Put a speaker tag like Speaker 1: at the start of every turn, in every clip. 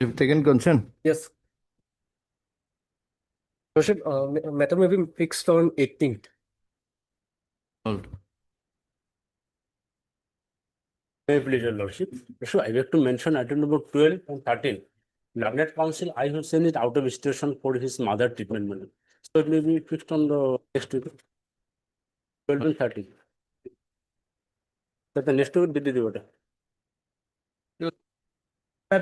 Speaker 1: You've taken consent?
Speaker 2: Yes. Worship, matter may be fixed on 18th.
Speaker 1: Hold.
Speaker 3: May I please, your lordship? So I have to mention item number 12 and 13. Learned counsel, I have sent it out of station for his mother treatment money. So it may be fixed on the next week. 12 and 13. That the next week did the order.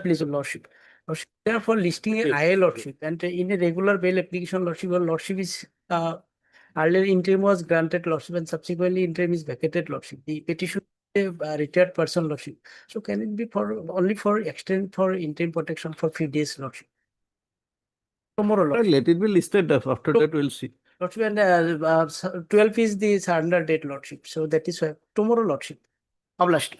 Speaker 4: Please, your lordship. Lordship, therefore, listing a
Speaker 3: Yes.
Speaker 4: IA lordship and in a regular bail application, lordship, your lordship is earlier interim was granted lordship and subsequently interim is vacated lordship. The petition is a retired person lordship. So can it be for only for extend for interim protection for few days lordship? Tomorrow lordship.
Speaker 1: Let it be listed. After that, we'll see.
Speaker 4: Lordship and 12 is the surrender date lordship. So that is why tomorrow lordship. Published.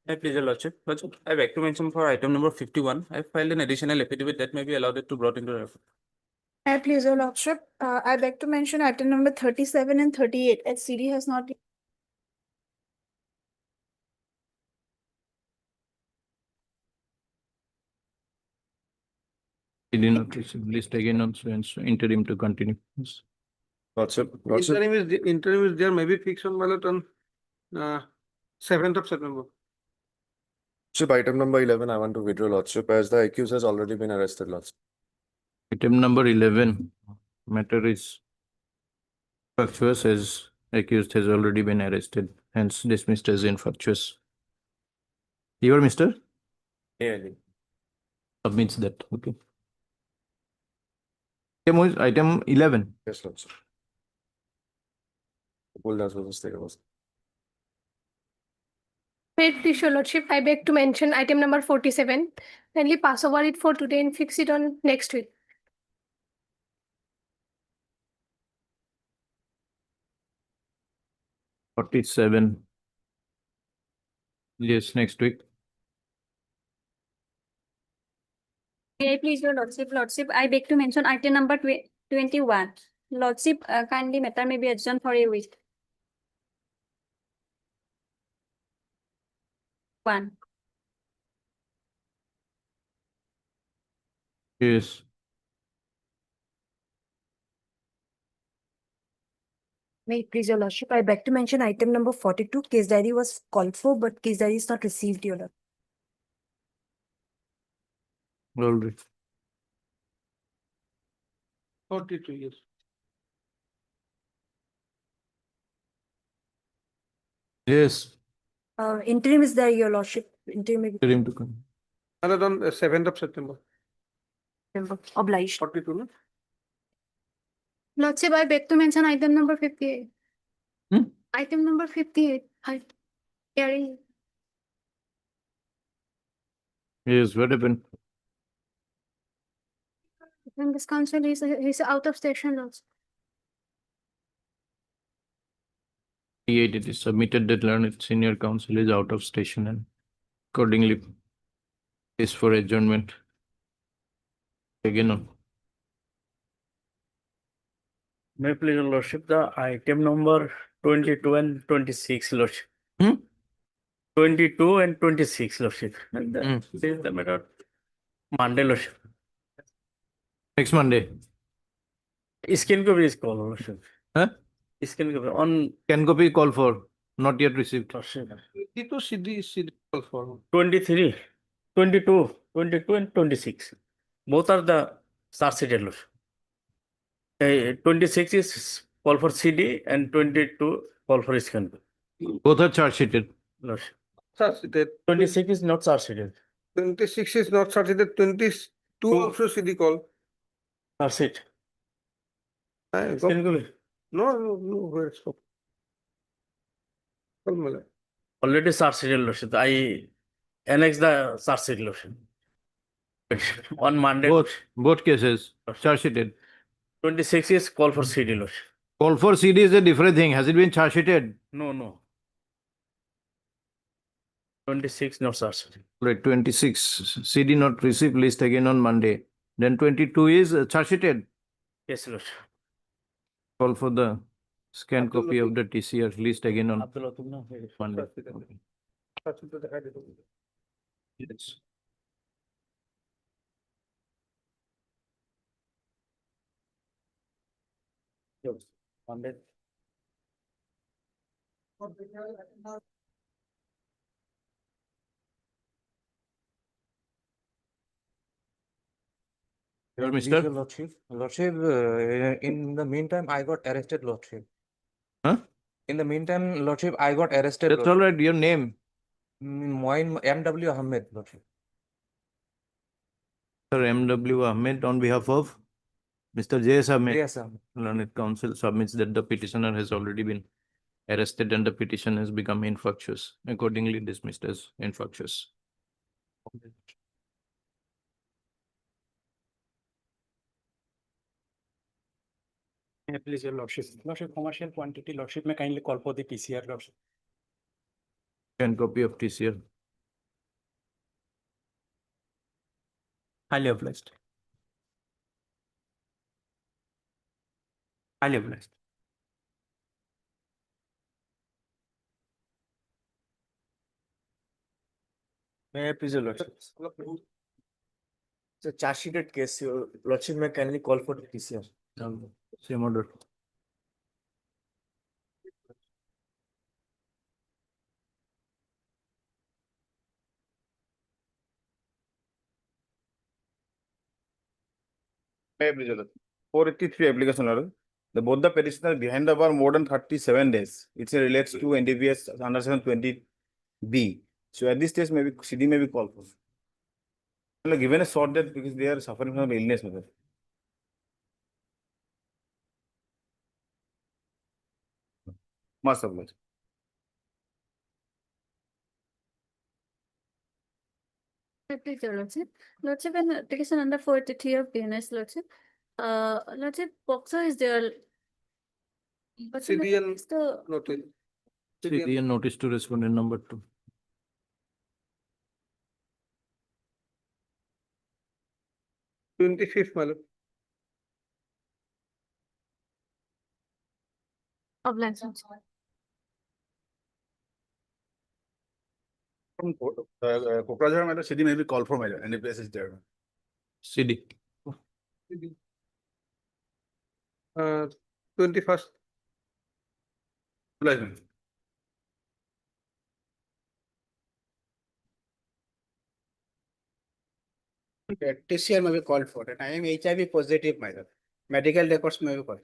Speaker 5: I please, your lordship. Lordship, I beg to mention for item number 51, I filed an additional affidavit that may be allowed to brought into reference.
Speaker 6: Please, your lordship, I beg to mention item number 37 and 38, as CD has not.
Speaker 1: He did not receive list again on so and so interim to continue. Yes.
Speaker 2: Lordship.
Speaker 7: Interim is there, maybe fixed on ballot on 7th of September.
Speaker 2: Lordship, item number 11, I want to withdraw lordship as the accused has already been arrested lordship.
Speaker 1: Item number 11. Matter is infructuous as accused has already been arrested, hence dismissed as infructuous. You are Mr.
Speaker 2: Yeah.
Speaker 1: Submits that. Okay. Item 11.
Speaker 2: Yes, lordship. Pull that was there was.
Speaker 8: Wait, please, your lordship, I beg to mention item number 47. Kindly pass over it for today and fix it on next week.
Speaker 1: $47. Yes, next week.
Speaker 9: May I please, your lordship, I beg to mention item number 21. Lordship, kindly matter may be adjourned for a week. 1.
Speaker 1: Yes.
Speaker 6: May it please, your lordship, I beg to mention item number 42, case diary was called for, but case diary is not received, your lordship.
Speaker 1: All right.
Speaker 7: 42 years.
Speaker 1: Yes.
Speaker 6: Interim is there, your lordship. Interim may be
Speaker 1: Interim to continue.
Speaker 7: Ballot on 7th of September.
Speaker 6: obliged.
Speaker 7: 42, no?
Speaker 8: Lordship, I beg to mention item number 58. Item number 58. I carry.
Speaker 1: Yes, what happened?
Speaker 8: And this council is out of station also.
Speaker 1: It is submitted that learned senior counsel is out of station and accordingly is for adjournment. Again on.
Speaker 4: May I please, your lordship, the item number 22 and 26, lordship. 22 and 26, lordship. And this is the matter. Monday, lordship.
Speaker 1: Next Monday.
Speaker 4: Skin copy is called, lordship.
Speaker 1: Huh?
Speaker 4: Skin copy on
Speaker 1: Can copy call for not yet received.
Speaker 4: lordship.
Speaker 7: It was CD call for.
Speaker 4: 23, 22, 22 and 26. Both are the charge-sheeted, lordship. 26 is call for CD and 22 call for skin copy,
Speaker 1: Both are charge sheeted.
Speaker 4: lordship.
Speaker 7: Charge-sheeted.
Speaker 4: 26 is not charge-sheeted.
Speaker 7: 26 is not charge-sheeted. 22 also CD call.
Speaker 4: Charge-sheet.
Speaker 7: Go.
Speaker 4: Skin copy.
Speaker 7: No, where it's called.
Speaker 4: Already charge-sheeted, lordship. I annex the charge-sheet, lordship. On Monday.
Speaker 1: Both cases charge sheeted.
Speaker 4: 26 is call for CD, lordship.
Speaker 1: Call for CD is a different thing. Has it been charge sheeted?
Speaker 4: No. 26 not charge-sheeted.
Speaker 1: Right, 26 CD not received list again on Monday. Then 22 is charge sheeted.
Speaker 4: Yes, lordship.
Speaker 1: Call for the scan copy of the TCR list again on Monday. Yes. Your
Speaker 10: Please,
Speaker 1: Mr.
Speaker 10: your Lordship. Lordship, in the meantime, I got arrested, Lordship.
Speaker 1: Huh?
Speaker 10: In the meantime, Lordship, I got arrested.
Speaker 1: That's all right. Your name,
Speaker 10: Moin M.W. Ahmed, Lordship.
Speaker 1: Sir M.W. Ahmed, on behalf of Mr. J.S. Ahmed.
Speaker 10: Yes, sir.
Speaker 1: Learned Counsel submits that the petitioner has already been arrested and the petition has become infructuous, accordingly dismissed as infructuous.
Speaker 3: Please, your Lordship. Lordship, commercial quantity, Lordship may kindly call for the PCR, Lordship.
Speaker 1: And copy of TCR.
Speaker 5: Highly obliged. Highly obliged.
Speaker 10: May I please, your Lordship? It's a charge sheeted case. Your Lordship may kindly call for the PCR.
Speaker 1: Same order.
Speaker 11: Result. 483 application order. The both the petitioner behind the bar more than 37 days. It relates to NDPS under section 20B. So at this stage, maybe CD may be called for. Well, given a short death because they are suffering from illness. Must have.
Speaker 9: Please, your Lordship. Lordship, an application under 483 of BNS, Lordship. Lordship, POXO is there. But
Speaker 7: CDL
Speaker 9: it's the
Speaker 7: notice.
Speaker 1: CDN notice to respondent number 2.
Speaker 7: Twenty-fifth, my lord.
Speaker 8: Of license.
Speaker 11: From Kokrajhar, CD may be called for NDPS is there.
Speaker 1: CD.
Speaker 7: 21st.
Speaker 12: TCR may be called for, and I am HIV positive, my lord. Medical records may be called.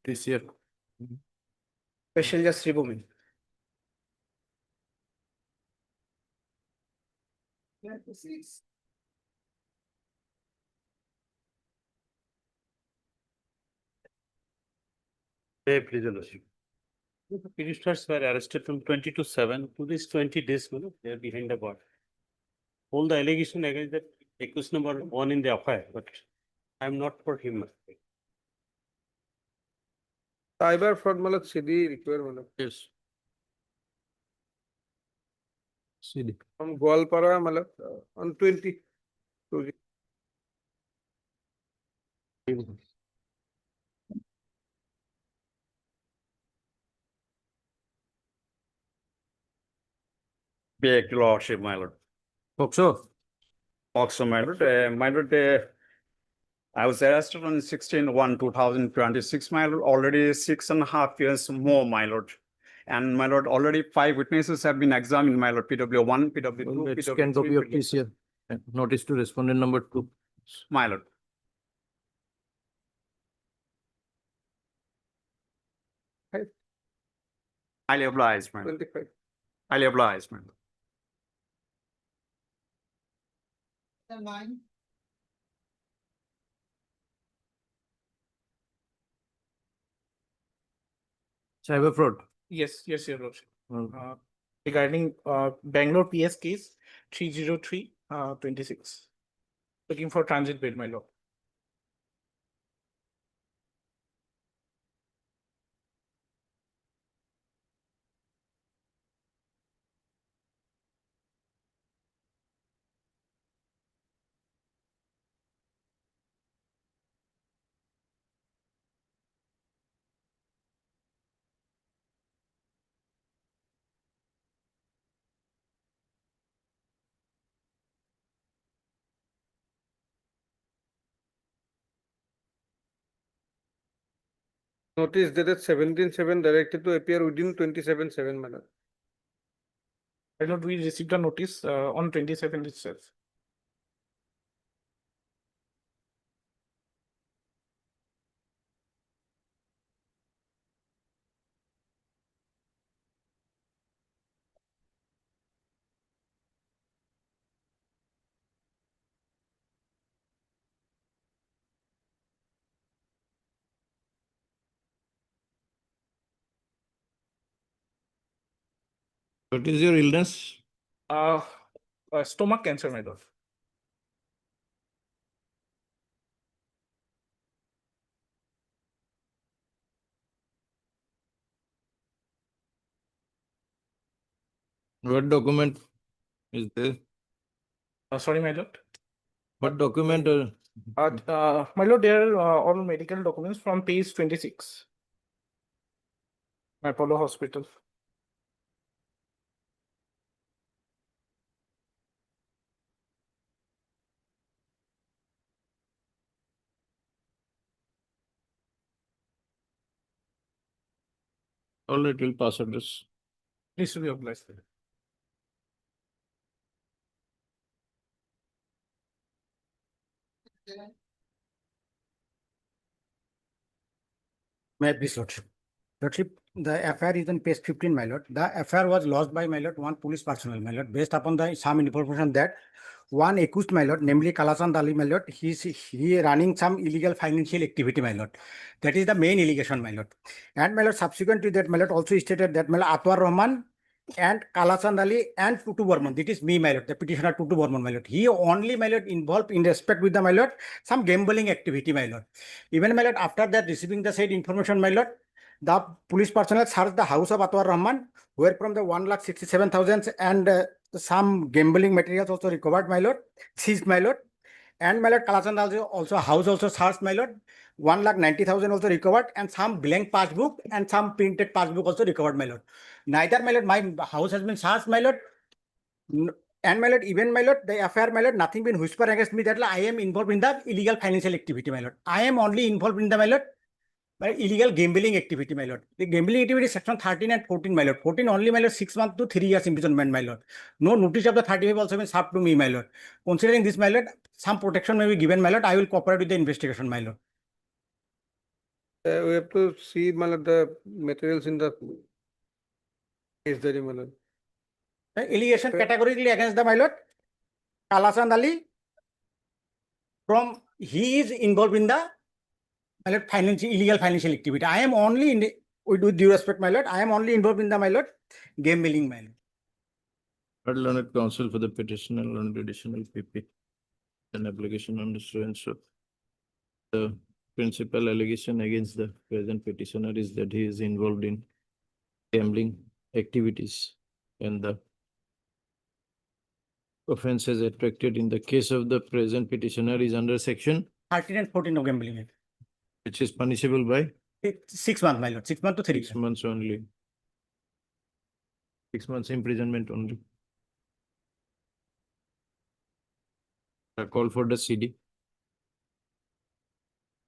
Speaker 1: TCR.
Speaker 12: Special just remove me.
Speaker 3: Please, your Lordship. The petitioners were arrested from 20 to 7 to this 20 days, they are behind the bar. All the allegation against that accused number 1 in the FIR, but I am not for him.
Speaker 7: Cyber fraud, my lord, CD require, my lord.
Speaker 1: Yes. CD.
Speaker 7: From Goalpara, my lord, on 20.
Speaker 11: Back to Lordship, my lord.
Speaker 1: POXO.
Speaker 11: Also, my lord, I was arrested on 16/1/2026, my lord, already 6.5 years more, my lord. And my lord, already 5 witnesses have been examined, my lord, PW1, PW2,
Speaker 1: Let's scan copy of
Speaker 11: PW3,
Speaker 1: TCR. And notice to respondent number 2.
Speaker 11: my lord. Highly obliged, my lord.
Speaker 7: 25.
Speaker 11: Highly obliged, my lord.
Speaker 1: Cyber fraud.
Speaker 12: Yes, your lordship.
Speaker 1: Uh,
Speaker 12: Regarding Bangalore PS case 303 26. Looking for transit bail, my lord.
Speaker 7: Notice dated 17/7 directed to appear within 27/7, my lord.
Speaker 12: My lord, we received a notice on 27th itself.
Speaker 1: What is your illness?
Speaker 12: Stomach cancer, my lord.
Speaker 1: What document is there?
Speaker 12: Sorry, my lord.
Speaker 1: What document?
Speaker 12: My lord, there are all medical documents from page 26. Apollo Hospital.
Speaker 1: All right, we'll pass address.
Speaker 12: Please to be obliged.
Speaker 13: May I please, Lordship? Lordship, the affair is on page 15, my lord. The affair was lost by, my lord, one police personnel, my lord, based upon the some information that one accused, my lord, namely Kalasan Ali, my lord, he running some illegal financial activity, my lord. That is the main allegation, my lord. And my lord, subsequent to that, my lord, also stated that my lord, Atwar Rahman and Kalasan Ali and Tutu Burman, that is me, my lord, the petitioner Tutu Burman, my lord. He only, my lord, involved in respect with the, my lord, some gambling activity, my lord. Even, my lord, after that, receiving the said information, my lord, the police personnel searched the house of Atwar Rahman, where from the 1,67,000 and some gambling materials also recovered, my lord, seized, my lord. And my lord, Kalasan also house also searched, my lord. 1,90,000 also recovered, and some blank passbook and some printed passbook also recovered, my lord. Neither, my lord, my house has been searched, my lord. And my lord, even my lord, the affair, my lord, nothing been whispered against me that I am involved in the illegal financial activity, my lord. I am only involved in the, my lord, by illegal gambling activity, my lord. The gambling activity is section 13 and 14, my lord. 14 only, my lord, 6 months to 3 years imprisonment, my lord. No notice of the 35 also been served to me, my lord. Considering this, my lord, some protection may be given, my lord. I will cooperate with the investigation, my lord.
Speaker 7: We have to see, my lord, the materials in the case diary, my lord.
Speaker 13: The allegation categorically against the, my lord, Kalasan Ali, from he is involved in the, my lord, illegal financial activity. I am only in the, with due respect, my lord, I am only involved in the, my lord, gambling, my lord.
Speaker 1: Third learned counsel for the petitioner on additional PP. An application on the students. The principal allegation against the present petitioner is that he is involved in gambling activities, and the offense is attracted in the case of the present petitioner is under section
Speaker 13: 13 and 14 of gambling act.
Speaker 1: which is punishable by
Speaker 13: 6 months, my lord. 6 months to 3
Speaker 1: 6 months only. 6 months imprisonment only. A call for the CD.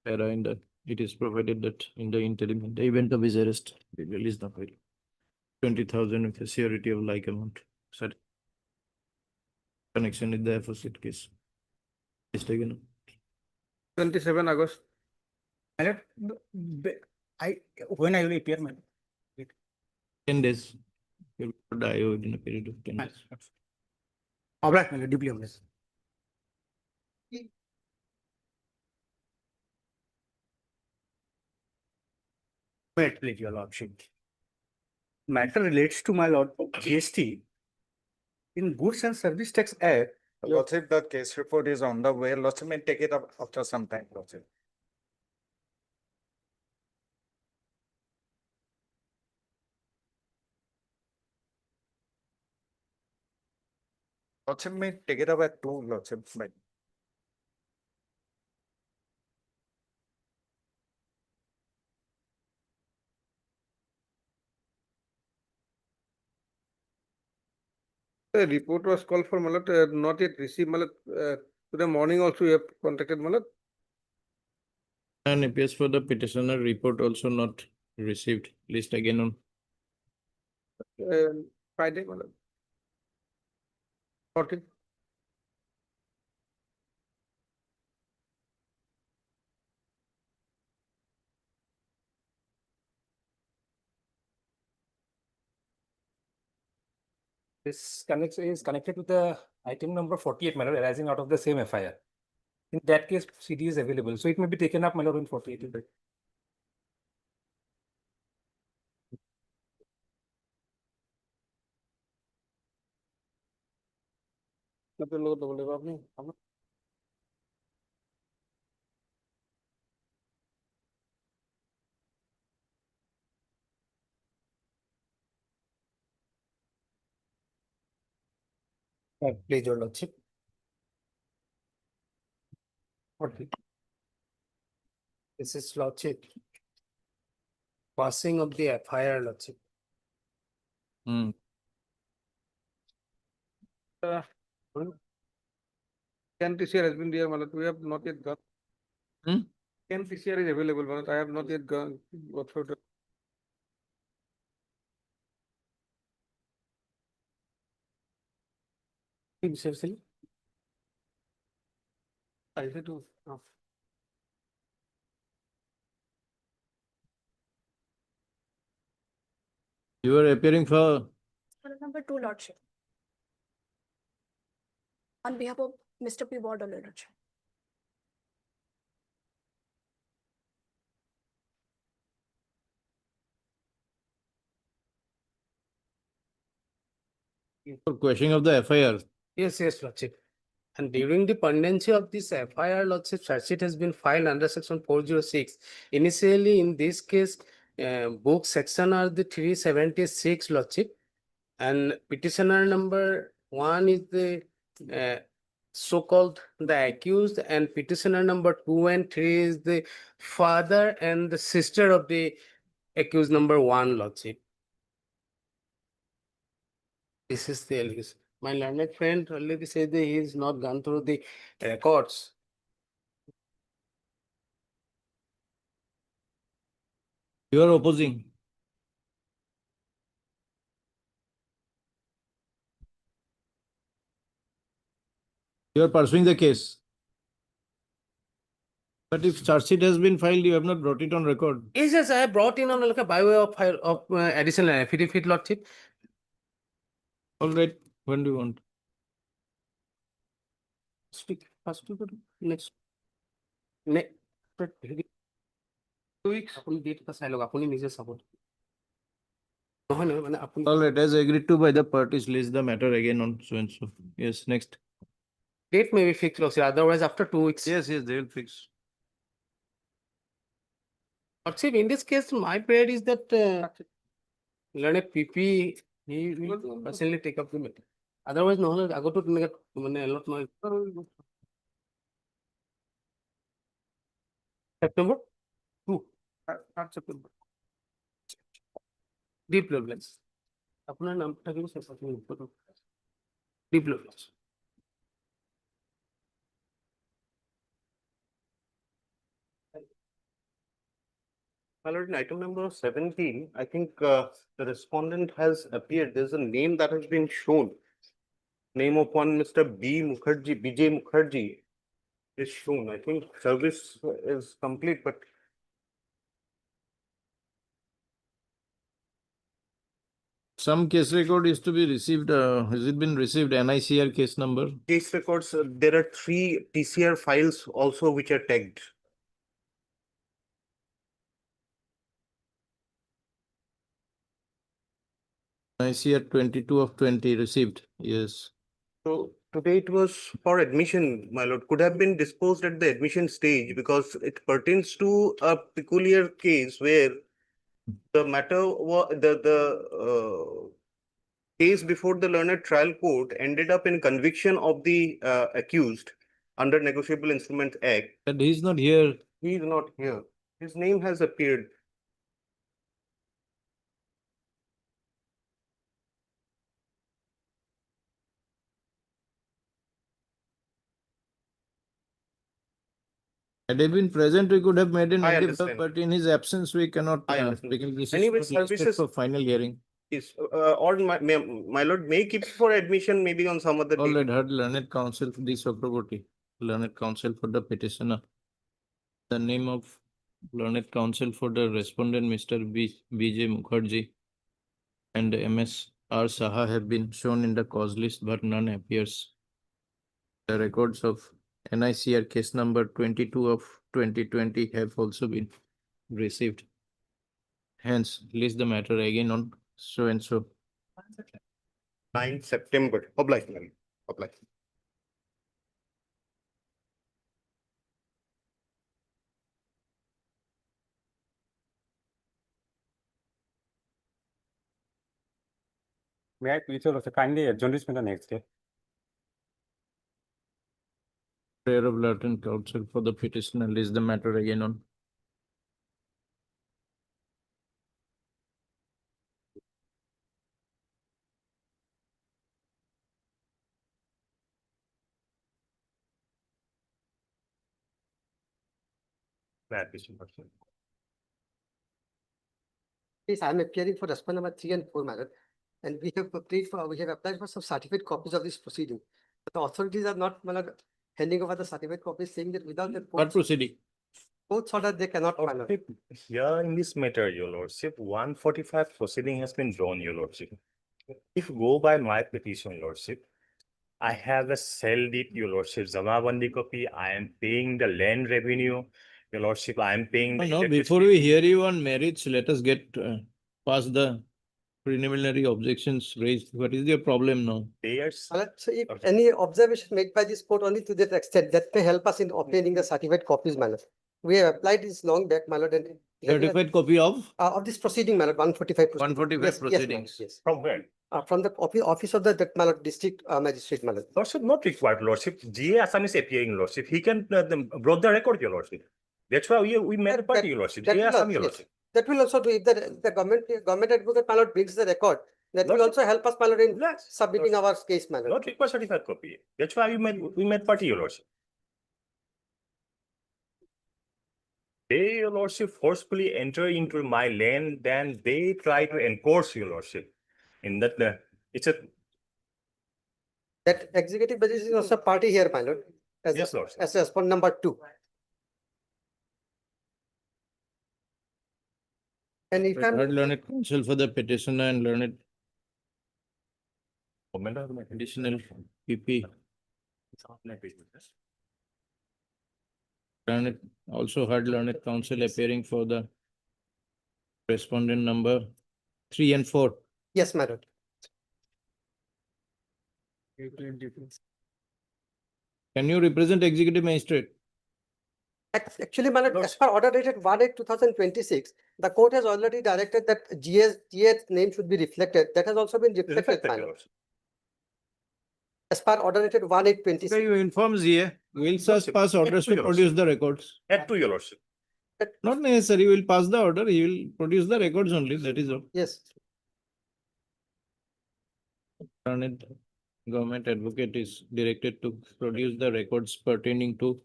Speaker 1: In the, it is provided that in the interim, in the event of his arrest, we release the file. 20,000 with a surety of like amount. Sorry. Connection with the aforesaid case. Is taken.
Speaker 7: 27 August.
Speaker 13: My lord, when I will appear, my lord?
Speaker 1: 10 days. You will die within a period of 10 days.
Speaker 13: Obliged, my lord, deeply obliged. Wait, please, your lordship. Matter relates to, my lord, GST. In Goods and Service Tax Act,
Speaker 10: Lordship, the case report is on the way. Lordship may take it up after some time, Lordship. Lordship may take it up at 2, Lordship. But
Speaker 7: The report was called for, my lord, not yet received, my lord. Today morning also you have contacted, my lord.
Speaker 1: And appears for the petitioner report also not received. List again on.
Speaker 7: Friday, my lord. 14.
Speaker 14: This is connected to the item number 48, my lord, arising out of the same FIR. In that case, CD is available, so it may be taken up, my lord, in 48.
Speaker 7: मतलब लोग तो बोलेगा आपने हम
Speaker 14: Please, your lordship. What? This is lordship. Passing of the FIR, lordship.
Speaker 1: Hmm.
Speaker 7: 10 TCR has been there, my lord. We have not yet got.
Speaker 1: Hmm?
Speaker 7: 10 TCR is available, my lord. I have not yet got through the.
Speaker 14: Seriously?
Speaker 7: I said to.
Speaker 1: You are appearing for
Speaker 8: Number 2, Lordship. On behalf of Mr. P. Ward, Lordship.
Speaker 1: for questioning of the FIR.
Speaker 3: Yes, lordship. And during the pendency of this FIR, lordship, charge sheet has been filed under section 406. Initially, in this case, book section are the 376, lordship. And petitioner number 1 is the so-called the accused, and petitioner number 2 and 3 is the father and the sister of the accused number 1, lordship. This is the allegation. My learned friend already said that he has not gone through the records.
Speaker 1: You are opposing. You are pursuing the case. But if charge sheet has been filed, you have not brought it on record.
Speaker 3: Yes, I have brought in on like a by way of file of additional affidavit, lordship.
Speaker 1: All right. When do you want?
Speaker 3: Speak first to the next. Next. 2 weeks. আপুনি date টা চাই লওক আপুনি নিজে চাব নহয় নহয় মানে আপুনি
Speaker 1: All right. As agreed to by the parties, list the matter again on so and so. Yes. Next.
Speaker 3: date may be fixed, lordship, otherwise after 2 weeks.
Speaker 1: Yes. They will fix.
Speaker 3: Lordship, in this case my prayer is that learned PP he will personally take up the matter, otherwise নহলে আগতো তেনেকে মানে অলপ নহয় September 2 September deep levels আপনার নামটা কি deep levels
Speaker 15: Alert in item number 17, I think the respondent has appeared. There's a name that has been shown. Name of one Mr. BJ Mukherjee is shown. I think service is complete, but
Speaker 1: Some case record is to be received. Has it been received? NICR case number?
Speaker 15: case records, there are 3 TCR files also which are tagged.
Speaker 1: NICR 22 of 20 received. Yes.
Speaker 15: So today it was for admission, my lord, could have been disposed at the admission stage because it pertains to a peculiar case where the matter was case before the learned trial court ended up in conviction of the accused under Negotiable Instruments Act.
Speaker 1: But he is not here.
Speaker 15: He is not here. His name has appeared.
Speaker 1: Had he been present, we could have made in
Speaker 15: I
Speaker 1: 95,
Speaker 15: understand.
Speaker 1: but in his absence, we cannot,
Speaker 15: I understand.
Speaker 1: because this
Speaker 15: Anyway,
Speaker 1: is not listed
Speaker 15: services-
Speaker 1: for final hearing.
Speaker 15: Is, or my lord may keep for admission maybe on some other
Speaker 1: All
Speaker 15: day.
Speaker 1: had heard learned counsel for this property, learned counsel for the petitioner. The name of learned counsel for the respondent, Mr. B.J. Mukherjee and M.S. R. Saha have been shown in the cause list, but none appears. The records of NICR case number 22 of 2020 have also been received. Hence, list the matter again on so and so.
Speaker 15: 9 September. Oblige, ma'am. Oblige.
Speaker 14: May I please also kindly adjourn this matter next day?
Speaker 1: Prayer of learned counsel for the petitioner, list the matter again on.
Speaker 16: Yes, I am appearing for respondent number 3 and 4, my lord. And we have applied for some certificate copies of this proceeding. But the authorities are not, my lord, handing over the certificate copies, saying that without the
Speaker 1: What proceeding?
Speaker 16: court's order, they cannot, my lord.
Speaker 11: Here in this matter, your lordship, 145 proceeding has been drawn, your lordship. If you go by my petition, your lordship, I have a sell deed, your lordship, Zamabandi copy, I am paying the land revenue, your lordship, I am paying the.
Speaker 1: No, before we hear you on merits, let us get past the preliminary objections raised. What is your problem now?
Speaker 16: My lord, so if any observation made by this court only to that extent, that may help us in obtaining the certificate copies, my lord. We have applied this long back, my lord, and
Speaker 1: Certified copy of
Speaker 16: this proceeding, my lord, 145 proceedings.
Speaker 1: 145
Speaker 16: Yes, yes, my lord,
Speaker 1: proceedings.
Speaker 16: yes.
Speaker 11: From where?
Speaker 16: From the office of the my lord, district magistrate, my lord.
Speaker 11: Lordship not required, lordship. GA Assam is appearing, lordship. He can brought the record, your lordship. That's why we made a party, your lordship.
Speaker 16: That
Speaker 11: GA
Speaker 16: will
Speaker 11: Assam,
Speaker 16: also-
Speaker 11: your
Speaker 16: yes.
Speaker 11: lordship.
Speaker 16: That will also do if the government advocate, my lord, brings the record. That will
Speaker 11: Lordship.
Speaker 16: also help us, my lord, in
Speaker 11: Yes.
Speaker 16: submitting our case, my lord.
Speaker 11: Not require certified copy. That's why we made party, your lordship. They, your lordship, forcefully enter into my land, then they try to enforce, your lordship. In that, it's a,
Speaker 16: That executive magistrate is also party here, my lord.
Speaker 11: Yes, lordship.
Speaker 16: As respondent number 2. And if I'm
Speaker 1: Heard learned counsel for the petitioner and learned
Speaker 11: comment.
Speaker 1: additional PP. Learned also heard learned counsel appearing for the respondent number 3 and 4.
Speaker 16: yes, my lord.
Speaker 1: Can you represent executive magistrate?
Speaker 16: Actually, my lord, as per order dated 1/8/2026, the court has already directed that GA's name should be reflected. That has also been reflected, my lord. As per order dated 1/8/26.
Speaker 1: Okay, you inform ZA. We'll just pass orders to produce the records.
Speaker 11: Add to your lordship.
Speaker 1: Not necessary. We'll pass the order. He will produce the records only. That is all.
Speaker 16: Yes.
Speaker 1: Learned government advocate is directed to produce the records pertaining to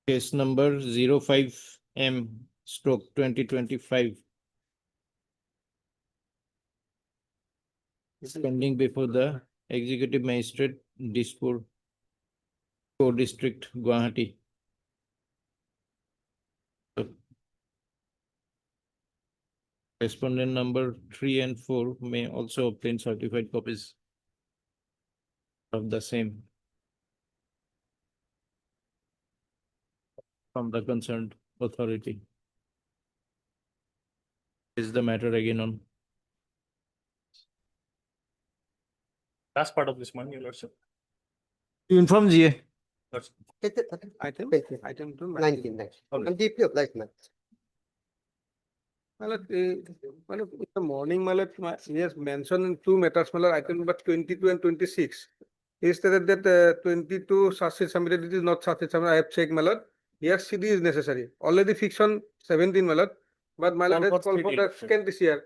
Speaker 1: case number 05M/2025. Pending before the executive magistrate, Dispur, Co-District, Gauhati. Respondent number 3 and 4 may also obtain certified copies of the same from the concerned authority. Is the matter again on?
Speaker 11: Last part of this one, your lordship.
Speaker 1: You inform GA.
Speaker 11: Lordship.
Speaker 7: Item 2.
Speaker 16: 19. I'm deeply obliged, man.
Speaker 7: My lord, in the morning, my lord, he has mentioned in 2 matters, my lord, item number 22 and 26. He stated that 22 charges submitted, it is not charges submitted. I have checked, my lord. Yes, CD is necessary. Already fixed on 17, my lord. But my lord has called for the second this year.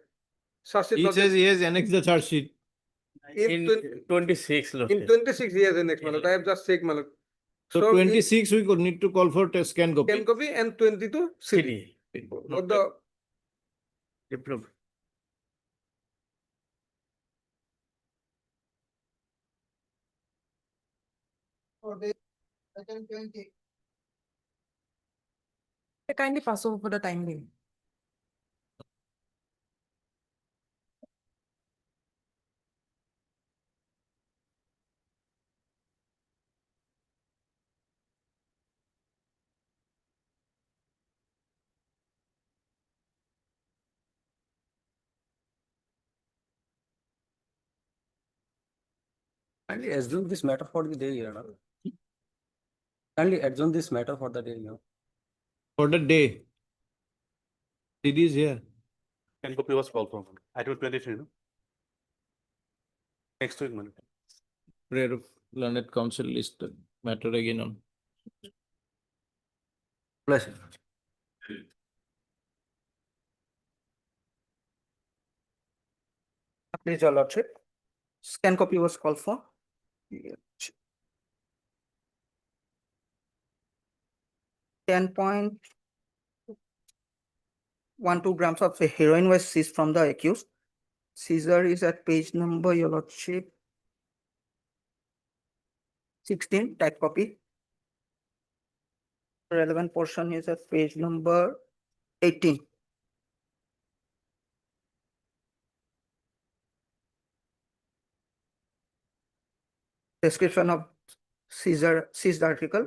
Speaker 7: Charge sheet
Speaker 1: He
Speaker 7: not
Speaker 1: says he has annexed the charge sheet.
Speaker 7: In
Speaker 3: In 26,
Speaker 7: in
Speaker 3: Lordship.
Speaker 7: 26 years in next malot, I have just checked malot.
Speaker 1: So
Speaker 7: So
Speaker 1: 26, we could need to call for a scan copy.
Speaker 7: Scan copy and 22 CD. Both the
Speaker 3: Approved.
Speaker 6: Kindly pass over for the time being.
Speaker 14: Kindly assume this matter for the day, Your Honor. Kindly assume this matter for the day, Your Honor.
Speaker 1: For the day. It is here.
Speaker 3: Scan copy was called from item 23, no? Next week, man.
Speaker 1: Prayer of learned counsel list the matter again on.
Speaker 3: Pleasure.
Speaker 12: Please, Your Lordship. Scan copy was called for. 10.12 grams of heroin was seized from the accused. Seizure is at page number, Your Lordship. 16, type copy. Relevant portion is at page number 18. Description of seized article.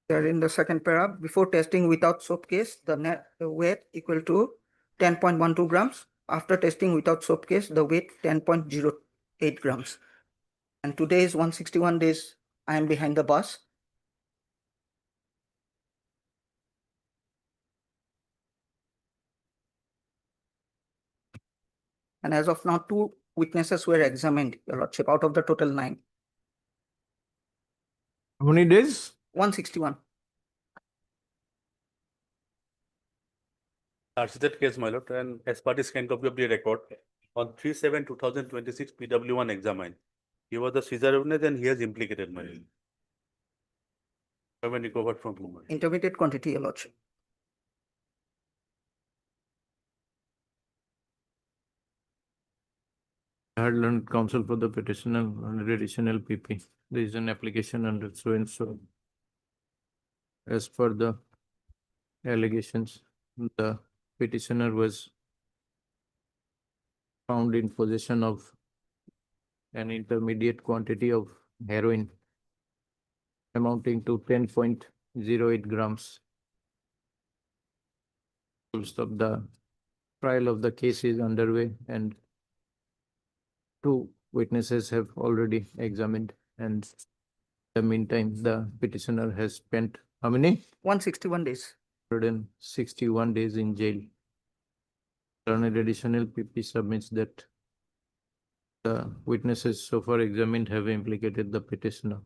Speaker 12: There in the second paragraph, before testing without soap case, the net weight equal to 10.12 grams. After testing without soap case, the weight 10.08 grams. And today is 161 days. I am behind the bus. And as of now, 2 witnesses were examined, Your Lordship, out of the total 9.
Speaker 1: How many days?
Speaker 12: 161.
Speaker 3: That's that case, my lord, and as per the scan copy of the record, on 3/7/2026, PW1 examined. He was the seizure witness and he has implicated, my lord. Have been recovered from whom?
Speaker 12: Intermediate quantity, Your Lordship.
Speaker 1: I had learned counsel for the petitioner under additional PP. There is an application under so and so. As per the allegations, the petitioner was found in possession of an intermediate quantity of heroin amounting to 10.08 grams. Full stop. The trial of the case is underway and 2 witnesses have already examined, and in the meantime the petitioner has spent how many?
Speaker 12: 161 days.
Speaker 1: 161 days in jail. Learned additional PP submits that the witnesses so far examined have implicated the petitioner.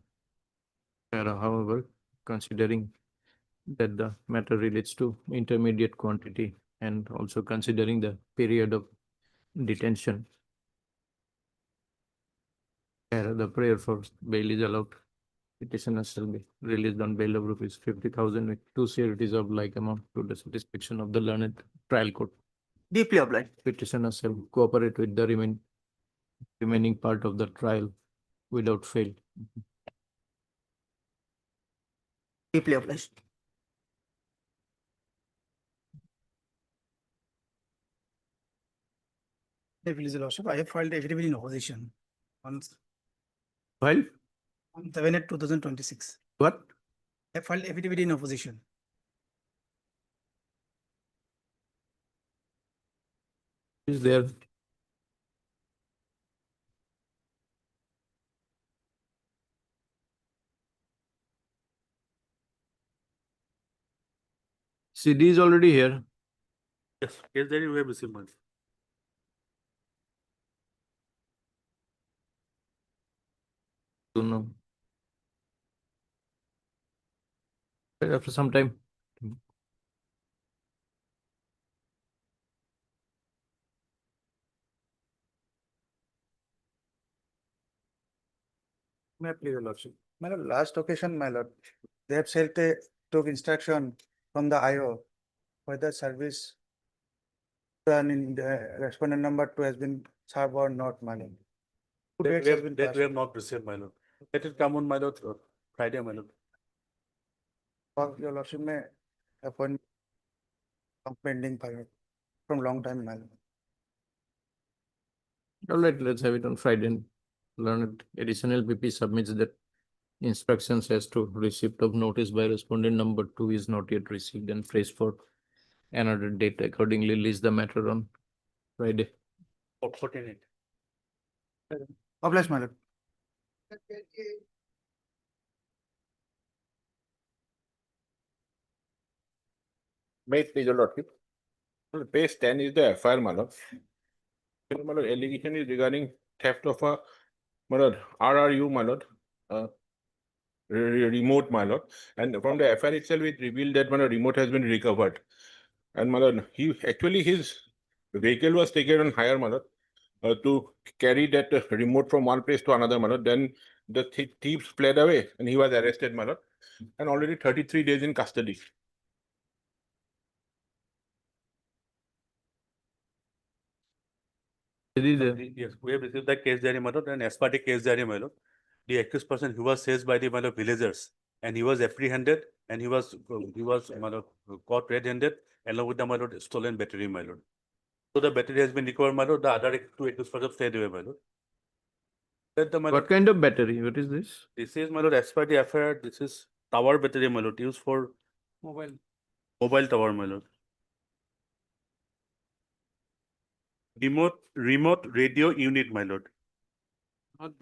Speaker 1: However, considering that the matter relates to intermediate quantity and also considering the period of detention, the prayer for bail is allowed. Petitioner shall be released on bail of rupees 50,000 with 2 sureties of like amount to the satisfaction of the learned trial court.
Speaker 12: Deeply obliged.
Speaker 1: Petitioner shall cooperate with the remaining part of the trial without fail.
Speaker 12: Deeply obliged.
Speaker 13: Please, Your Lordship, I have filed affidavit in opposition on
Speaker 1: File?
Speaker 13: 7/8/2026.
Speaker 1: What?
Speaker 13: I have filed affidavit in opposition.
Speaker 1: Is there? CD is already here.
Speaker 3: Yes, case diary we have received, my lord.
Speaker 1: To know. After some time.
Speaker 10: May I please, your lordship? My lord, last occasion, my lord, they have said they took instruction from the IO whether service done in the respondent number 2 has been served or not, my lord. Two
Speaker 3: That
Speaker 10: dates
Speaker 3: we
Speaker 10: has
Speaker 3: have,
Speaker 10: been
Speaker 3: that
Speaker 10: passed.
Speaker 3: we have not received, my lord. Let it come on, my lord, Friday, my lord.
Speaker 10: Or your lordship may appoint pending file from long time, my lord.
Speaker 1: All right, let's have it on Friday. Learned additional PP submits that instructions as to receipt of notice by respondent number 2 is not yet received and prays for another date. Accordingly, list the matter on Friday.
Speaker 3: 14.
Speaker 10: Obliged, my lord.
Speaker 11: May it please your lordship. Well, page 10 is the FIR, my lord. My lord, allegation is regarding theft of a, my lord, RRU, my lord, remote, my lord. And from the FIR itself, it revealed that my lord, remote has been recovered. And my lord, his vehicle was taken on hire, my lord, to carry that remote from one place to another, my lord. Then the thieves fled away and he was arrested, my lord, and already 33 days in custody.
Speaker 3: Yes, we have received the case diary, my lord, and as per the case diary, my lord, the accused person, he was seized by the, my lord, villagers, and he was apprehended, and he was, my lord, caught red-handed, along with the, my lord, stolen battery, my lord. So the battery has been recovered, my lord, the other two accused persons fled away, my lord. Let the, my lord,
Speaker 1: What kind of battery? What is this?
Speaker 3: this is, my lord, as per the FIR, this is tower battery, my lord, used for mobile tower, my lord. Remote radio unit, my lord.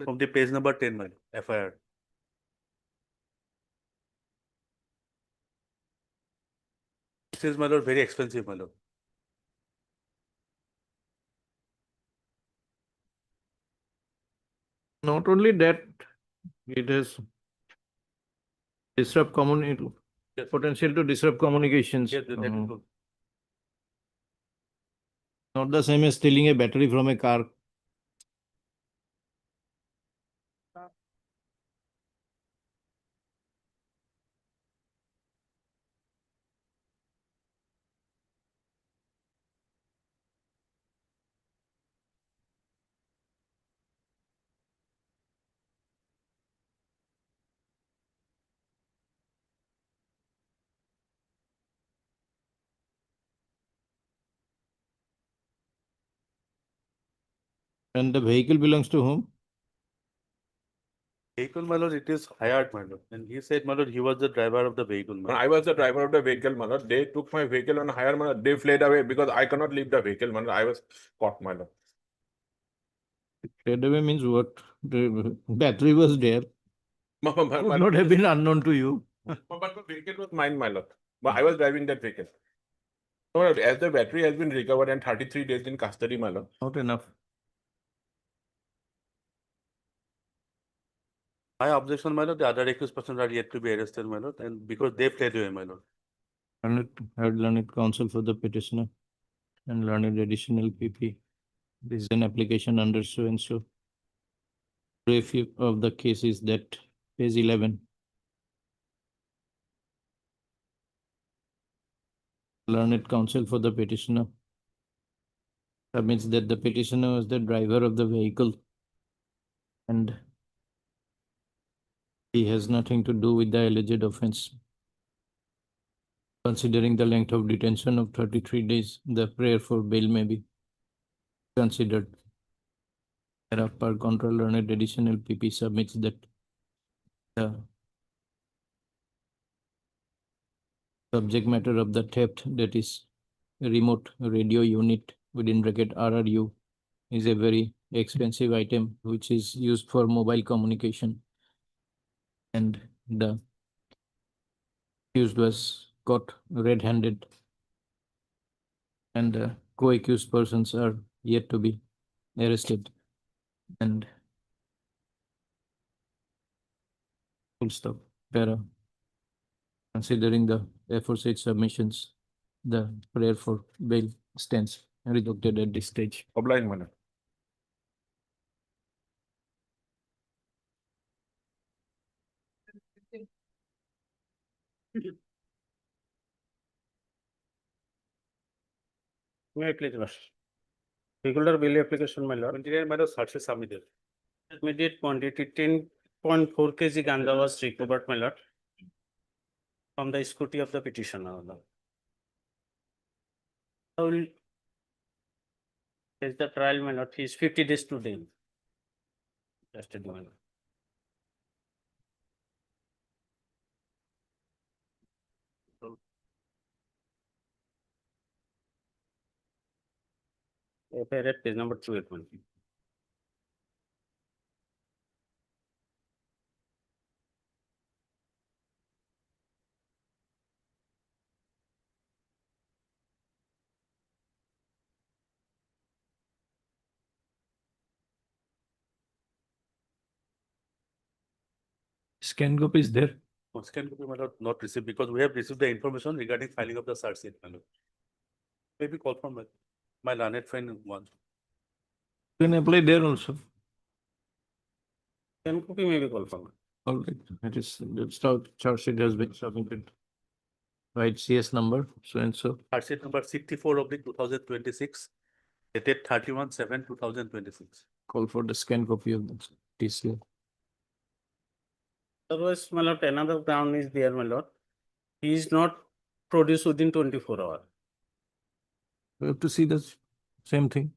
Speaker 3: From the page number 10, my lord, FIR. This is, my lord, very expensive, my lord.
Speaker 1: Not only that, it has disrupt potential to disrupt communications.
Speaker 3: Yes, that is good.
Speaker 1: Not the same as stealing a battery from a car. And the vehicle belongs to whom?
Speaker 3: Vehicle, my lord, it is hired, my lord. And he said, my lord, he was the driver of the vehicle, my lord.
Speaker 11: I was the driver of the vehicle, my lord. They took my vehicle on hire, my lord. They fled away because I cannot leave the vehicle, my lord. I was caught, my lord.
Speaker 1: Fled away means what? The battery was there. Could not have been unknown to you.
Speaker 11: But the vehicle was mine, my lord. But I was driving that vehicle. So, my lord, as the battery has been recovered and 33 days in custody, my lord.
Speaker 1: Not enough.
Speaker 3: My objection, my lord, the other accused persons are yet to be arrested, my lord, and because they fled away, my lord.
Speaker 1: Learned counsel for the petitioner and learned additional PP. This is an application under so and so. Brief of the case is that page 11. Learned counsel for the petitioner submits that the petitioner was the driver of the vehicle and he has nothing to do with the alleged offense. Considering the length of detention of 33 days, the prayer for bail may be considered. Per control learned additional PP submits that the subject matter of the theft, that is remote radio unit within bracket RRU, is a very expensive item which is used for mobile communication, and the accused was caught red-handed and the co-accused persons are yet to be arrested. And full stop, para. Considering the aforesaid submissions, the prayer for bail stands rejected at this stage.
Speaker 11: Obliged, my lord.
Speaker 3: May I please, Lordship? Regular bill application, my lord.
Speaker 15: 29 minus search is submitted.
Speaker 3: Immediate quantity 10.4 kg ganja was recovered, my lord, from the scooty of the petitioner. I will is the trial, my lord, he is 50 days today. Just a moment. FIR at page number 281.
Speaker 1: Scan copy is there.
Speaker 15: Scan copy, my lord, not received because we have received the information regarding filing of the search sheet, my lord. Maybe call from my learned friend one.
Speaker 1: You can apply there also.
Speaker 3: Scan copy may be called for.
Speaker 1: All right, that's how charge sheet has been submitted. Right, CS number, so and so.
Speaker 15: Search sheet number 64 of the 2026, dated 31/7/2026.
Speaker 1: Call for the scan copy of the TCL.
Speaker 3: Otherwise, my lord, another ground is there, my lord. He is not produced within 24 hours.
Speaker 1: We have to see the same thing.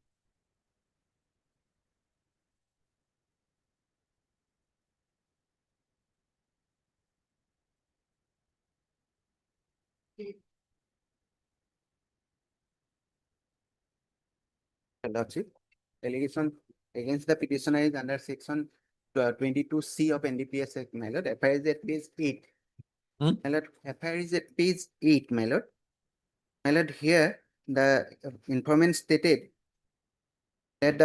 Speaker 10: Lordship, allegation against the petitioner is under section 22C of NDPS Act, my lord. FIR is at page 8.
Speaker 1: Hmm?
Speaker 10: My lord, FIR is at page 8, my lord. My lord, here the informant stated that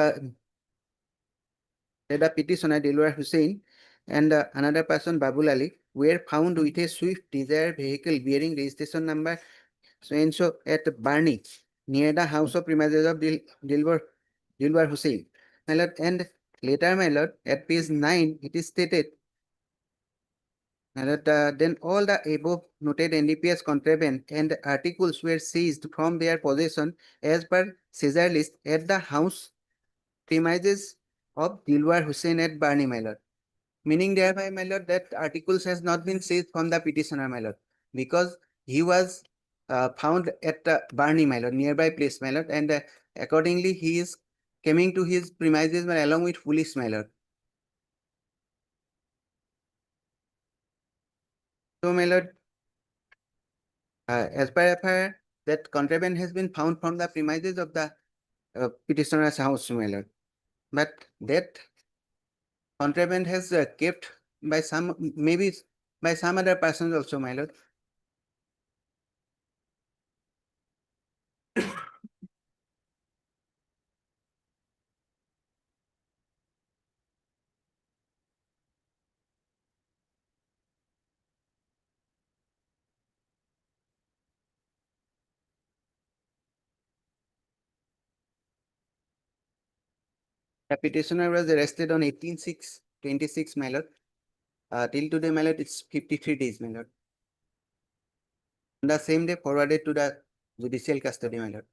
Speaker 10: the petitioner Dilwar Hussain and another person Babul Ali were found with a Swift Desire vehicle bearing registration number so and so at Barney near the house of premises of Dilwar Hussain. My lord, and later, my lord, at page 9, it is stated that then all the above noted NDPS contraband and articles were seized from their possession as per seizure list at the house premises of Dilwar Hussain at Barney, my lord. Meaning thereby, my lord, that articles has not been seized from the petitioner, my lord, because he was found at Barney, my lord, nearby place, my lord, and accordingly he is coming to his premises along with police, my lord. So, my lord, as per FIR, that contraband has been found from the premises of the petitioner's house, my lord. But that contraband has kept by some, maybe by some other persons also, my lord. The petitioner was arrested on 18/6/26, my lord. Till today, my lord, it's 53 days, my lord. On the same day, forwarded to the judicial custody, my lord.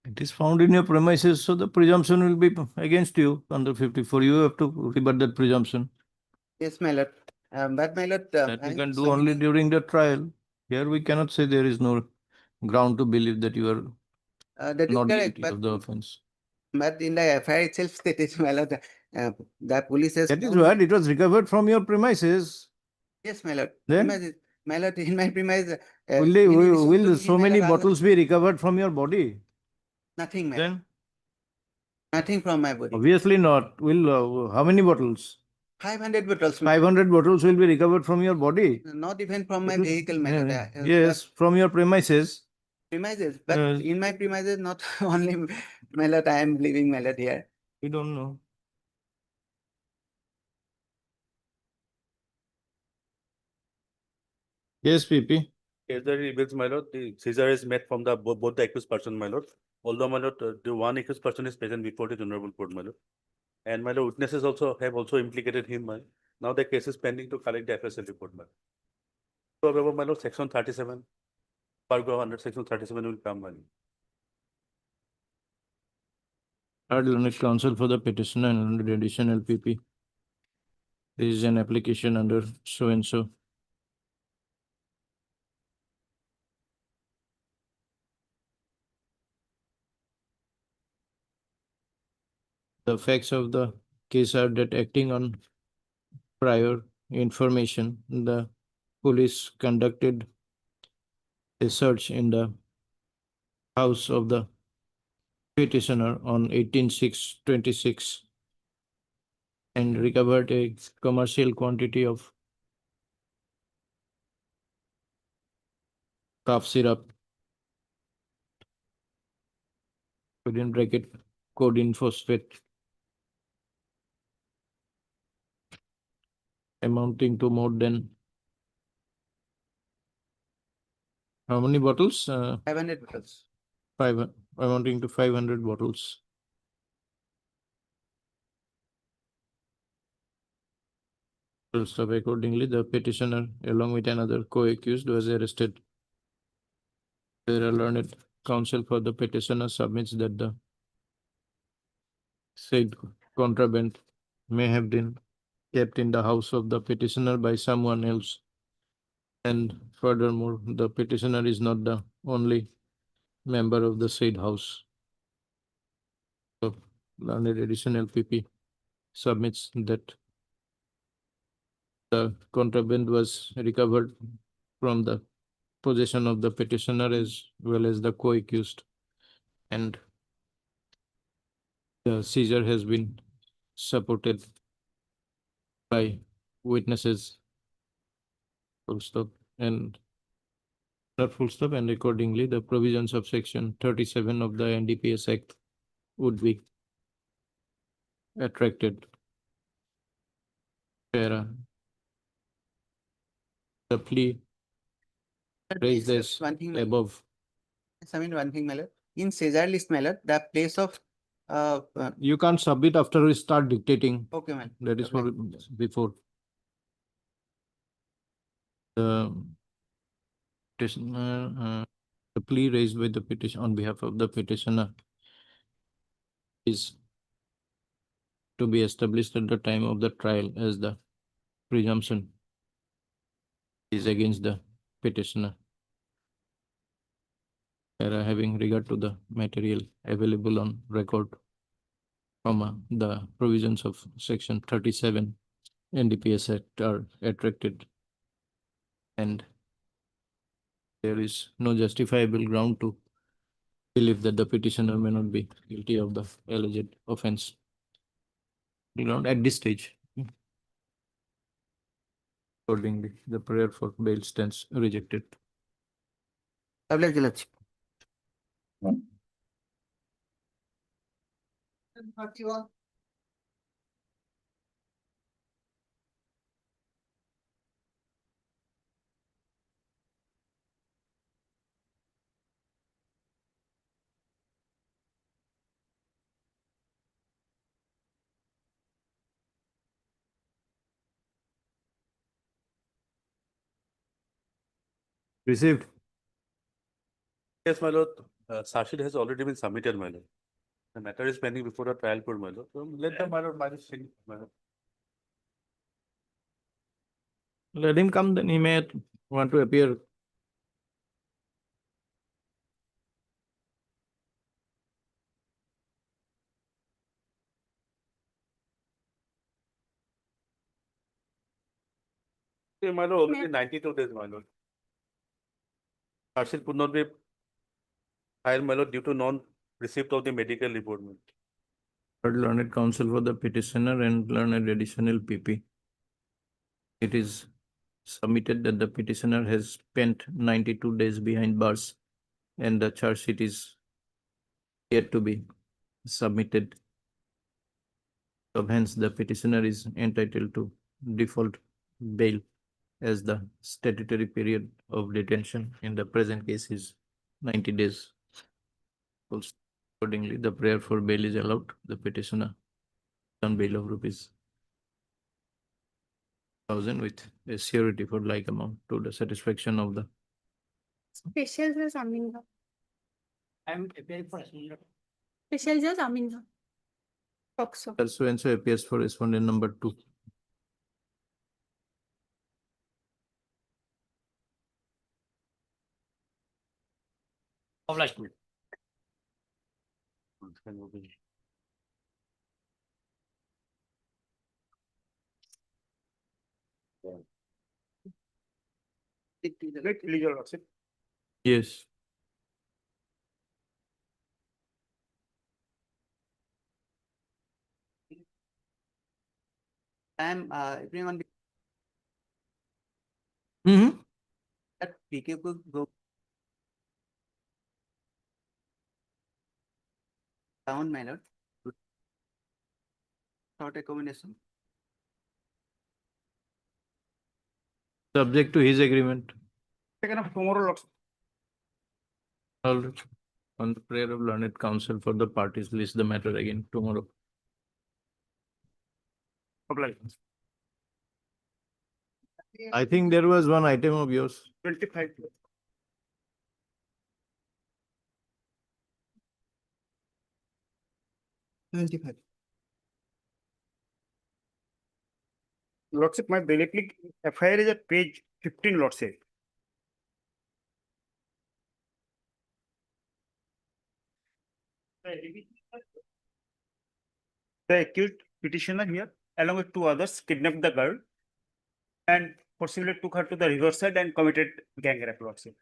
Speaker 1: It is found in your premises, so the presumption will be against you under 54. You have to rebut that presumption.
Speaker 10: Yes, my lord. But my lord,
Speaker 1: That you can do only during the trial. Here we cannot say there is no ground to believe that you are
Speaker 10: that is
Speaker 1: not
Speaker 10: correct,
Speaker 1: guilty of the offense.
Speaker 10: but in the FIR itself stated, my lord, the police has
Speaker 1: That is
Speaker 10: found
Speaker 1: what it was recovered from your premises.
Speaker 10: Yes, my lord.
Speaker 1: Then?
Speaker 10: Premises, my lord, in my premise.
Speaker 1: Will so many bottles be recovered from your body?
Speaker 10: Nothing, my lord.
Speaker 1: Then?
Speaker 10: Nothing from my body.
Speaker 1: Obviously not. Will how many bottles?
Speaker 10: 500 bottles. my
Speaker 1: 500 bottles will be recovered from your body.
Speaker 10: lord. Not even from my vehicle, my lord.
Speaker 1: Yes, from your premises.
Speaker 10: Premises, but in my premises, not only, my lord, I am living, my lord, here.
Speaker 1: We don't know. Yes, PP.
Speaker 15: Case diary reveals, my lord, the seizure is made from the both the accused person, my lord. Although, my lord, the one accused person is present before the honorable court, my lord. And my lord, witnesses have also implicated him, my. Now the case is pending to collect the FSL report, my. So, however, my lord, section 37, paragraph under section 37 will come, my lord.
Speaker 1: Third learned counsel for the petitioner and additional LPP. This is an application under so and so. The facts of the case are that acting on prior information, the police conducted a search in the house of the petitioner on 18/6/26 and recovered a commercial quantity of cough syrup, within bracket codeine phosphate, amounting to more than how many bottles?
Speaker 10: 500 bottles.
Speaker 1: Amounting to 500 bottles. Full stop. Accordingly, the petitioner, along with another co-accused, was arrested. The learned counsel for the petitioner submits that the said contraband may have been kept in the house of the petitioner by someone else. And furthermore, the petitioner is not the only member of the said house. So, learned additional PP submits that the contraband was recovered from the possession of the petitioner as well as the co-accused, and the seizure has been supported by witnesses. Full stop. And not full stop. And accordingly, the provisions of section 37 of the NDPS Act would be attracted. Para. The plea raised as
Speaker 10: One thing,
Speaker 1: above.
Speaker 10: I mean, one thing, my lord. In Caesar list, my lord, the place of
Speaker 1: You can't submit after we start dictating.
Speaker 10: okay, man.
Speaker 1: That is for
Speaker 10: Okay.
Speaker 1: before. The petitioner, the plea raised by the petition on behalf of the petitioner is to be established at the time of the trial, as the presumption is against the petitioner. Having regard to the material available on record from the provisions of section 37 NDPS Act are attracted, and there is no justifiable ground to believe that the petitioner may not be guilty of the alleged offense. Ground at this stage. Accordingly, the prayer for bail stands rejected. Received.
Speaker 15: Yes, my lord, charge sheet has already been submitted, my lord. The matter is pending before the trial court, my lord. So let the my lord, my lord.
Speaker 1: Let him come, then he may want to appear.
Speaker 15: Okay, my lord, already 92 days, my lord. Charge sheet could not be filed, my lord, due to non-receipt of the medical report. My lord.
Speaker 1: Third learned counsel for the petitioner and learned additional PP. It is submitted that the petitioner has spent 92 days behind bars and the charge sheet is yet to be submitted. So hence the petitioner is entitled to default bail as the statutory period of detention in the present case is 90 days. Also, accordingly, the prayer for bail is allowed. The petitioner on bail of ₹1,000 with a surety for like amount to the satisfaction of the
Speaker 8: Special judge Aminga.
Speaker 4: I am appearing for Asmin.
Speaker 8: Special judge Aminga. POCSO.
Speaker 1: so and so appears for respondent number 2.
Speaker 3: Obliged. Legal lordship.
Speaker 1: Yes.
Speaker 10: Everyone
Speaker 1: Mm-hmm.
Speaker 10: that PK could go down, my lord. Without accommodation.
Speaker 1: Subject to his agreement.
Speaker 3: Taken up tomorrow, lordship.
Speaker 1: All right. On the prayer of learned counsel for the parties, list the matter again tomorrow.
Speaker 3: Obliged.
Speaker 1: I think there was one item of yours.
Speaker 3: 25. Lordship, my bail FIR is at page 15, lordship. The accused petitioner here, along with 2 others, kidnapped the girl and forcibly took her to the riverside and committed gang rape, lordship.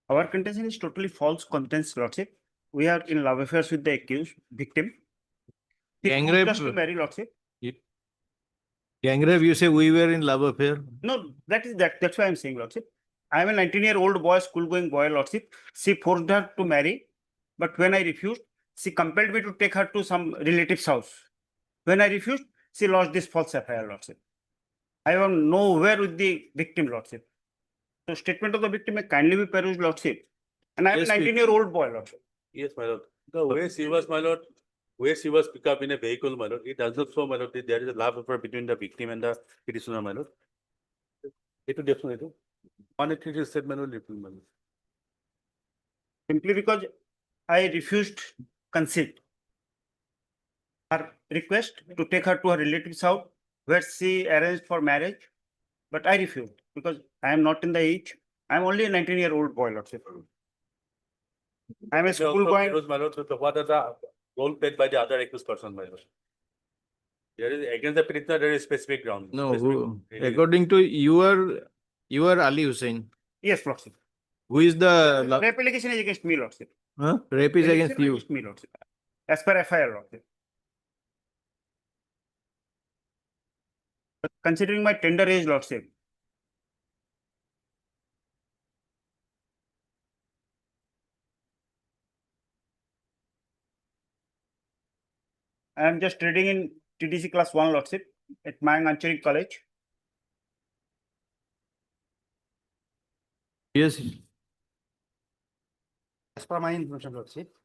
Speaker 3: Our contention is totally false contents, lordship. We are in love affairs with the accused victim. He
Speaker 1: Gang
Speaker 3: forced
Speaker 1: rape?
Speaker 3: us to marry, lordship.
Speaker 1: Gang rape, you say we were in love affair?
Speaker 3: No, that's why I'm saying, lordship. I am a 19-year-old boy, school-going boy, lordship. She forced her to marry, but when I refused, she compelled me to take her to some relative's house. When I refused, she lodged this false FIR, lordship. I am nowhere with the victim, lordship. So statement of the victim may kindly be perused, lordship. And I am
Speaker 17: Yes,
Speaker 3: a 19-year-old boy, lordship.
Speaker 17: Yes, my lord. The way she was, my lord, where she was picked up in a vehicle, my lord, it does not show, my lord, that there is a love affair between the victim and the petitioner, my lord. It will definitely do. 183 said, my lord, little, my lord.
Speaker 3: Simply because I refused consent. Her request to take her to her relative's house where she arranged for marriage, but I refused because I am not in the age. I am only a 19-year-old boy, lordship. I am a school going.
Speaker 17: My lord, so what are the role played by the other accused person, my lord? There is against the petitioner, there is specific ground.
Speaker 1: No,
Speaker 17: specific-
Speaker 1: according to you are Ali Hussain.
Speaker 3: Yes, lordship.
Speaker 1: Who is the
Speaker 3: Rape allegation is against me, lordship.
Speaker 1: rape is against
Speaker 3: Allegation
Speaker 1: you?
Speaker 3: Against me, lordship. As per FIR, lordship. But considering my tender age, lordship, I am just reading in TDC class 1, lordship, at Mayang College.
Speaker 1: Yes.
Speaker 10: As per my information, lordship.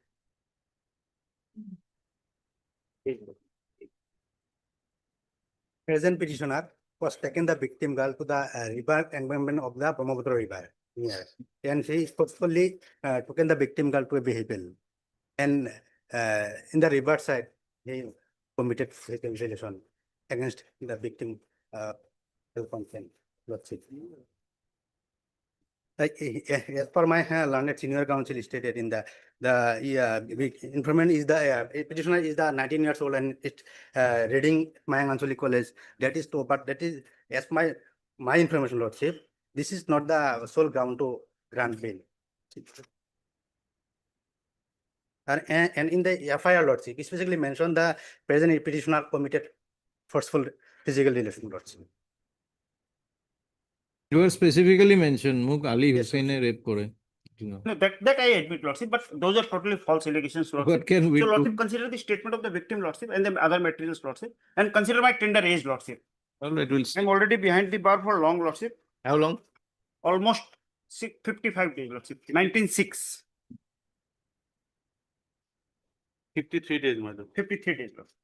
Speaker 10: Present petitioner was taken the victim girl to the river embankment of the Brahmaputra River. Yes. And she forcefully taken the victim girl to a vehicle. And in the river side, he committed physical relation against the victim consent. Lordship. Like as per my learned senior counsel stated in the informant is the petitioner is the 19 years old and it reading Mayang College. That is to, but that is as my information, lordship. This is not the sole ground to grant bail. And in the FIR, lordship, specifically mentioned the present petitioner committed forceful physical relation, lordship.
Speaker 1: You are specifically mentioned Muk Ali
Speaker 3: Yes,
Speaker 1: Hussain rape kore.
Speaker 3: No, that I admit, lordship, but those are totally false allegations, lordship.
Speaker 1: What can we
Speaker 3: So,
Speaker 1: do?
Speaker 3: lordship, consider the statement of the victim, lordship, and the other materials, lordship, and consider my tender age, lordship.
Speaker 1: Well, it will.
Speaker 11: I'm already behind the bar for long, Lordship.
Speaker 1: How long?
Speaker 11: Almost 55 days, Lordship. 1906.
Speaker 17: 53 days, my lord.
Speaker 11: 53 days, Lordship.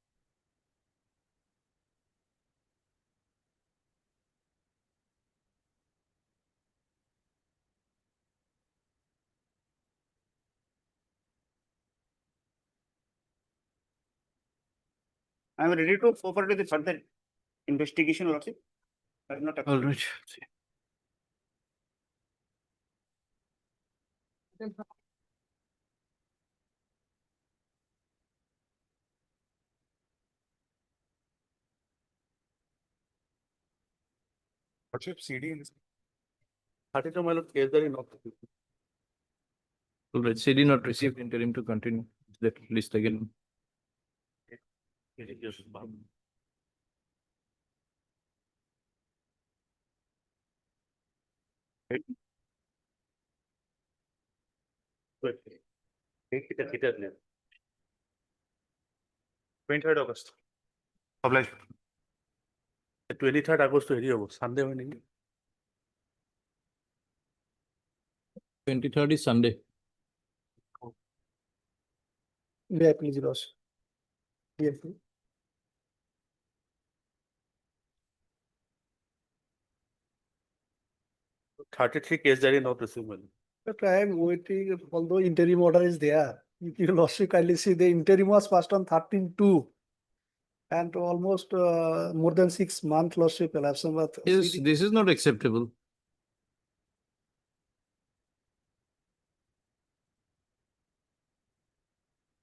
Speaker 11: I am ready to forward to the further investigation, Lordship. I have not
Speaker 1: All right.
Speaker 2: Lordship, CD in
Speaker 17: 32, my lord, case that is not.
Speaker 1: All right. CD not received interim to continue. That list again.
Speaker 17: Yes, ma'am. Good. Take it, name.
Speaker 2: 23rd August. Obliged.
Speaker 17: 23rd August to area Sunday morning.
Speaker 1: 23rd is Sunday.
Speaker 4: Yeah, please, Ross. Yeah, please.
Speaker 17: Thirty-three case that is not received, my lord.
Speaker 4: But I am waiting, although interim order is there. If you also kindly see, the interim was passed on 13/2. And almost more than 6 months lordship elapsed. But
Speaker 1: Yes, this is not acceptable.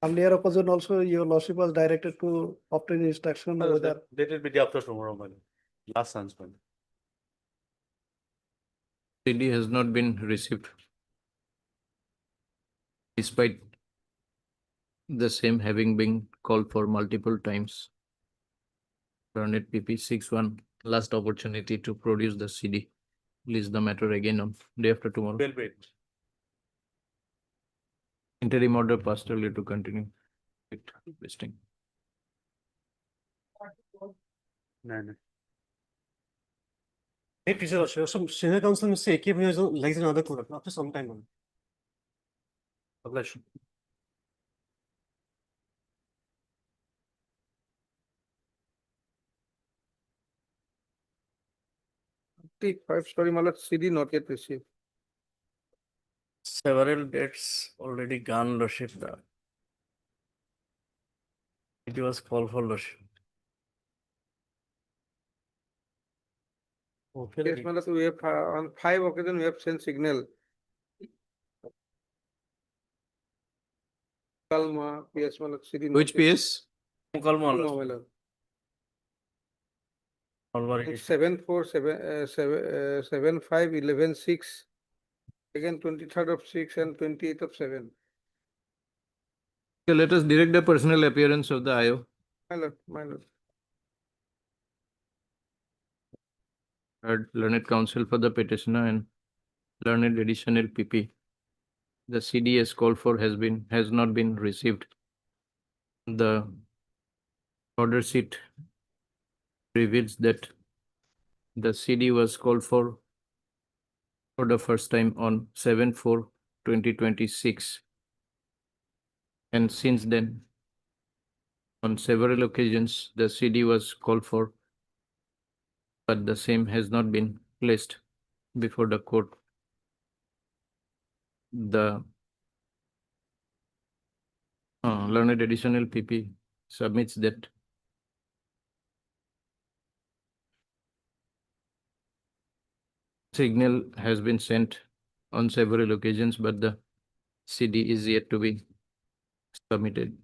Speaker 4: earlier occasion also your lordship was directed to obtain instruction whether
Speaker 17: Let it be day after tomorrow, my lord. Last chance, my lord.
Speaker 1: CD has not been received. Despite the same having been called for multiple times. Learned PP 61, last opportunity to produce the CD. Please the matter again on day after tomorrow.
Speaker 17: Well, wait.
Speaker 1: Interim order passed earlier to continue. Listing.
Speaker 17: No, no.
Speaker 16: Hey, please, some senior counsel, Mr. AK, likes another product after some time.
Speaker 17: Obliged.
Speaker 7: Sorry, my lord, CD not yet received.
Speaker 3: Several dates already gone, Lordship. It was called for Lordship.
Speaker 7: Yes, my lord, we have on 5 occasions we have sent signal. Kalma, PS, my lord, CD.
Speaker 1: Which PS?
Speaker 3: Mukalma,
Speaker 7: No, my lord.
Speaker 3: Already.
Speaker 7: 7/4/7/5/11/6. Again, 23rd of 6 and 28th of 7.
Speaker 1: Okay, let us direct the personal appearance of the IO.
Speaker 7: My lord, my lord.
Speaker 1: Learned counsel for the petitioner and learned additional PP. The CDS called for has not been received. The order sheet reveals that the CD was called for the first time on 7/4/2026. And since then, on several occasions, the CD was called for, but the same has not been placed before the court. The learned additional PP submits that signal has been sent on several occasions, but the CD is yet to be submitted.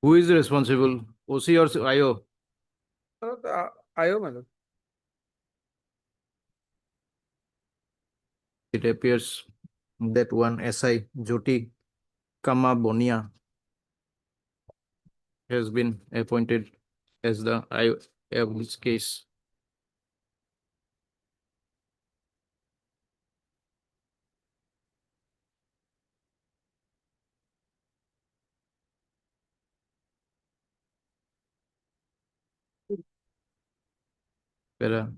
Speaker 1: Who is responsible, OC or IO?
Speaker 7: IO, my lord.
Speaker 1: It appears that one SI Jyoti Kama Bonia has been appointed as the I of this case. Where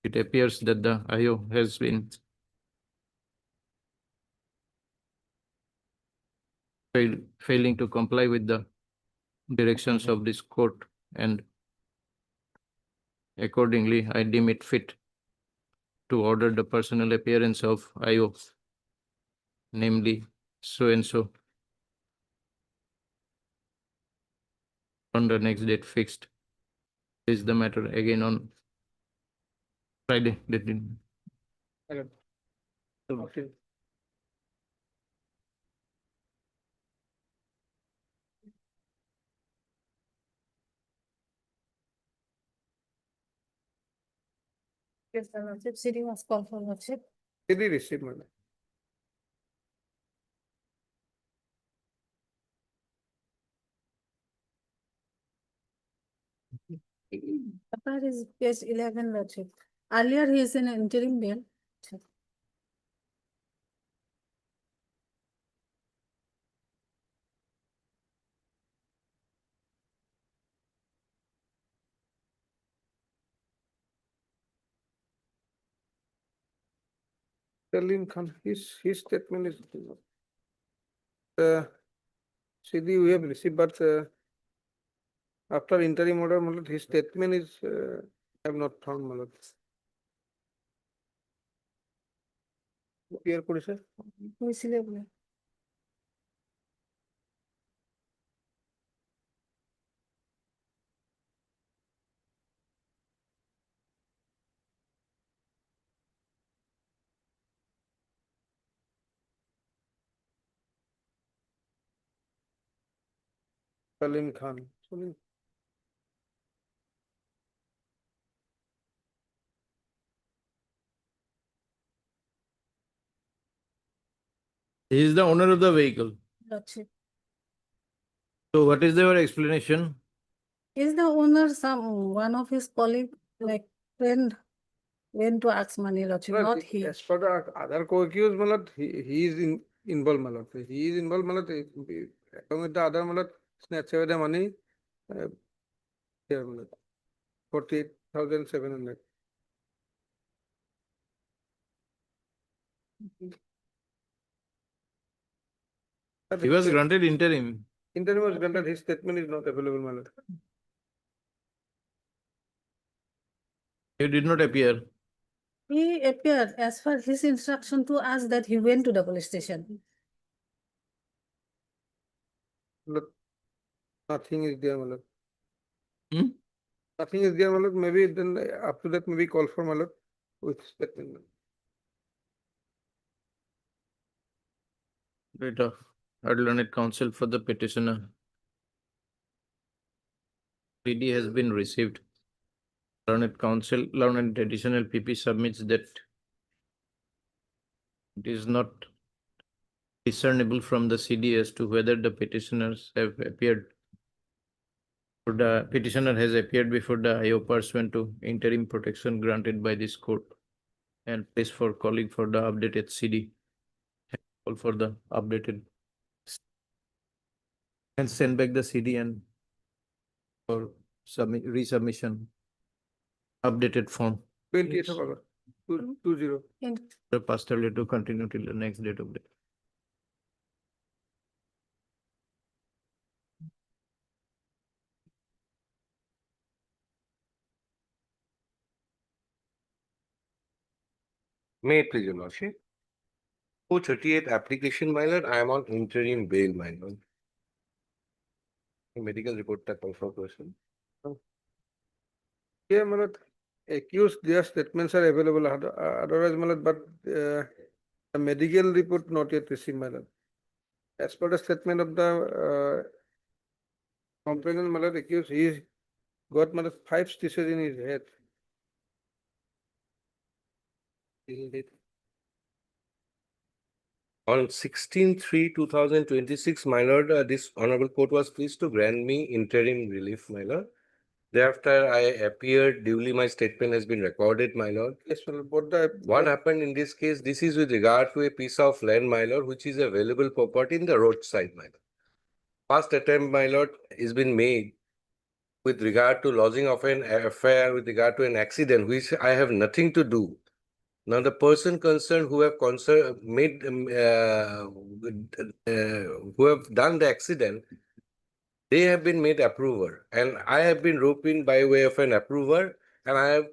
Speaker 1: it appears that the IO has been failing to comply with the directions of this court, and accordingly I deem it fit to order the personal appearance of IO, namely so and so, on the next date fixed. This is the matter again on Friday.
Speaker 7: Okay.
Speaker 9: Yes, Your Lordship, CD was called for Lordship.
Speaker 7: Did he receive, my lord?
Speaker 9: After is page 11, Lordship. Earlier, he is in interim bail.
Speaker 7: Salim Khan, his statement is CD we have received, but after interim order, my lord, his statement is I have not found, my lord. Clear করেছে?
Speaker 9: হয়েছিল বলে।
Speaker 7: Salim Khan. Salim.
Speaker 1: He is the owner of the vehicle.
Speaker 9: Lordship.
Speaker 1: So what is your explanation?
Speaker 9: Is the owner one of his colleague, like friend, went to ask money, Lordship,
Speaker 7: Well,
Speaker 9: not he.
Speaker 7: as per the other co-accused, my lord, he is involved, my lord. He is involved, my lord, along with the other, my lord, snatch away the money. Here, my lord, 48,700.
Speaker 1: He was granted interim.
Speaker 7: Interim was granted, his statement is not available, my lord.
Speaker 1: He did not appear.
Speaker 9: He appeared as per his instruction to us that he went to the police station.
Speaker 7: Look, nothing is there, my lord.
Speaker 1: Hmm?
Speaker 7: Nothing is there, my lord. Maybe then after that, maybe call for, my lord, with statement.
Speaker 1: Right of learned counsel for the petitioner. PD has been received. Learned counsel, learned additional PP submits that it is not discernible from the CD as to whether the petitioners have appeared. The petitioner has appeared before the IO pursuant to interim protection granted by this court, and place for calling for the updated CD. Call for the updated and send back the CD and for resubmission updated form.
Speaker 7: 28th of August, 20.
Speaker 1: The pastor to continue till the next date of day.
Speaker 15: May it please your lordship. 438 application, my lord, I am on interim bail, my lord. Medical report that call for person.
Speaker 7: Yeah, my lord, accused, their statements are available, otherwise, my lord, but the medical report not yet received, my lord. As per the statement of the complainant, my lord, accused, he got, my lord, 5 stitches in his head. Till date.
Speaker 18: On 16/3/2026, my lord, this honorable court was pleased to grant me interim relief, my lord. Thereafter, I appeared duly. My statement has been recorded, my lord.
Speaker 7: Yes, my lord, but the.
Speaker 18: What happened in this case? This is with regard to a piece of land, my lord, which is available property in the roadside, my lord. First attempt, my lord, has been made with regard to lodging of an affair with regard to an accident, which I have nothing to do. Now, the person concerned who have who have done the accident, they have been made approver, and I have been roped in by way of an approver, and I have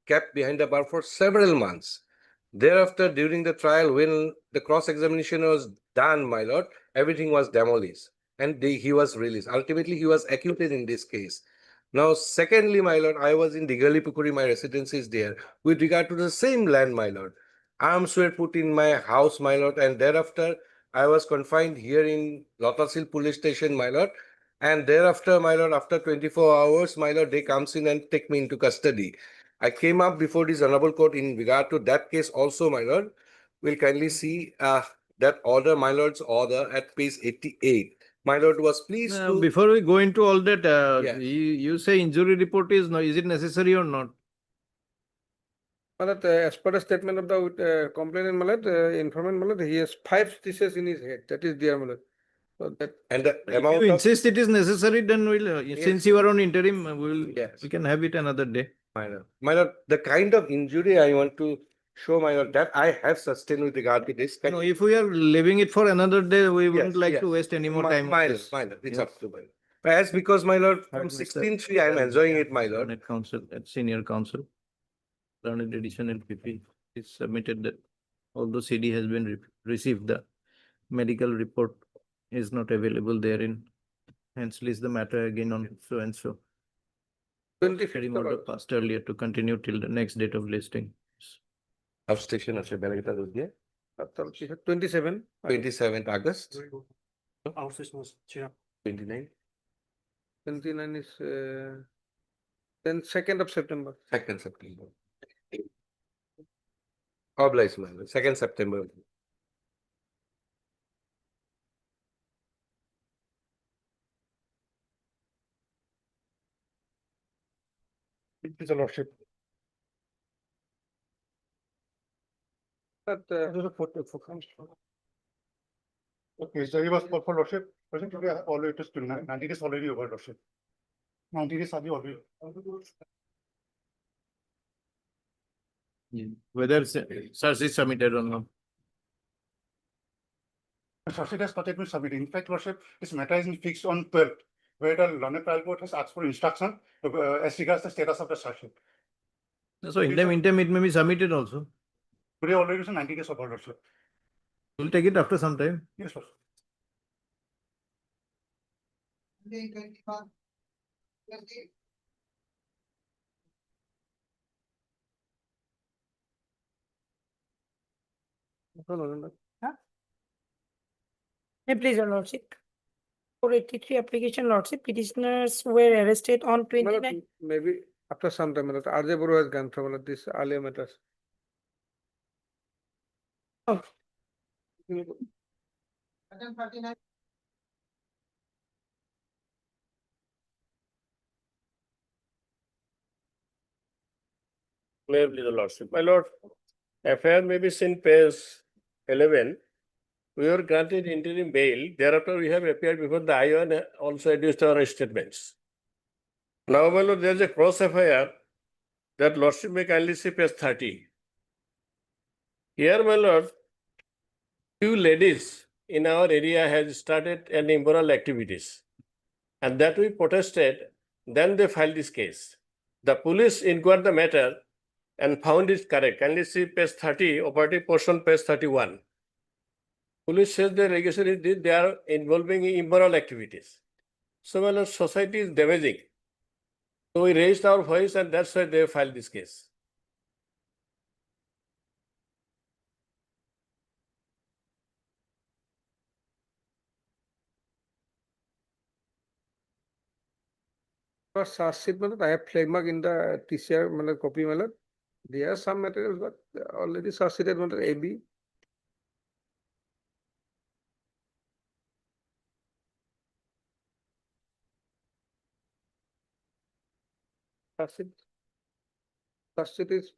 Speaker 18: kept behind the bar for several months. Thereafter, during the trial, when the cross-examination was done, my lord, everything was demolished, and he was released. Ultimately, he was acquitted in this case. Now, secondly, my lord, I was in Digali-Pukuri, my residence is there. With regard to the same land, my lord, arms were put in my house, my lord, and thereafter, I was confined here in Lotasil police station, my lord. And thereafter, my lord, after 24 hours, my lord, they comes in and take me into custody. I came up before this honorable court in regard to that case also, my lord. We'll kindly see that order, my lord's order at page 88. My lord was pleased to.
Speaker 1: Before we go into all that,
Speaker 18: Yes.
Speaker 1: you say injury report is it necessary or not?
Speaker 7: Malat, as per the statement of the complainant, Malat, informant, Malat, he has 5 stitches in his head. That is there, Malat. So that.
Speaker 18: And the
Speaker 1: If
Speaker 18: amount
Speaker 1: you
Speaker 18: of.
Speaker 1: insist it is necessary, then we'll, since you are on interim,
Speaker 18: Yes.
Speaker 1: we can have it another day.
Speaker 18: My lord, the kind of injury I want to show, my lord, that I have sustained with regard to this.
Speaker 1: No, if we are leaving it for another day, we wouldn't
Speaker 18: Yes,
Speaker 1: like
Speaker 18: yes.
Speaker 1: to waste any more time.
Speaker 18: My
Speaker 1: on
Speaker 18: lord,
Speaker 1: this.
Speaker 18: it's
Speaker 1: Yeah.
Speaker 18: up to my lord. But as because, my lord, from
Speaker 1: Mr.
Speaker 18: 16/3, I am enjoying it, my lord.
Speaker 1: Learned counsel, at senior counsel, learned edition and PP is submitted that although CD has been received, the medical report is not available therein. Hence, list the matter again on so and so.
Speaker 7: 25th
Speaker 1: Order passed earlier to continue till the next date of listing.
Speaker 18: Substation আছে বেলাগিটা road দিয়ে
Speaker 7: 27.
Speaker 18: 27th August.
Speaker 3: Outstation was
Speaker 18: 29.
Speaker 7: 29 is then 2nd of September.
Speaker 18: 2nd September. Obliged, my lord. 2nd September.
Speaker 7: His lordship. But
Speaker 10: Okay, so he was for lordship. Present today already it is 90 days already over lordship. 90 days are already.
Speaker 1: Whether search is submitted or not.
Speaker 10: Charge has not yet been submitted. In fact, lordship, this matter is fixed on 12th, where the London trial court has asked for instruction as regards the status of the charge sheet.
Speaker 1: So in the meantime, it may be submitted also.
Speaker 10: Today already is 90 days of lordship.
Speaker 1: We'll take it after some time.
Speaker 10: Yes, lordship.
Speaker 4: May please, your lordship. 483 application, lordship, petitioners were arrested on 29.
Speaker 7: maybe after some time, Malat, RJ Buru has gone through Malat, this alia matters.
Speaker 4: Oh.
Speaker 19: May I please, your lordship. My lord, FIR may be seen page 11. We were granted interim bail. Thereafter, we have appeared before the IO and also adduced our statements. Now, my lord, there is a cross FIR that lordship may kindly see page 30. Here, my lord, few ladies in our area has started an immoral activities, and that we protested. Then they filed this case. The police inquired the matter and found it correct. Kindly see page 30, operative portion, page 31. Police says the allegation is this, they are involving in immoral activities. So, my lord, society is damaging. So we raised our voice, and that's why they filed this case.
Speaker 7: For charge sheet, Malat, I have flag mark in the TCR Malat copy, Malat. There are some materials, but already charge sheeted, Malat, AB. Charge sheet is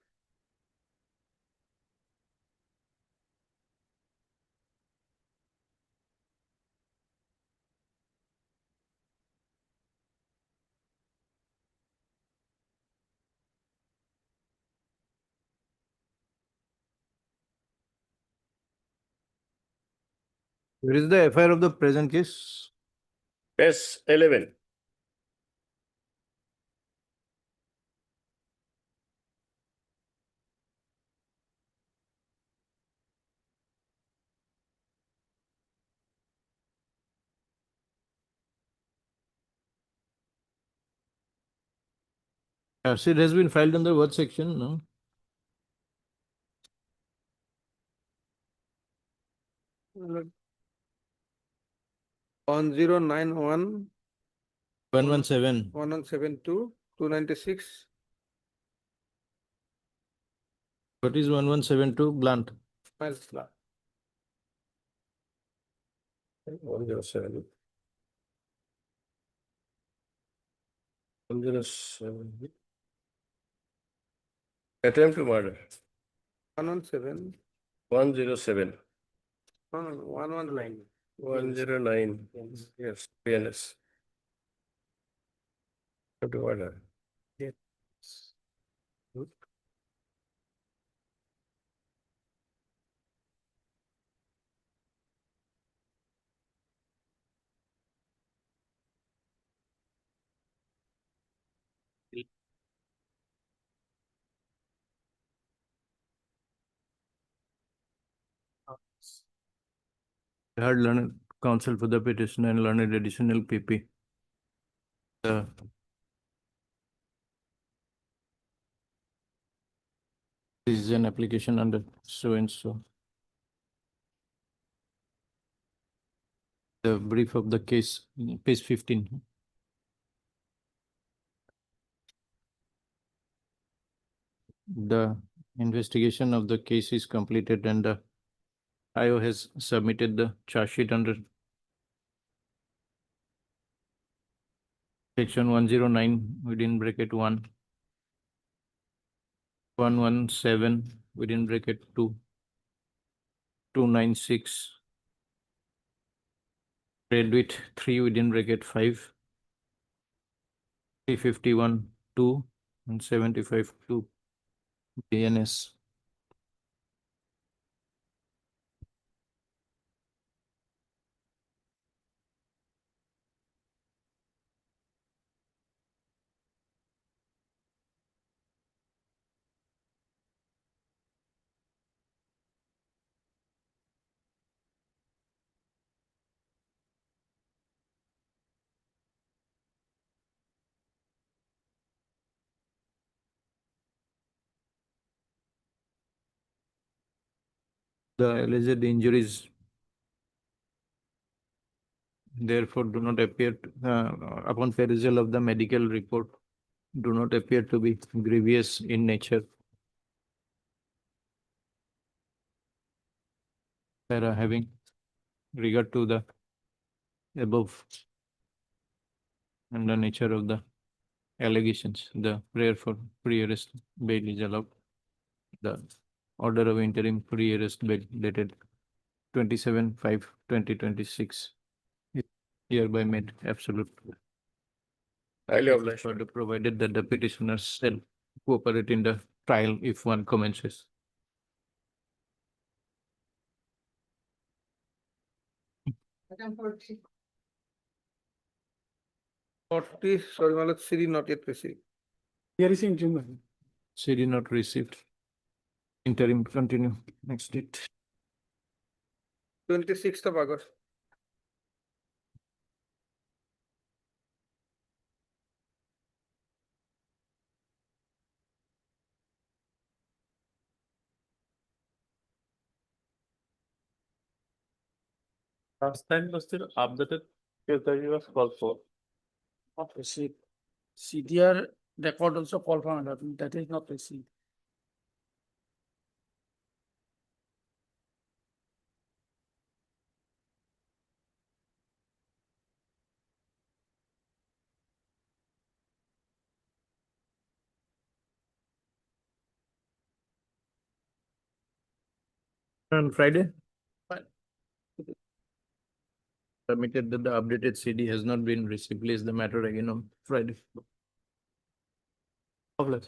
Speaker 1: Where is the FIR of the present case?
Speaker 19: Page 11.
Speaker 1: It has been filed under what section? No.
Speaker 7: 1091
Speaker 1: 117.
Speaker 7: 1172 296.
Speaker 1: What is 1172? Blunt.
Speaker 7: Miles law.
Speaker 19: 107. 107. Attempt to murder.
Speaker 7: 117.
Speaker 19: 107.
Speaker 7: No, 119.
Speaker 19: 109. Yes, PNS. Attempt to murder.
Speaker 1: I had learned counsel for the petition and learned additional PP. This is an application under so and so. The brief of the case, page 15. The investigation of the case is completed and the IO has submitted the charge sheet under section 109 within bracket 1, 117 within bracket 2, 296, read with 3 within bracket 5, 351 2 and 75 2 BNS. The alleged injuries therefore do not appear upon perusal of the medical report do not appear to be grievous in nature. Para having regard to the above and the nature of the allegations, the prayer for pre-arrest bail is allowed. The order of interim pre-arrest bail dated 27/5/2026 is hereby made absolute.
Speaker 19: Highly obliged.
Speaker 1: Further provided that the petitioners shall cooperate in the trial if one commences.
Speaker 12: Item 40.
Speaker 7: 40, sorry, my lord, CD not yet received.
Speaker 13: Here is in June.
Speaker 1: CD not received. Interim continue. Next date.
Speaker 7: 26th of August.
Speaker 17: Last time was still updated, because that was called for.
Speaker 4: Not received. CDR record also call for that is not received.
Speaker 1: On Friday? Submitted that the updated CD has not been received. Place the matter again on Friday. Problem.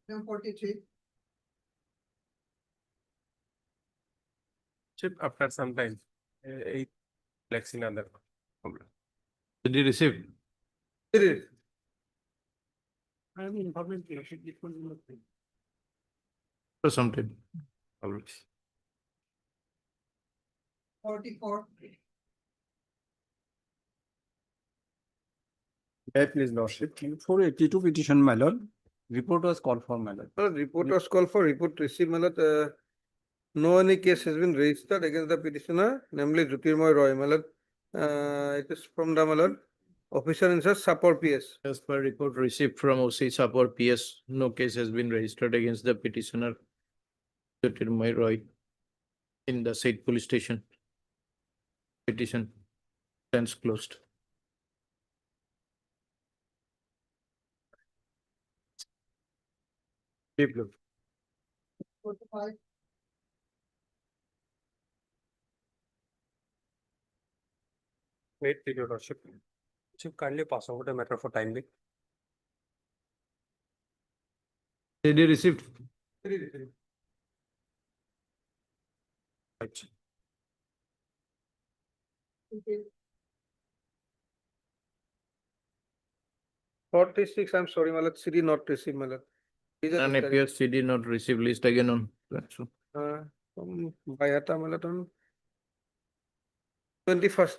Speaker 12: 43.
Speaker 14: Chip after some time, it flex in other problem.
Speaker 1: Did you receive?
Speaker 3: I am informed.
Speaker 1: For some time. Problems.
Speaker 12: 44.
Speaker 13: Please, Lordship. 482 petition, my lord. Report was called for, my lord.
Speaker 7: Report was called for, report received, my lord. No any case has been registered against the petitioner, namely Jyotirmoy Roy, my lord. It is from the, my lord, officer in charge, Sapor PS.
Speaker 1: As per report received from OC Sapor PS, no case has been registered against the petitioner Jyotirmoy Roy in the said police station. Petition stands closed. Deep blue.
Speaker 12: 45.
Speaker 14: Wait, your lordship. Chief, kindly pass over the matter for time being.
Speaker 1: CD received.
Speaker 14: Right.
Speaker 12: Okay.
Speaker 7: 46, I'm sorry, my lord, CD not received, my lord.
Speaker 1: None appears CD not received. List again on. So
Speaker 7: From Bayata, my lord, on 21st.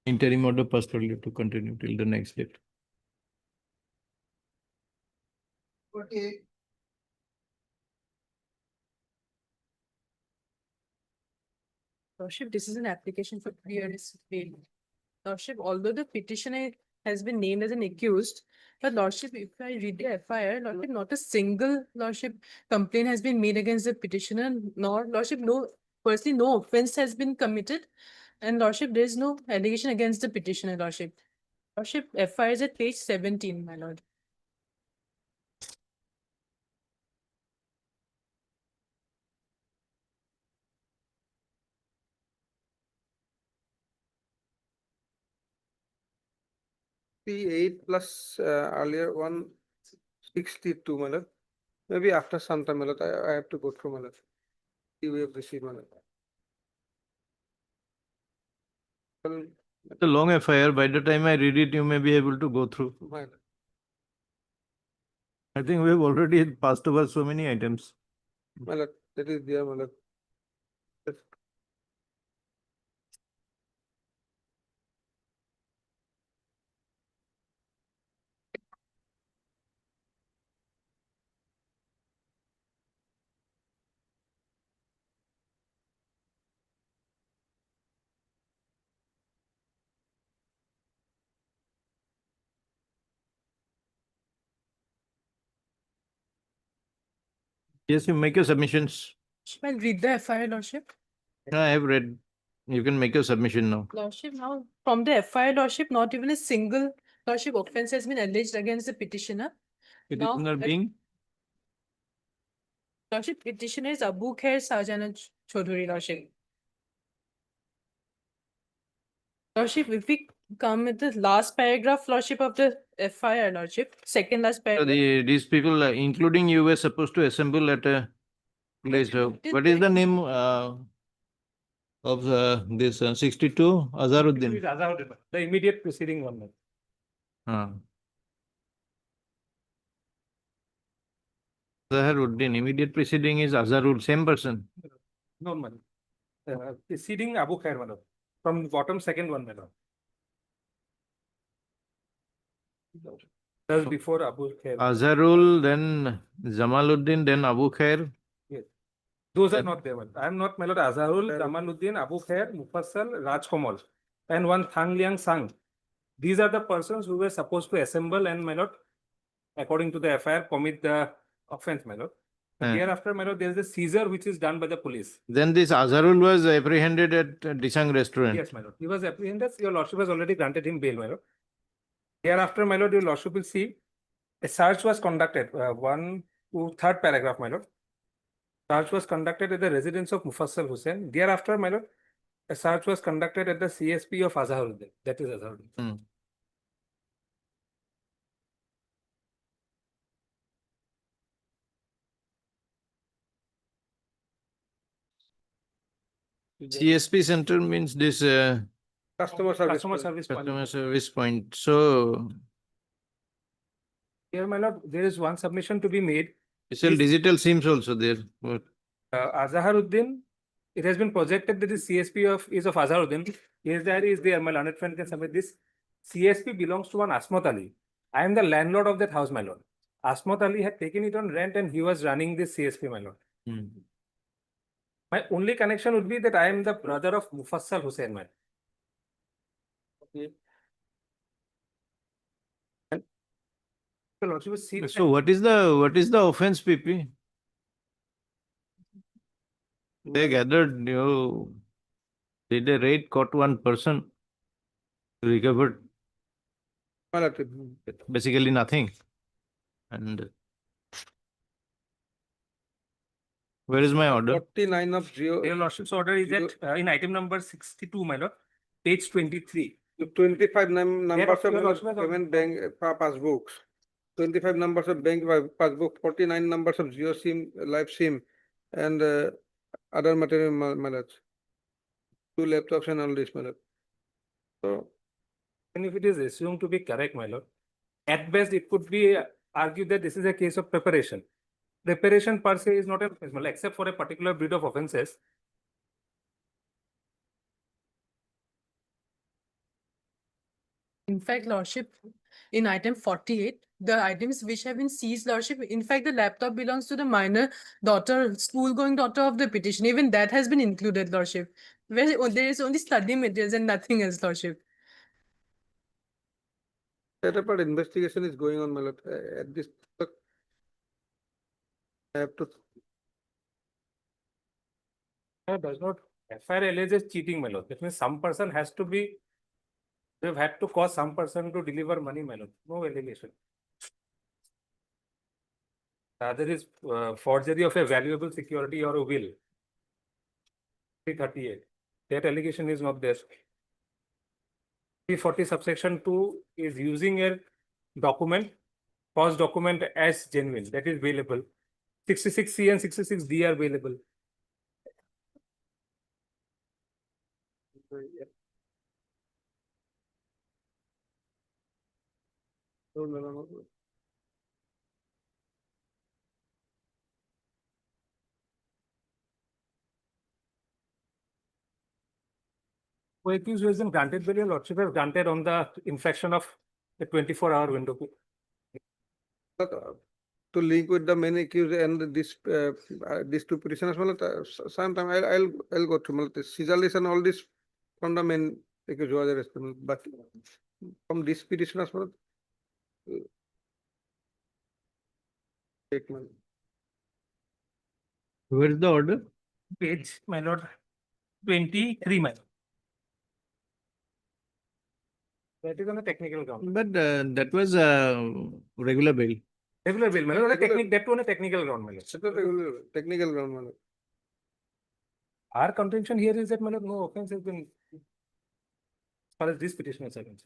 Speaker 1: interim order passed earlier to continue till the next date.
Speaker 12: 48.
Speaker 20: Lordship, this is an application for 3 years bail. Lordship, although the petitioner has been named as an accused, but Lordship, if I read the FIR, Lordship, not a single Lordship complaint has been made against the petitioner, nor Lordship, firstly, no offense has been committed, and Lordship, there is no allegation against the petitioner, Lordship. Lordship, FIR is at page 17, my lord.
Speaker 7: P8 plus earlier 162, my lord. Maybe after some time, my lord, I have to go through, my lord. We have received, my lord. Well,
Speaker 1: It's a long FIR. By the time I read it, you may be able to go through.
Speaker 7: my lord.
Speaker 1: I think we have already passed over so many items.
Speaker 7: My lord, that is there, my lord.
Speaker 1: Yes, you make your submissions.
Speaker 20: I'll read the FIR, Lordship.
Speaker 1: I have read. You can make your submission now.
Speaker 20: Lordship, now from the FIR, Lordship, not even a single Lordship offense has been alleged against the petitioner.
Speaker 1: Petitioner being?
Speaker 20: Lordship, petitioner is Abu Khair Sajana Chaudhuri, Lordship. Lordship, if we come with the last paragraph, Lordship, of the FIR, Lordship, second last
Speaker 1: So
Speaker 20: paragraph.
Speaker 1: these people, including you, were supposed to assemble at a place. What is the name of this 62? Azharuddin.
Speaker 14: Azharuddin, the immediate preceding one.
Speaker 1: Azharuddin. Immediate preceding is Azharul, same person.
Speaker 14: No, man. Preceding Abu Khair, madam. From bottom, second one, madam. That's before Abu Khair.
Speaker 1: Azharul, then Jamaluddin, then Abu Khair.
Speaker 14: Yes. Those are not there. I am not, my lord. Azharul, Jamaluddin, Abu Khair, Mufassal, Raj Komal, and one Thang Liang Sang. These are the persons who were supposed to assemble and, my lord, according to the FIR, commit the offense, my lord. Hereafter, my lord, there is a seizure which is done by the police.
Speaker 1: Then this Azharul was apprehended at Disang restaurant.
Speaker 14: Yes, my lord. He was apprehended. Your lordship has already granted him bail, my lord. Hereafter, my lord, your lordship will see a search was conducted, 1 to 3rd paragraph, my lord. Search was conducted at the residence of Mufassal Hussain. Thereafter, my lord, a search was conducted at the CSP of Azharuddin. That is Azharuddin.
Speaker 1: CSP center means this
Speaker 7: Customer service.
Speaker 14: Customer service point.
Speaker 1: customer service point. So
Speaker 14: Here, my lord, there is one submission to be made.
Speaker 1: special digital SIMs also there. What?
Speaker 14: Azharuddin, it has been projected that the CSP is of Azharuddin. His diary is there. My learned friend can submit this. CSP belongs to one Asmat Ali. I am the landlord of that house, my lord. Asmat Ali had taken it on rent and he was running this CSP, my lord. My only connection would be that I am the brother of Mufassal Hussain, my lord.
Speaker 1: So what is the offense, PP? They gathered, did a raid, caught one person, recovered basically nothing. And where is my order?
Speaker 7: 49 of zero.
Speaker 14: Your lordship's order is at in item number 62, my lord, page 23.
Speaker 7: 25 numbers
Speaker 14: your
Speaker 7: of
Speaker 14: lordship has
Speaker 7: payment bank passbooks. 25 numbers of bank passbook, 49 numbers of Geo SIM, live SIM, and other material mallards. 2 laptops and all this mallards. So,
Speaker 14: and if it is assumed to be correct, my lord, at best it could be argued that this is a case of preparation. Preparation per se is not an offense, except for a particular breed of offenses.
Speaker 20: In fact, Lordship, in item 48, the items which have been seized, Lordship, in fact, the laptop belongs to the minor daughter, school-going daughter of the petition. Even that has been included, Lordship. Where there is only study materials and nothing else, Lordship.
Speaker 7: that part investigation is going on, my lord. At this, I have to.
Speaker 14: Does not FIR alleges cheating, my lord. That means some person has to be, they've had to cause some person to deliver money, my lord. No allegation. Other is forgery of a valuable security or a will. 338. That allegation is not there. 340 subsection 2 is using a document, false document as genuine. That is available. 66C and 66D are available.
Speaker 7: No.
Speaker 14: Accused was granted bail, your lordship has granted on the infraction of the 24-hour window.
Speaker 7: To link with the main accused and this these two petitioners, sometime I'll go through Caesar list and all this from the main accused who was arrested, but from this petitioners,
Speaker 1: Where is the order?
Speaker 14: Page, my lord, 23, my lord. That is on the technical ground.
Speaker 1: But that was regular bail.
Speaker 14: Regular bail, my lord. That on a technical ground, my lord.
Speaker 7: Technical ground, my lord.
Speaker 14: Our contention here is that, my lord, no offense has been, as far as this petition is concerned.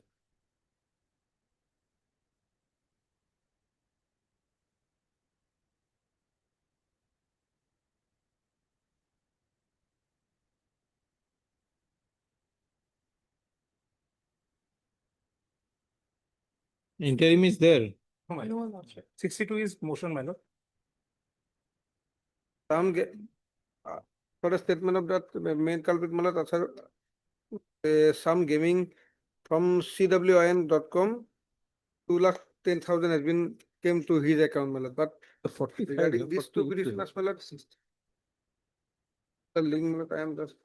Speaker 1: Interim is there.
Speaker 14: No, my lord. 62 is motion, my lord.
Speaker 7: Some for a statement of that main culprit, my lord, some gaming from CWIN.com, 2,10,000 has been came to his account, my lord. But regarding these two petitioners, my lord, the link, my lord, I am just.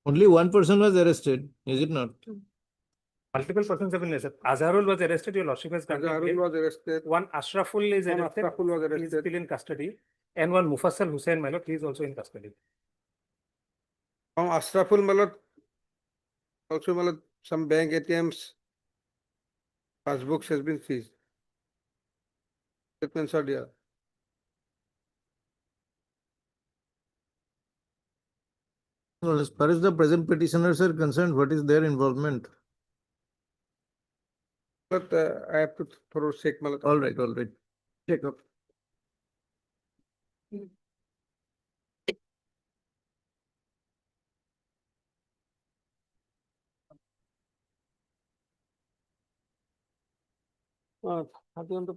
Speaker 1: Only one person was arrested, is it not?
Speaker 14: Multiple persons have been arrested. Azharul was arrested, your lordship has granted
Speaker 7: Azharul
Speaker 14: bail.
Speaker 7: was arrested.
Speaker 14: One Ashraful is
Speaker 7: One
Speaker 14: arrested.
Speaker 7: Ashraful was
Speaker 14: He is
Speaker 7: arrested.
Speaker 14: still in custody. And one Mufassal Hussain, my lord, he is also in custody.
Speaker 7: From Ashraful Malot, also Malot, some bank ATMs, passbooks has been seized. Statements are there.
Speaker 1: Well, as far as the present petitioners are concerned, what is their involvement?
Speaker 7: But I have to throw check Malot.
Speaker 1: All right, all right. Check up.
Speaker 7: Uh, 31 to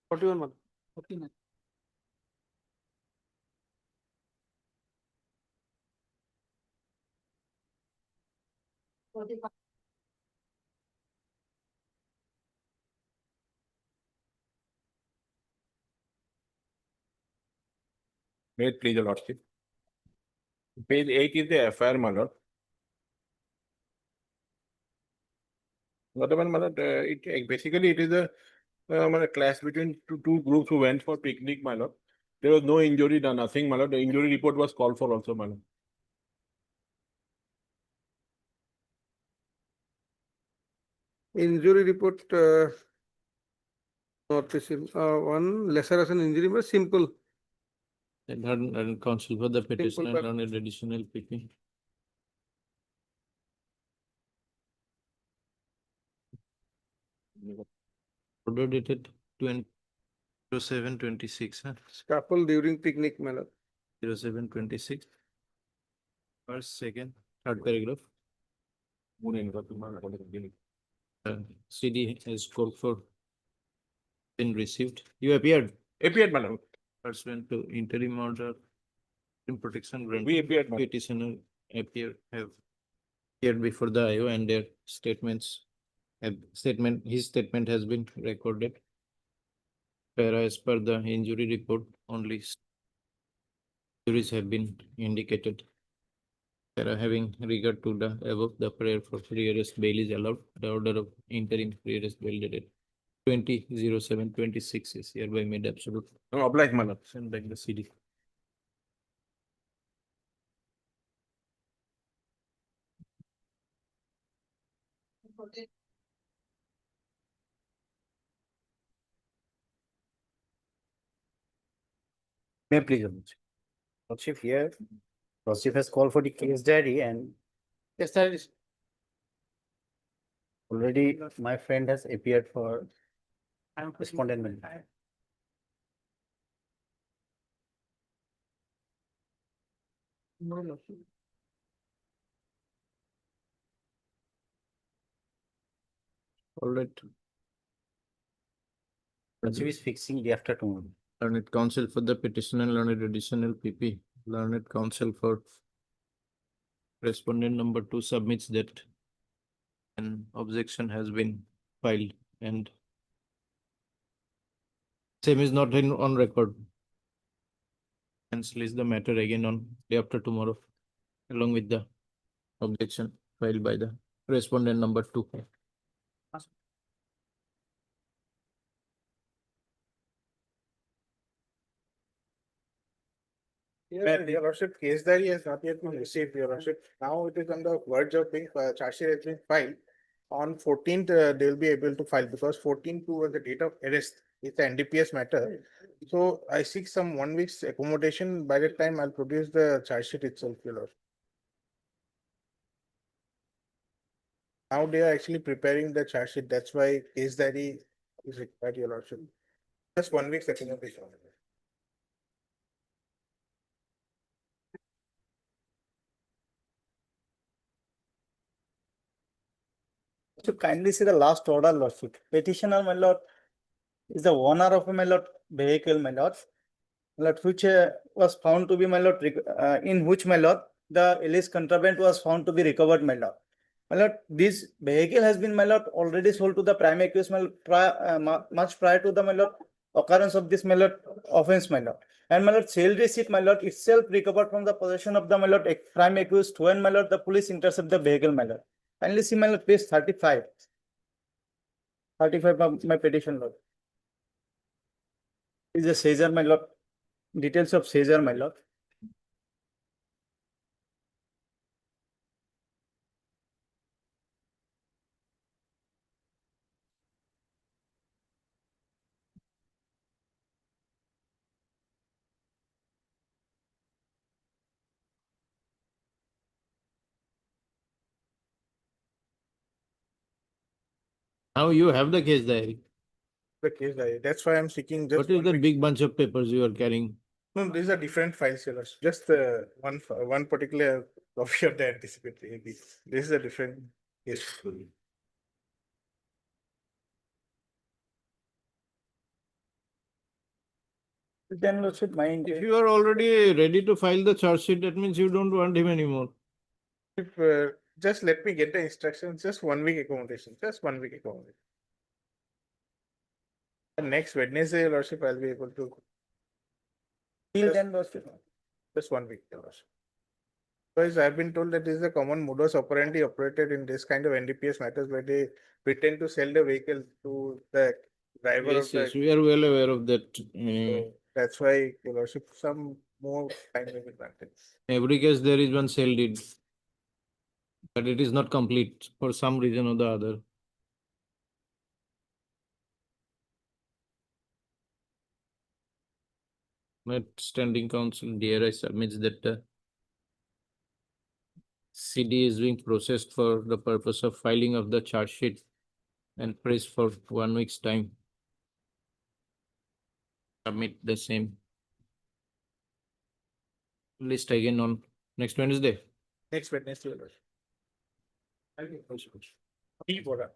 Speaker 7: 41 month. 49.
Speaker 11: May it please your lordship. Page 8 is the FIR, my lord. Whatever, my lord, basically it is a clash between two groups who went for picnic, my lord. There was no injury done, nothing, my lord. The injury report was called for also, my lord.
Speaker 7: Injury report not received. One laceration injury, but simple.
Speaker 1: And counsel for the petitioner
Speaker 7: but-
Speaker 1: on an additional PP. Order dated 07/26, huh?
Speaker 7: Scuffle during picnic, my lord.
Speaker 1: 07/26. First, second, third paragraph. CD has called for been received. You appeared.
Speaker 11: Appeared, my lord.
Speaker 1: Pursuant to interim order in protection.
Speaker 11: We appeared, my lord.
Speaker 1: Petitioner have appeared before the IO and their statements his statement has been recorded. As per the injury report, only injuries have been indicated. Having regard to the above, the prayer for rearrest bail is allowed. The order of interim rearrest bail dated 20/07/26 is hereby made absolute.
Speaker 11: Oblige, my lord.
Speaker 1: Send back the CD.
Speaker 13: May I please, your lordship. Lordship here, lordship has called for the case diary and
Speaker 4: Yes, sir.
Speaker 13: already my friend has appeared for respondent. Mail.
Speaker 4: No, lordship.
Speaker 1: All right.
Speaker 13: Lordship is fixing the after tomorrow.
Speaker 1: Learned counsel for the petitioner, learned additional PP. Learned counsel for respondent number 2 submits that an objection has been filed and same is not on record. Hence list the matter again on day after tomorrow along with the objection filed by the respondent number 2.
Speaker 10: Your lordship, case diary has not yet been received, your lordship. Now it is on the verge of being, charge sheet has been filed. On 14th, they will be able to file because 14th was the date of arrest. It's the NDPS matter. So I seek some 1 week's accommodation. By that time, I'll produce the charge sheet itself, your lordship. Now they are actually preparing the charge sheet. That's why case diary is required, your lordship. Just 1 week's accommodation.
Speaker 13: To kindly see the last order, lordship. Petitioner, my lord, is the owner of a my lord vehicle, my lord. My lord, which was found to be my lord, in which my lord, the illicit contraband was found to be recovered, my lord. My lord, this vehicle has been, my lord, already sold to the prime accused, my lord, much prior to the my lord occurrence of this my lord offense, my lord.
Speaker 21: And my lord, sale receipt, my lord, itself recovered from the possession of the my lord crime accused when my lord the police intercept the vehicle, my lord. Kindly see my lord page 35. 35 of my petition, lord. Is a seizure, my lord. Details of seizure, my lord.
Speaker 1: Now you have the case diary.
Speaker 21: The case diary. That's why I'm seeking just.
Speaker 1: What is that big bunch of papers you are carrying?
Speaker 21: No, these are different files, your lordship. Just one particular copy of the anticipatory. This is a different case. Then lordship, mind
Speaker 1: If you are already ready to file the charge sheet, that means you don't want him anymore.
Speaker 21: if just let me get the instructions, just 1 week accommodation, just 1 week accommodation. And next Wednesday, your lordship, I'll be able to. Till then, lordship, just 1 week, your lordship. Because I've been told that this is a common modus operandi operated in this kind of NDPS matters where they pretend to sell the vehicle to the driver
Speaker 1: Yes,
Speaker 21: of the.
Speaker 1: yes, we are well aware of that.
Speaker 21: So that's why, your lordship, some more time will be granted.
Speaker 1: Every case there is one sale deed. But it is not complete for some reason or the other. Met standing counsel DRI submits that the CD is being processed for the purpose of filing of the charge sheet and press for 1 week's time. Submit the same list again on next Wednesday.
Speaker 21: Next Wednesday, your lordship. Thank you. Be for that.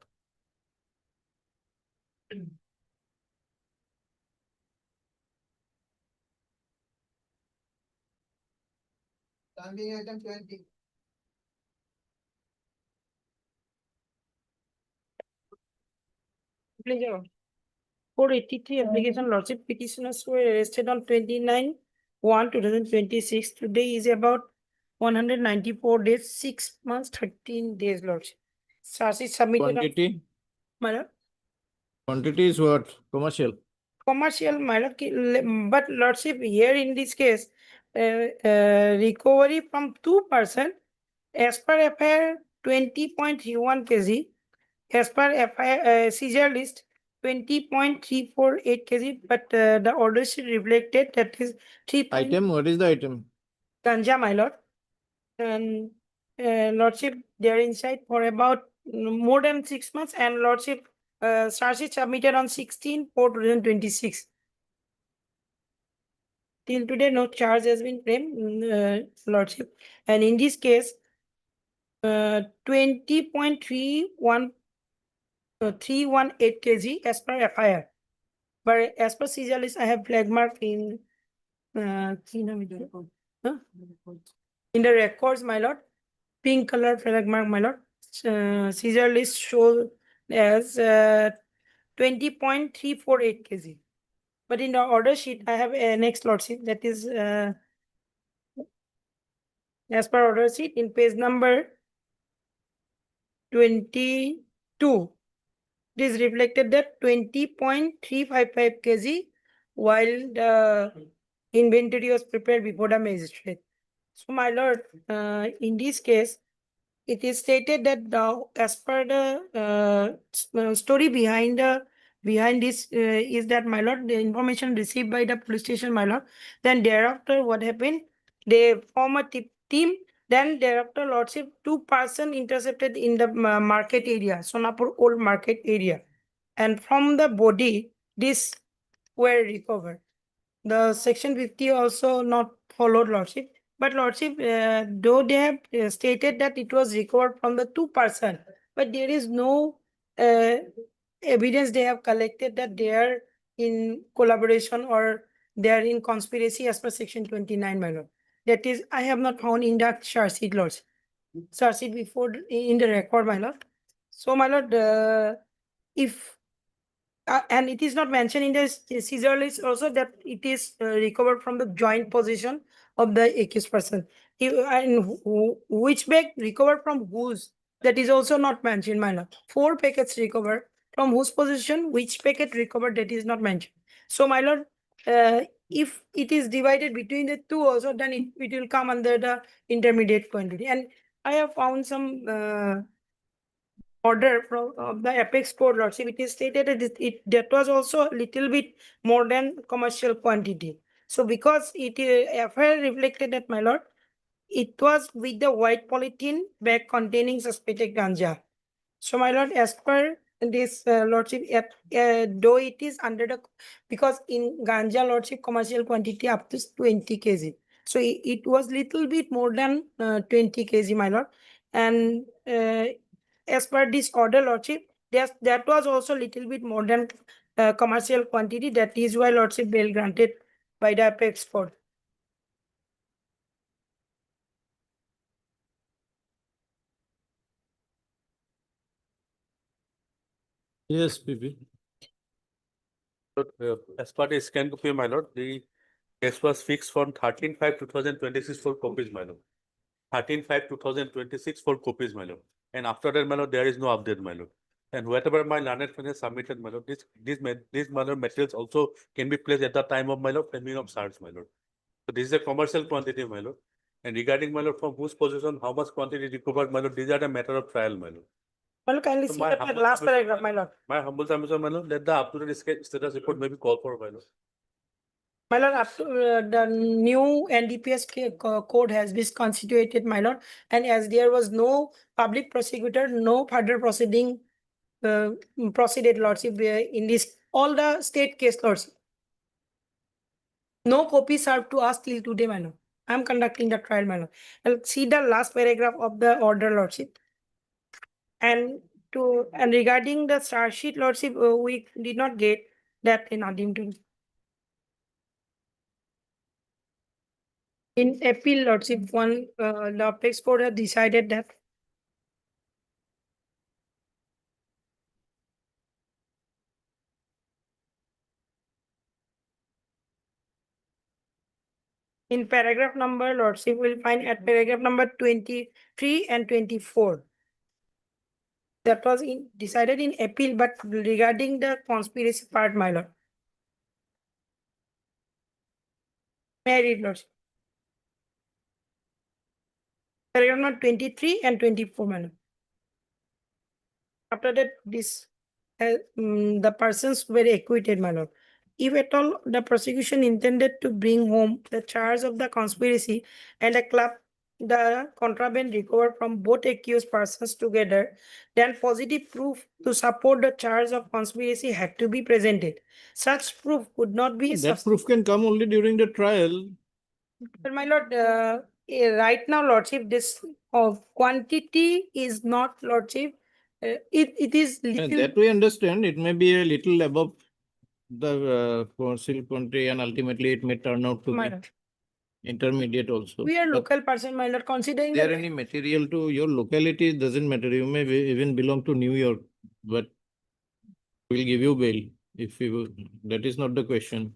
Speaker 12: Standing item 20.
Speaker 4: Pleasure. 483 application lordship petitioners were arrested on 29/1/2026. Today is about 194 days, 6 months, 13 days, lordship. Charge is submitted.
Speaker 1: Quantity?
Speaker 4: Madam?
Speaker 1: Quantity is what? Commercial?
Speaker 4: Commercial, madam, but lordship, here in this case, recovery from 2% as per FIR 20.31 kg, as per FIR seizure list 20.348 kg, but the order sheet reflected that is 3.
Speaker 1: Item? What is the item?
Speaker 4: Ganja, my lord. And lordship, they are inside for about more than 6 months, and lordship, charge is submitted on 16/4/2026. Till today, no charge has been framed, lordship. And in this case, 20.318 kg as per FIR. But as per seizure list, I have flag mark in in the records, my lord. Pink color flag mark, my lord. Seizure list shows as 20.348 kg. But in the order sheet, I have a next lordship, that is as per order sheet in page number 22. It is reflected that 20.355 kg while the inventory was prepared before the magistrate. So, my lord, in this case, it is stated that as per the story behind this is that, my lord, the information received by the police station, my lord. Then thereafter, what happened? They form a team. Then thereafter, lordship, 2 person intercepted in the market area, Sonapur old market area, and from the body, this were recovered. The section 50 also not followed, lordship. But lordship, though they have stated that it was recovered from the 2%, but there is no evidence they have collected that they are in collaboration or they are in conspiracy as per section 29, my lord. That is, I have not found in that charge sheet, lordship. Charge sheet before in the record, my lord. So, my lord, if
Speaker 12: and it is not mentioned in the seizure list also that it is recovered from the joint possession of the accused person. And which bag recovered from whose, that is also not mentioned, my lord. 4 packets recovered from whose possession, which packet recovered, that is not mentioned. So, my lord, if it is divided between the two also, then it will come under the intermediate quantity. And I have found some order from the apex court, lordship. It is stated that that was also a little bit more than commercial quantity. So because it FIR reflected that, my lord, it was with the white polythene bag containing suspected ganja. So, my lord, as per this lordship, though it is under the, because in ganja, lordship, commercial quantity up to 20 kg. So it was little bit more than 20 kg, my lord. And as per this order, lordship, that was also little bit more than commercial quantity. That is why lordship bail granted by the apex court.
Speaker 1: Yes, PP.
Speaker 17: As per the scan copy, my lord, the case was fixed from 13/5/2026 for copies, my lord. 13/5/2026 for copies, my lord. And after that, my lord, there is no update, my lord. And whatever my learned friend has submitted, my lord, these my lord materials also can be placed at the time of my lord pending of search, my lord. So this is a commercial quantity, my lord. And regarding my lord, from whose possession, how much quantity recovered, my lord, these are a matter of trial, my lord.
Speaker 12: My lord, kindly
Speaker 17: So
Speaker 12: see
Speaker 17: my
Speaker 12: the
Speaker 17: humble
Speaker 12: last
Speaker 17: submission,
Speaker 12: paragraph, my lord.
Speaker 17: My humble submission, my lord, let the up-to-date status report may be called for, my lord.
Speaker 12: My lord, up to, the new NDPS code has been constituted, my lord, and as there was no public prosecutor, no further proceeding proceeded, lordship, in this all the state case, lordship. No copy served to us till today, my lord. I am conducting the trial, my lord. And see the last paragraph of the order, lordship. And regarding the star sheet, lordship, we did not get that in Addington. In appeal, lordship, the apex court has decided that in paragraph number, lordship will find at paragraph number 23 and 24. That was decided in appeal, but regarding the conspiracy part, my lord. May I read, lordship? Paragraph number 23 and 24, my lord. After that, the persons were acquitted, my lord. If at all the prosecution intended to bring home the charge of the conspiracy and the contraband recovered from both accused persons together, then positive proof to support the charge of conspiracy had to be presented. Such proof could not be.
Speaker 1: That proof can come only during the trial.
Speaker 12: But my lord, right now, lordship, this quantity is not, lordship. It is little.
Speaker 1: That we understand. It may be a little above the concealed quantity, and ultimately it may turn out to
Speaker 12: My
Speaker 1: be
Speaker 12: lord,
Speaker 1: intermediate also.
Speaker 12: we are
Speaker 1: But
Speaker 12: local person, my lord, considering
Speaker 1: is there
Speaker 12: that
Speaker 1: any material to your locality? It doesn't matter. You may even belong to New York, but we'll give you bail if you. That is not the question.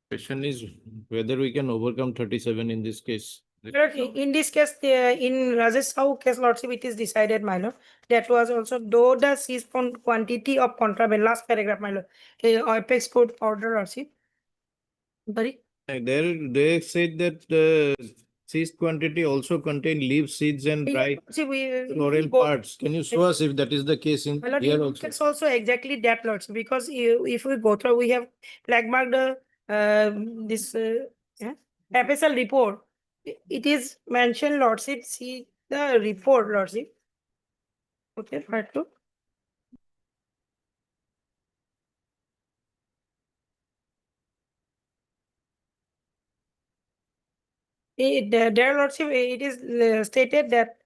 Speaker 1: Question is whether we can overcome 37 in this case.
Speaker 12: in this case, in Rajesh Sahu case, lordship, it is decided, my lord. That was also, though the seized quantity of contraband, last paragraph, my lord, apex court order, lordship. Sorry.
Speaker 1: They said that the seized quantity also contain leaf seeds and dry floral parts. Can you show us if that is the case in
Speaker 12: My lord,
Speaker 1: here also?
Speaker 12: it's also exactly that, lordship, because if we go through, we have flag marked this FSL report. It is mentioned, lordship. See the report, lordship. Okay, part 2. There, lordship, it is stated that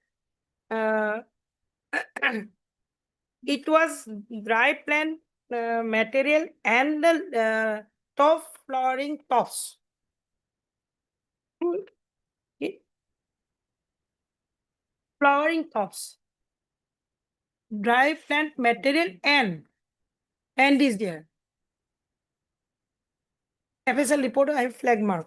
Speaker 12: it was dry plant material and the top flowering tops. Flowering tops. Dry plant material and and is there. FSL report, I have flag mark.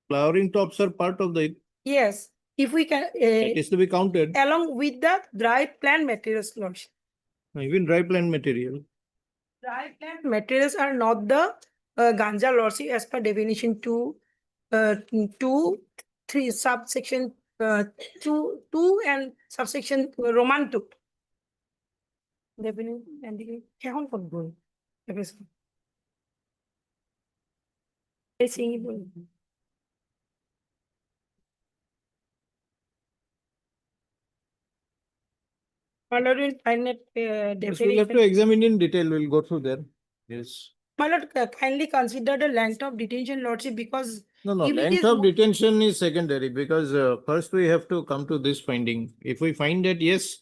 Speaker 1: Flowering tops are part of the,
Speaker 12: Yes, if we can,
Speaker 1: it is to be counted,
Speaker 12: along with the dry plant materials, Lordship.
Speaker 1: even dry plant material.
Speaker 12: Dry plant materials are not the ganja, Lordship, as per definition 3 subsection 2 and subsection Roman 2. Definition and কেমন করবো? এই সিঙ্গি বল। My lord, will find it
Speaker 1: Yes, we'll have to
Speaker 12: definition.
Speaker 1: examine in detail, we'll go through there. Yes.
Speaker 12: My lord, kindly consider the length of detention, Lordship, because
Speaker 1: No,
Speaker 12: if it
Speaker 1: length
Speaker 12: is
Speaker 1: of
Speaker 12: mo-
Speaker 1: detention is secondary because first we have to come to this finding. If we find that yes,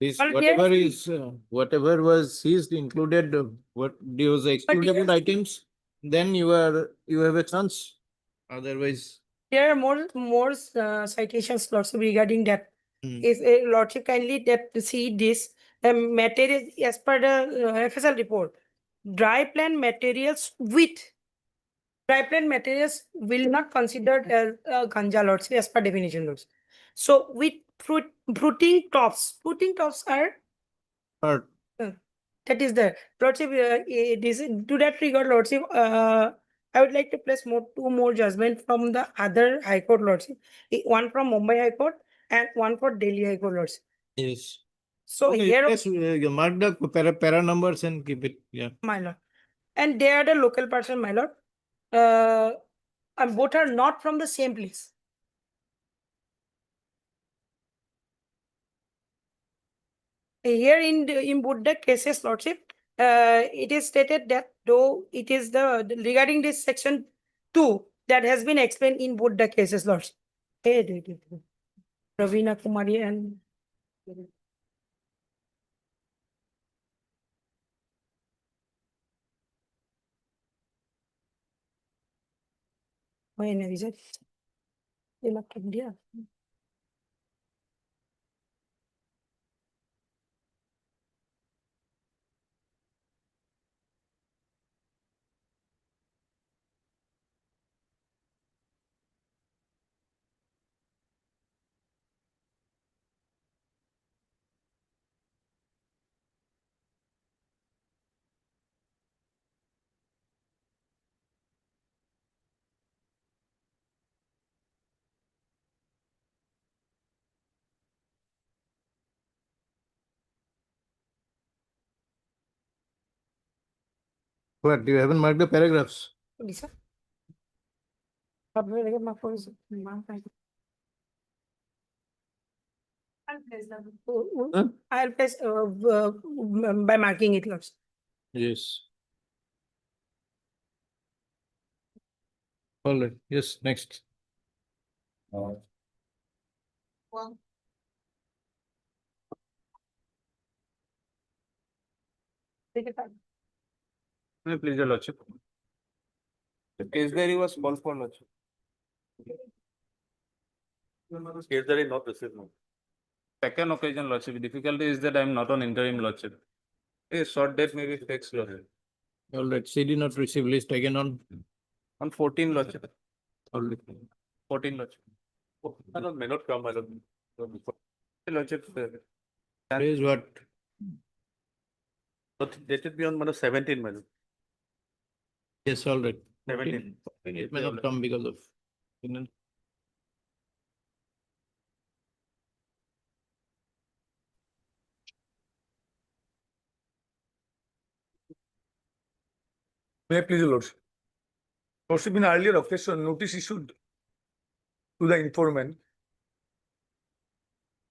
Speaker 1: this
Speaker 12: Well,
Speaker 1: whatever
Speaker 12: yes.
Speaker 1: is whatever was seized included what those excludable
Speaker 12: yes.
Speaker 1: items, then you have a chance. Otherwise,
Speaker 12: There are more citations, Lordship, regarding that. If a Lordship kindly that see this material as per the FSL report, dry plant materials with dry plant materials will not considered as ganja, Lordship, as per definition, Lordship. So with fruiting tops are
Speaker 1: part.
Speaker 12: That is there. Lordship, to that regard, Lordship, I would like to place two more judgment from the other High Court, Lordship. One from Mumbai High Court and one for Delhi High Court, Lordship.
Speaker 1: Yes.
Speaker 12: So
Speaker 1: Okay,
Speaker 12: here,
Speaker 1: yes, you mark the para numbers and keep it. Yeah.
Speaker 12: my lord, and they are the local person, my lord. And both are not from the same place. Here in both the cases, Lordship, it is stated that though it is regarding this section 2 that has been explained in both the cases, Lordship. Ravina Kumari and when is it? They left India.
Speaker 1: What, you haven't marked the paragraphs?
Speaker 12: Lisa? I'll place by marking it, Lordship.
Speaker 1: Yes. All right. Yes, next.
Speaker 12: Take it time.
Speaker 11: Please, your lordship. The case diary was called for, lordship.
Speaker 17: Case diary not received now.
Speaker 11: Second occasion, lordship. Difficulty is that I am not on interim, lordship. A short date may be fixed, lordship.
Speaker 1: All right. CD not received list again on
Speaker 11: 14, lordship.
Speaker 1: all right.
Speaker 11: 14, lordship.
Speaker 17: My lord may not come, my lord.
Speaker 11: Lordship.
Speaker 1: Is what?
Speaker 17: But they should be on my lord 17, my lord.
Speaker 1: Yes, all right.
Speaker 17: 17.
Speaker 1: It may not come because of.
Speaker 5: May I please, your lordship? Lordship, in earlier occasion, notice issued to the informant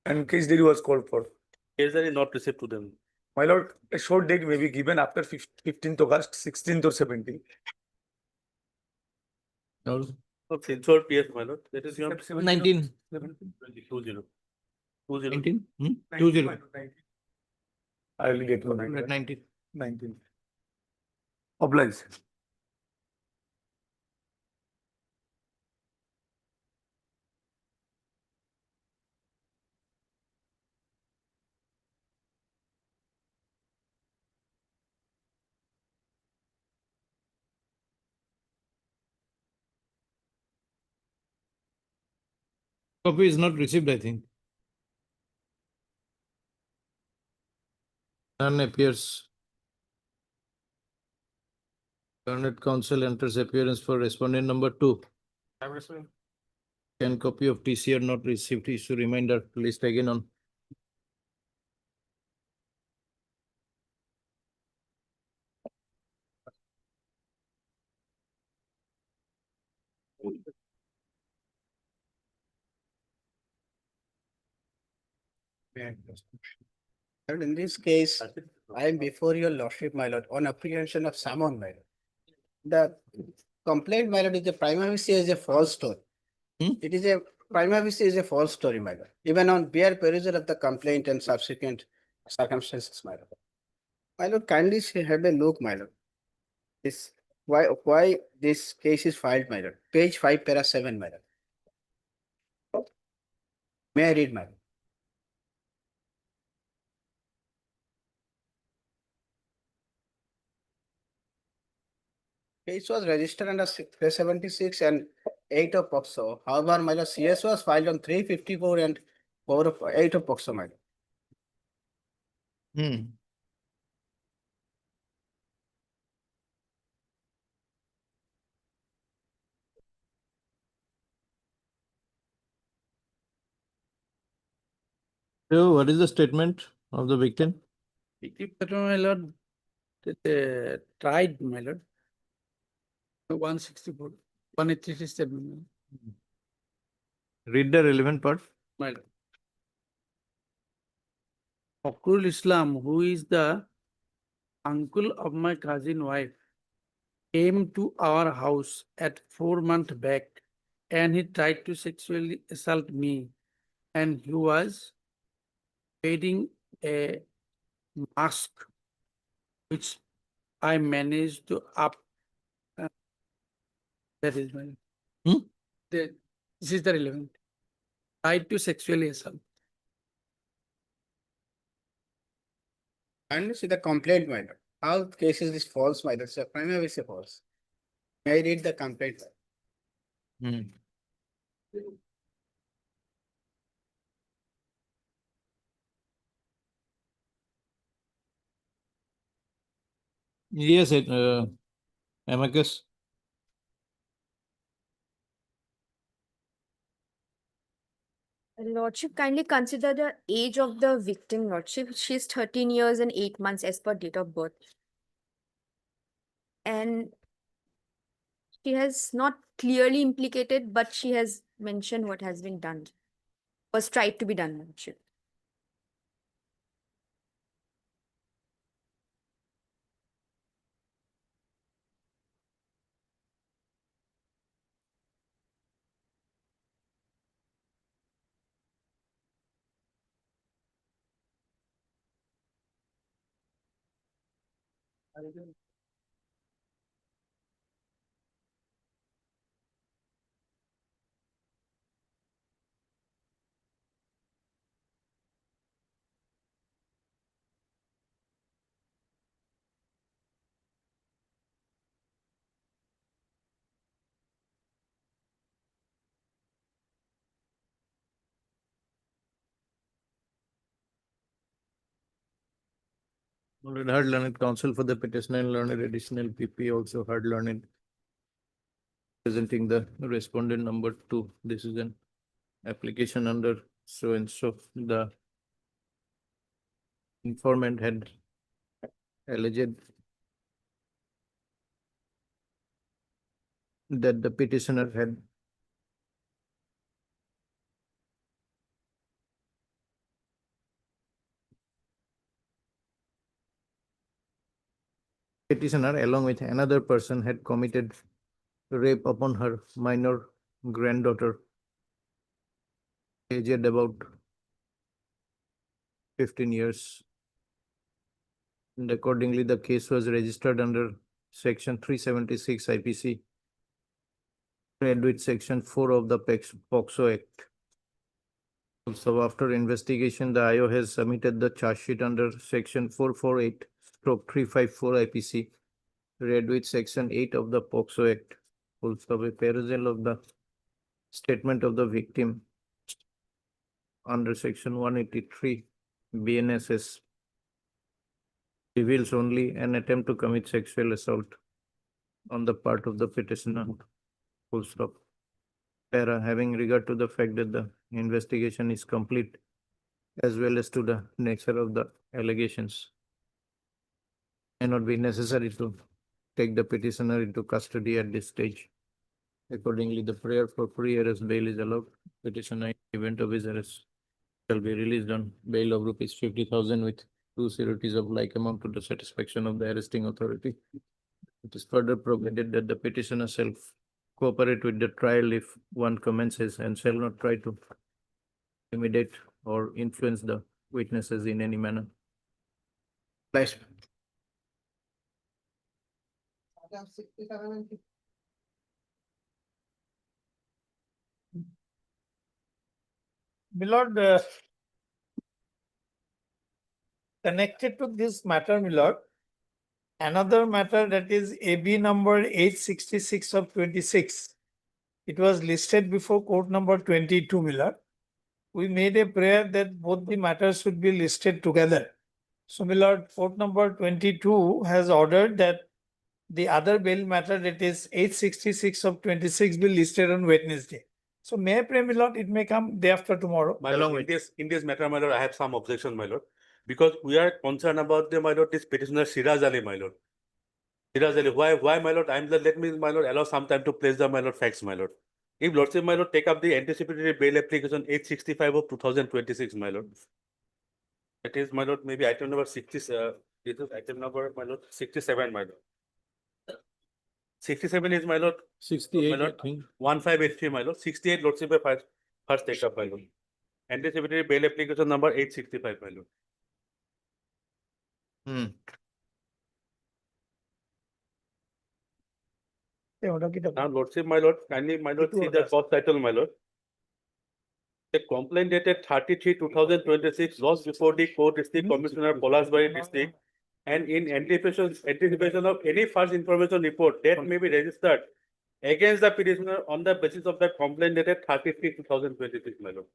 Speaker 5: and case diary was called for.
Speaker 17: Case diary not received to them.
Speaker 5: My lord, a short date may be given after 15th August, 16th or 17th.
Speaker 1: No.
Speaker 17: Not since or PS, my lord. That is your
Speaker 1: 19.
Speaker 17: 20. 20.
Speaker 1: 19? 20.
Speaker 5: I will get to
Speaker 1: 19.
Speaker 5: 19. Oblige.
Speaker 1: Copy is not received, I think. None appears. Learned counsel enters appearance for respondent number 2. Can copy of TCR not received, issue reminder list again on.
Speaker 13: And in this case, I am before your lordship, my lord, on apprehension of summon, my lord. The complaint, my lord, is a prima facie is a false story. It is a prima facie is a false story, my lord. Even on bare perusal of the complaint and subsequent circumstances, my lord. My lord, kindly have a look, my lord. This why this case is filed, my lord. Page 5, para 7, my lord. May I read, my lord? Case was registered under 376 and 8 of POCSO. However, my lord, CS was filed on 354 and 8 of POCSO, my lord.
Speaker 1: So what is the statement of the victim?
Speaker 4: Victim, my lord, tried, my lord. 164, 183
Speaker 1: Read the relevant part.
Speaker 4: my lord. Fakrul Islam, who is the uncle of my cousin wife, came to our house at 4 months back and he tried to sexually assault me, and he was wearing a mask which I managed to up. That is my. This is the relevant. Tried to sexually assault.
Speaker 13: And see the complaint, my lord. How cases is false, my lord. So prima facie false. May I read the complaint?
Speaker 1: Yes, amicus.
Speaker 6: Lordship, kindly consider the age of the victim, Lordship. She is 13 years and 8 months as per date of birth. And she has not clearly implicated, but she has mentioned what has been done, was tried to be done, Lordship.
Speaker 1: Heard learned counsel for the petitioner and learned additional PP, also heard learned presenting the respondent number 2. This is an application under so and so. The informant had alleged that the petitioner had petitioner along with another person had committed rape upon her minor granddaughter aged about 15 years. And accordingly, the case was registered under section 376 IPC, read with section 4 of the POCSO Act. So after investigation, the IO has submitted the charge sheet under section 448/354 IPC, read with section 8 of the POCSO Act. Also a perusal of the statement of the victim under section 183 BNSS reveals only an attempt to commit sexual assault on the part of the petitioner. Full stop. Para, having regard to the fact that the investigation is complete as well as to the nature of the allegations, may not be necessary to take the petitioner into custody at this stage. Accordingly, the prayer for pre-arrest bail is allowed. Petitioner in the event of his arrest shall be released on bail of rupees 50,000 with 2 sureties of like amount to the satisfaction of the arresting authority. It is further provided that the petitioner shall cooperate with the trial if one commences and shall not try to intimidate or influence the witnesses in any manner. Please.
Speaker 5: Milord, connected to this matter, Milord, another matter that is AB number 866 of 26. It was listed before court number 22, Milord. We made a prayer that both the matters should be listed together. So, Milord, court number 22 has ordered that the other bail matter, that is 866 of 26, be listed on Wednesday. So, may I pray, Milord, it may come day after tomorrow.
Speaker 17: My lord, in this matter, my lord, I have some objection, my lord, because we are concerned about the, my lord, this petitioner Siraj Ali, my lord. Siraj Ali, why, my lord? Let me, my lord, allow some time to place the, my lord, facts, my lord. If lordship, my lord, take up the anticipatory bail application 865 of 2026, my lord. It is, my lord, maybe item number 60, this is item number, my lord, 67, my lord. 67 is, my lord.
Speaker 1: 68,
Speaker 17: my lord,
Speaker 1: I think.
Speaker 17: 1583, my lord. 68, lordship, first take up, my lord. Anticipatory bail application number 865, my lord. Now, lordship, my lord, kindly, my lord, see the cost title, my lord. The complaint dated 33/2026 was before the court district commissioner, Polasbari district, and in anticipation of any first information report that may be registered against the petitioner on the basis of the complaint dated 33/2026, my lord.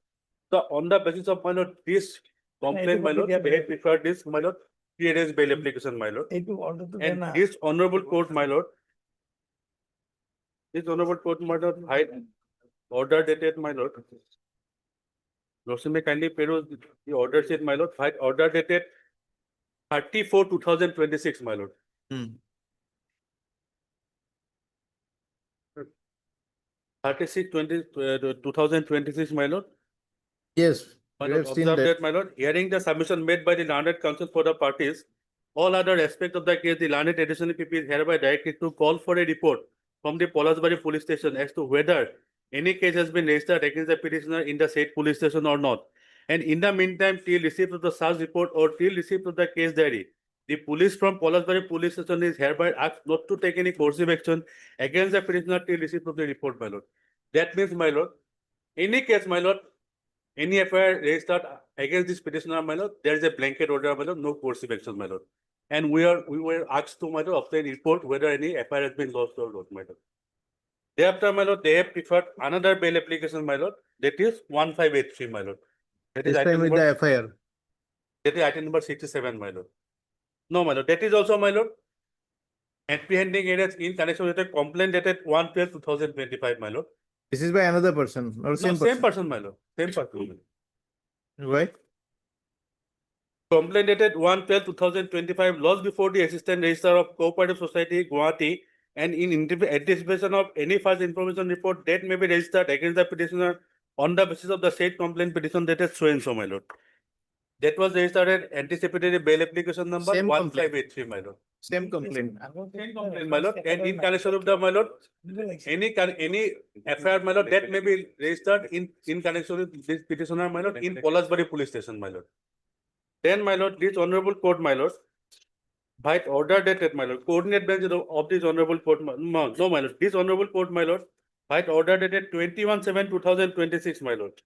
Speaker 17: So, on the basis of, my lord, this complaint, my lord, they have preferred this, my lord, pre-arrest bail application, my lord. And this honorable court, my lord, this honorable court, my lord, I order dated, my lord. Lordship may kindly peruse the order sheet, my lord. Fight order dated 34/2026, my lord. 36/2026, my lord.
Speaker 1: Yes,
Speaker 17: My
Speaker 1: we
Speaker 17: lord,
Speaker 1: have seen
Speaker 17: observe
Speaker 1: that.
Speaker 17: that, my lord, hearing the submission made by the learned counsel for the parties, all other aspects of the case, the learned additional PP is hereby directed to call for a report from the Polasbari police station as to whether any case has been registered against the petitioner in the said police station or not. And in the meantime, till receipt of the such report or till receipt of the case diary, the police from Polasbari police station is hereby asked not to take any coercive action against the petitioner till receipt of the report, my lord. That means, my lord, any case, my lord, any FIR registered against this petitioner, my lord, there is a blanket order, my lord, no coercive action, my lord. And we were asked to, my lord, obtain report whether any FIR has been lost or not, my lord. Thereafter, my lord, they have preferred another bail application, my lord, that is 1583, my lord. That is
Speaker 1: This time with the FIR.
Speaker 17: That is item number 67, my lord. No, my lord, that is also, my lord, apprehending areas in connection with a complaint dated 1/12/2025, my lord.
Speaker 1: This is by another person or
Speaker 17: No, same person, my lord. Same person.
Speaker 1: Why?
Speaker 17: Complaint dated 1/12/2025 lodged before the Assistant Registrar of Cooperative Society, Gauhati, and in anticipation of any first information report that may be registered against the petitioner on the basis of the said complaint petition dated so and so, my lord. That was registered at anticipatory bail application number
Speaker 1: Same
Speaker 17: 1583, my lord.
Speaker 1: Same complaint.
Speaker 17: Same complaint, my lord. And in connection with the, my lord, any FIR, my lord, that may be registered in connection with this petitioner, my lord, in Polasbari police station, my lord. Then, my lord, this honorable court, my lord, by order dated, my lord, coordinate bench of this honorable court, no, my lord, this honorable court, my lord, by order dated 21/7/2026, my lord.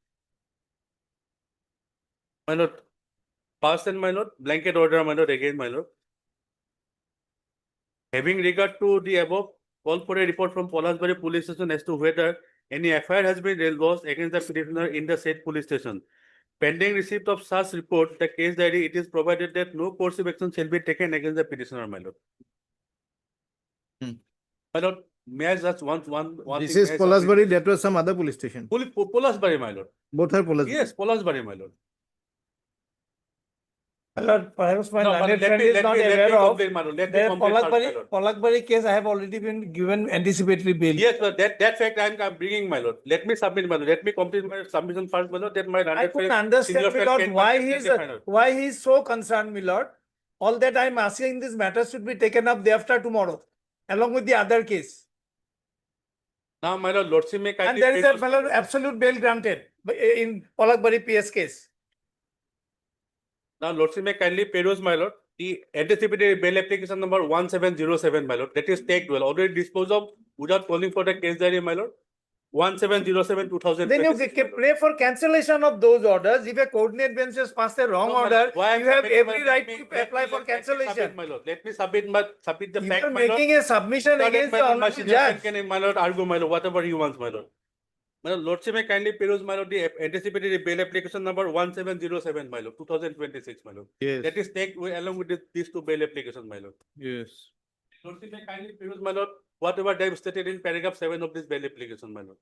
Speaker 17: My lord, passed and, my lord, blanket order, my lord, again, my lord. Having regard to the above, call for a report from Polasbari police station as to whether any FIR has been lodged against the petitioner in the said police station. pending receipt of such report, the case diary, it is provided that no coercive action shall be taken against the petitioner, my lord. My lord, may I just one
Speaker 1: This
Speaker 17: thing,
Speaker 1: is
Speaker 17: may I submit
Speaker 1: Polasbari,
Speaker 17: this?
Speaker 1: that was some other police station.
Speaker 17: Polasbari, my lord.
Speaker 1: Both are Polasbari.
Speaker 17: Yes, Polasbari, my lord.
Speaker 5: My lord, perhaps my
Speaker 17: No, my
Speaker 5: learned
Speaker 17: lord,
Speaker 5: friend is not
Speaker 17: let me
Speaker 5: aware of.
Speaker 17: complete, my lord. Let me
Speaker 5: The
Speaker 17: complete first, my lord.
Speaker 5: Polagbari case, I have already been given anticipatory bail.
Speaker 17: Yes, sir, that fact I'm bringing, my lord. Let me submit, my lord. Let me complete my submission first, my lord. That my
Speaker 5: I
Speaker 17: learned
Speaker 5: couldn't
Speaker 17: friend,
Speaker 5: understand,
Speaker 17: senior
Speaker 5: my
Speaker 17: friend
Speaker 5: lord,
Speaker 17: can
Speaker 5: why
Speaker 17: contest my lord.
Speaker 5: why he is so concerned, my lord. All that I am asking, this matter should be taken up day after tomorrow, along with the other case.
Speaker 17: Now, my lord, lordship may
Speaker 5: And
Speaker 17: kindly
Speaker 5: there is a
Speaker 17: peruse-
Speaker 5: my lord, absolute bail granted in Polagbari PS case.
Speaker 17: Now, lordship may kindly peruse, my lord, the anticipated bail application number 1707, my lord. That is take well already disposed of without calling for the case diary, my lord. 1707
Speaker 5: Then you
Speaker 17: 2026.
Speaker 5: pray for cancellation of those orders. If a coordinate bench has passed a wrong
Speaker 17: No, my
Speaker 5: order,
Speaker 17: lord, why
Speaker 5: you have
Speaker 17: submitting, my
Speaker 5: every
Speaker 17: lord?
Speaker 5: right
Speaker 17: Let me-
Speaker 5: to apply for
Speaker 17: let me submit,
Speaker 5: cancellation.
Speaker 17: my lord. Let me submit the
Speaker 5: You
Speaker 17: fact,
Speaker 5: are
Speaker 17: my lord.
Speaker 5: making a submission
Speaker 17: Sir,
Speaker 5: against the
Speaker 17: my
Speaker 5: honorable
Speaker 17: senior friend
Speaker 5: judge.
Speaker 17: can, my lord, argue, my lord, whatever he wants, my lord. My lord, lordship may kindly peruse, my lord, the anticipated bail application number 1707, my lord, 2026, my lord.
Speaker 1: Yes.
Speaker 17: That is take along with these two bail applications, my lord.
Speaker 1: Yes.
Speaker 17: Lordship may kindly peruse, my lord, whatever they have stated in paragraph 7 of this bail application, my lord.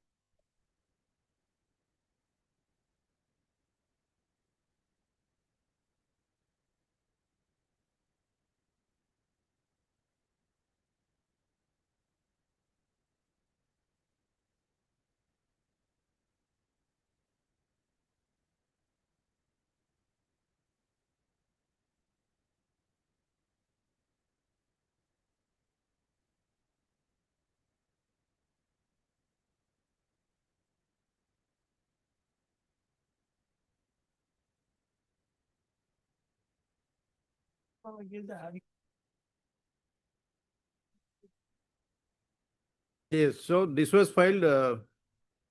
Speaker 1: Yes, so this was filed.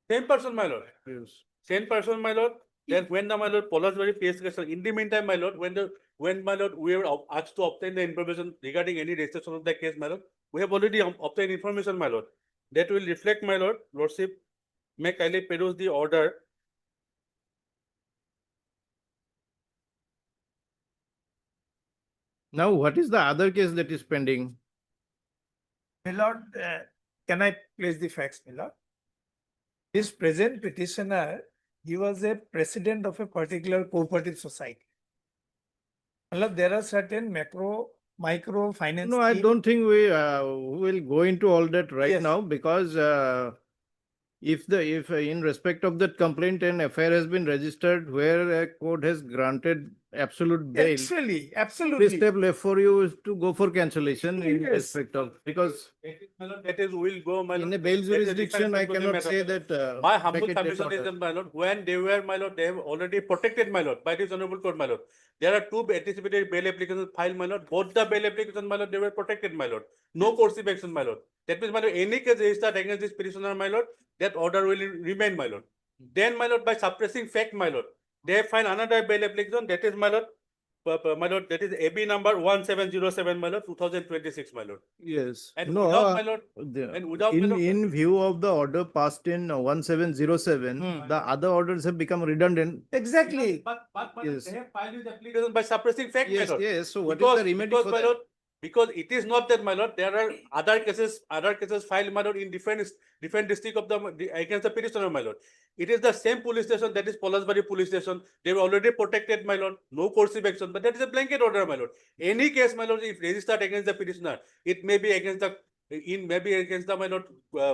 Speaker 17: Same person, my lord.
Speaker 1: Yes.
Speaker 17: Same person, my lord. Then when the my lord Polasbari case question, in the meantime, my lord, when my lord we were asked to obtain the information regarding any registration of the case, my lord, we have already obtained information, my lord. That will reflect, my lord, lordship may kindly peruse the order.
Speaker 1: Now, what is the other case that is pending?
Speaker 5: My lord, can I place the facts, my lord? This present petitioner, he was a president of a particular cooperative society. My lord, there are certain micro finance.
Speaker 1: No, I
Speaker 5: scheme.
Speaker 1: don't think we will go into all that right
Speaker 5: Yes.
Speaker 1: now because if in respect of that complaint an FIR has been registered where a court has granted absolute bail,
Speaker 5: Actually,
Speaker 1: the
Speaker 5: absolutely.
Speaker 1: step left for you is to go for cancellation in
Speaker 5: Yes.
Speaker 1: respect of, because
Speaker 17: My lord, that is will go, my lord.
Speaker 1: in a bail
Speaker 17: That is a
Speaker 1: jurisdiction, I
Speaker 17: different
Speaker 1: cannot
Speaker 17: matter.
Speaker 1: say that.
Speaker 17: My humble
Speaker 1: vacate that
Speaker 17: submission is
Speaker 1: order.
Speaker 17: that, my lord, when they were, my lord, they have already protected, my lord, by this honorable court, my lord. There are two anticipated bail applications filed, my lord. Both the bail applications, my lord, they were protected, my lord. No coercive action, my lord. That means, my lord, any case registered against this petitioner, my lord, that order will remain, my lord. Then, my lord, by suppressing fact, my lord, they find another bail application, that is, my lord, my lord, that is AB number 1707, my lord, 2026, my lord.
Speaker 1: Yes.
Speaker 17: And
Speaker 1: No,
Speaker 17: without, my lord,
Speaker 1: the-
Speaker 17: and without, my lord,
Speaker 1: in view of the order passed in 1707, the other orders have become redundant.
Speaker 5: Exactly.
Speaker 17: But
Speaker 1: Yes.
Speaker 17: they have filed this application by suppressing fact, my
Speaker 1: Yes,
Speaker 17: lord.
Speaker 1: yes. So what is
Speaker 17: Because,
Speaker 1: the remedy
Speaker 17: because,
Speaker 1: for
Speaker 17: my
Speaker 1: that?
Speaker 17: lord, because it is not that, my lord, there are other cases filed, my lord, in different district of against the petitioner, my lord. It is the same police station, that is Polasbari police station. They were already protected, my lord. No coercive action, but that is a blanket order, my lord. Any case, my lord, if registered against the petitioner, it may be against the maybe against the, my lord,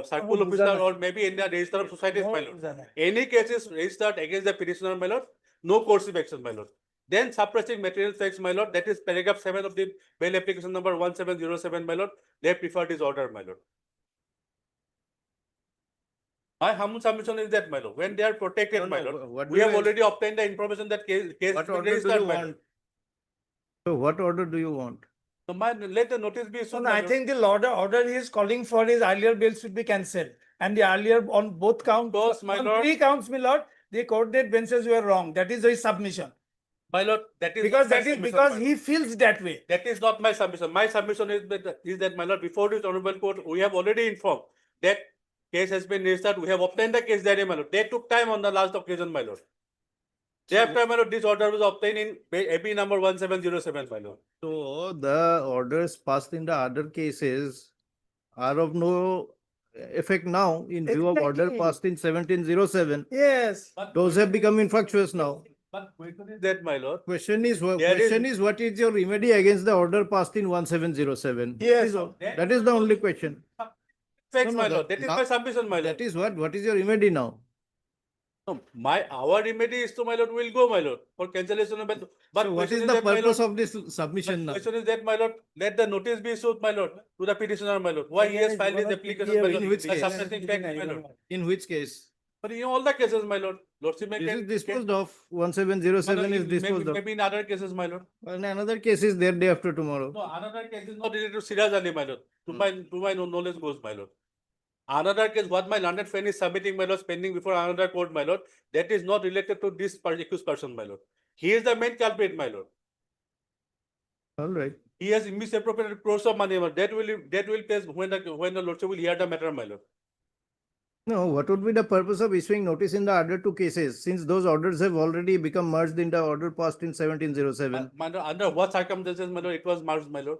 Speaker 17: circle officer, or maybe in the register of societies, my lord. Any cases registered against the petitioner, my lord, no coercive action, my lord. Then suppressing material facts, my lord, that is paragraph 7 of the bail application number 1707, my lord. They preferred this order, my lord. My humble submission is that, my lord, when they are protected,
Speaker 1: No,
Speaker 17: my
Speaker 1: no,
Speaker 17: lord,
Speaker 1: what
Speaker 17: we
Speaker 1: do
Speaker 17: have
Speaker 1: you-
Speaker 17: already obtained the information that case
Speaker 1: What
Speaker 17: has been
Speaker 1: order do
Speaker 17: registered,
Speaker 1: you
Speaker 17: my
Speaker 1: want?
Speaker 17: lord.
Speaker 1: So what order do you want?
Speaker 17: So, let the notice be issued,
Speaker 5: No,
Speaker 17: my
Speaker 5: I
Speaker 17: lord.
Speaker 5: think the order he is calling for is earlier bail should be cancelled. And the earlier on both counts,
Speaker 17: Because, my
Speaker 5: on
Speaker 17: lord,
Speaker 5: 3 counts, my lord, the coordinate benches were wrong. That is his submission.
Speaker 17: my lord, that is
Speaker 5: Because
Speaker 17: not my
Speaker 5: that is
Speaker 17: submission,
Speaker 5: because
Speaker 17: my
Speaker 5: he
Speaker 17: lord.
Speaker 5: feels that way.
Speaker 17: That is not my submission. My submission is that, my lord, before this honorable court, we have already informed that case has been registered. We have obtained the case diary, my lord. They took time on the last occasion, my lord. Thereafter, my lord, this order was obtained in AB number 1707, my lord.
Speaker 1: So the orders passed in the other cases are of no effect now in view of order
Speaker 5: Exactly.
Speaker 1: passed in 1707.
Speaker 5: Yes.
Speaker 1: Those have become infructuous now.
Speaker 17: But question is that, my lord.
Speaker 1: Question is,
Speaker 17: There is-
Speaker 1: what is your remedy against the order passed in 1707?
Speaker 5: Yes.
Speaker 1: That is the only question.
Speaker 17: Facts,
Speaker 1: No,
Speaker 17: my
Speaker 1: that-
Speaker 17: lord. That is
Speaker 1: now-
Speaker 17: my submission, my lord.
Speaker 1: That is what is your remedy now?
Speaker 17: No, our remedy is to, my lord, will go, my lord, for cancellation of. But
Speaker 1: So what
Speaker 17: question
Speaker 1: is the
Speaker 17: that, my
Speaker 1: purpose
Speaker 17: lord,
Speaker 1: of this submission now?
Speaker 17: question is that, my lord, let the notice be issued, my lord, to the petitioner, my lord. Why he has filed his application, my lord,
Speaker 1: In which
Speaker 17: by
Speaker 1: case?
Speaker 17: suppressing facts, my lord.
Speaker 1: In which case?
Speaker 17: But in all the cases, my lord, lordship may
Speaker 1: This is
Speaker 17: can-
Speaker 1: disposed
Speaker 17: can-
Speaker 1: of.
Speaker 17: my
Speaker 1: 1707
Speaker 17: lord,
Speaker 1: is
Speaker 17: maybe-
Speaker 1: disposed of.
Speaker 17: Maybe in other cases, my lord.
Speaker 1: And another case is there day after tomorrow.
Speaker 17: No, another case is not related to Siraj Ali, my lord. To my knowledge goes, my lord. Another case, what my learned friend is submitting, my lord, pending before another court, my lord, that is not related to this accused person, my lord. He is the main culprit, my lord.
Speaker 1: All right.
Speaker 17: He has misappropriated crores of money, my lord. That will place when the lordship will hear the matter, my lord.
Speaker 1: No, what would be the purpose of issuing notice in the other two cases, since those orders have already become merged in the order passed in 1707?
Speaker 17: My lord, under what circumstances, my lord, it was merged, my lord?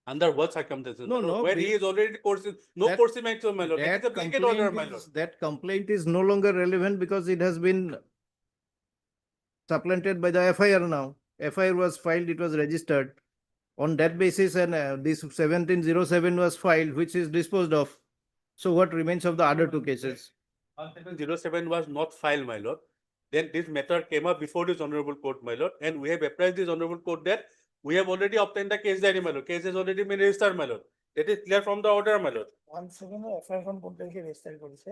Speaker 17: Under what circumstances?
Speaker 1: No,
Speaker 17: my lord?
Speaker 1: no,
Speaker 17: Where he is already coercive, no
Speaker 1: that-
Speaker 17: coercive action, my lord. That is
Speaker 1: That
Speaker 17: a blanket order, my
Speaker 1: complaint
Speaker 17: lord.
Speaker 1: that complaint is no longer relevant because it has been supplanted by the FIR now. FIR was filed, it was registered. On that basis, and this 1707 was filed, which is disposed of. So what remains of the other two cases?
Speaker 17: 1707 was not filed, my lord. Then this matter came up before this honorable court, my lord, and we have apprised this honorable court that we have already obtained the case diary, my lord. Case has already been registered, my lord. That is clear from the order, my lord.
Speaker 5: 17 FIR from কোন তারিখে register করেছে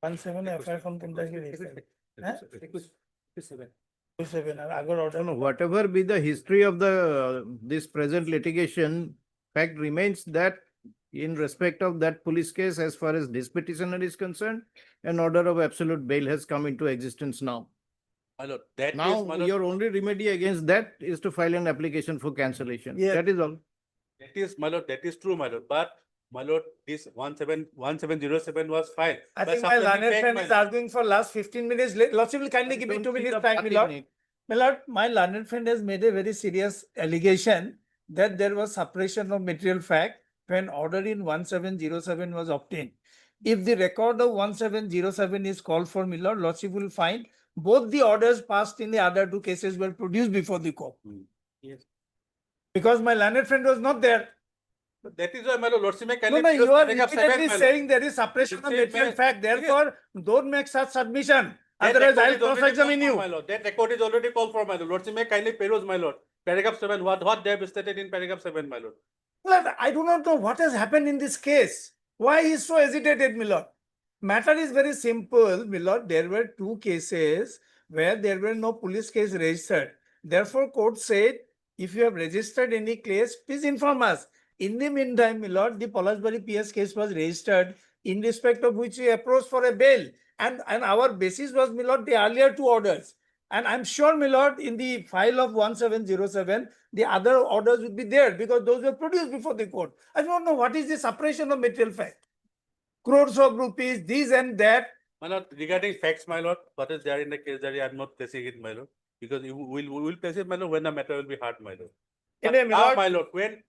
Speaker 5: 17 FIR from কোন তারিখে register হ্যাঁ 27 আর আগের order
Speaker 1: No, whatever be the history of the this present litigation, fact remains that in respect of that police case, as far as this petitioner is concerned, an order of absolute bail has come into existence now.
Speaker 17: My lord, that
Speaker 1: Now,
Speaker 17: case, my lord,
Speaker 1: your only remedy against that is to file an application for cancellation.
Speaker 5: Yes.
Speaker 1: That is all.
Speaker 17: that is, my lord, that is true, my lord. But, my lord, this 1707 was filed.
Speaker 5: I
Speaker 17: by
Speaker 5: think my
Speaker 17: supplementing
Speaker 5: learned
Speaker 17: fact,
Speaker 5: friend
Speaker 17: my
Speaker 5: is
Speaker 17: lord.
Speaker 5: arguing for last 15 minutes. Lordship will kindly give me 2 minutes time, my lord. My lord, my learned friend has made a very serious allegation that there was suppression of material fact when order in 1707 was obtained. If the record of 1707 is called for, my lord, lordship will find both the orders passed in the other two cases were produced before the court.
Speaker 17: Yes.
Speaker 5: Because my learned friend was not there.
Speaker 17: That is why, my lord, lordship may
Speaker 5: No,
Speaker 17: kindly.
Speaker 5: no, you are
Speaker 17: paragraph seven,
Speaker 5: repeatedly
Speaker 17: my lord.
Speaker 5: saying there is suppression of
Speaker 17: It says
Speaker 5: material
Speaker 17: may-
Speaker 5: fact. Therefore, don't make such submission.
Speaker 17: That
Speaker 5: Otherwise,
Speaker 17: record
Speaker 5: I'll
Speaker 17: is already
Speaker 5: cross-examine
Speaker 17: called
Speaker 5: you.
Speaker 17: for, my lord. That record is already called for, my lord. Lordship may kindly peruse, my lord. Paragraph 7, what they have stated in paragraph 7, my lord.
Speaker 5: Lord, I do not know what has happened in this case. Why he is so hesitated, my lord? Matter is very simple, my lord. There were two cases where there were no police case registered. Therefore, court said, if you have registered any case, please inform us. In the meantime, my lord, the Polasbari PS case was registered, in respect of which we approached for a bail. And our basis was, my lord, the earlier two orders. And I'm sure, my lord, in the file of 1707, the other orders would be there because those were produced before the court. I don't know what is the suppression of material fact. Crores of rupees, this and that.
Speaker 17: My lord, regarding facts, my lord, what is there in the case diary, I'm not placing it, my lord. Because we will place it, my lord, when the matter will be heard, my lord. But
Speaker 5: Anyway, my
Speaker 17: now,
Speaker 5: lord-
Speaker 17: my lord, when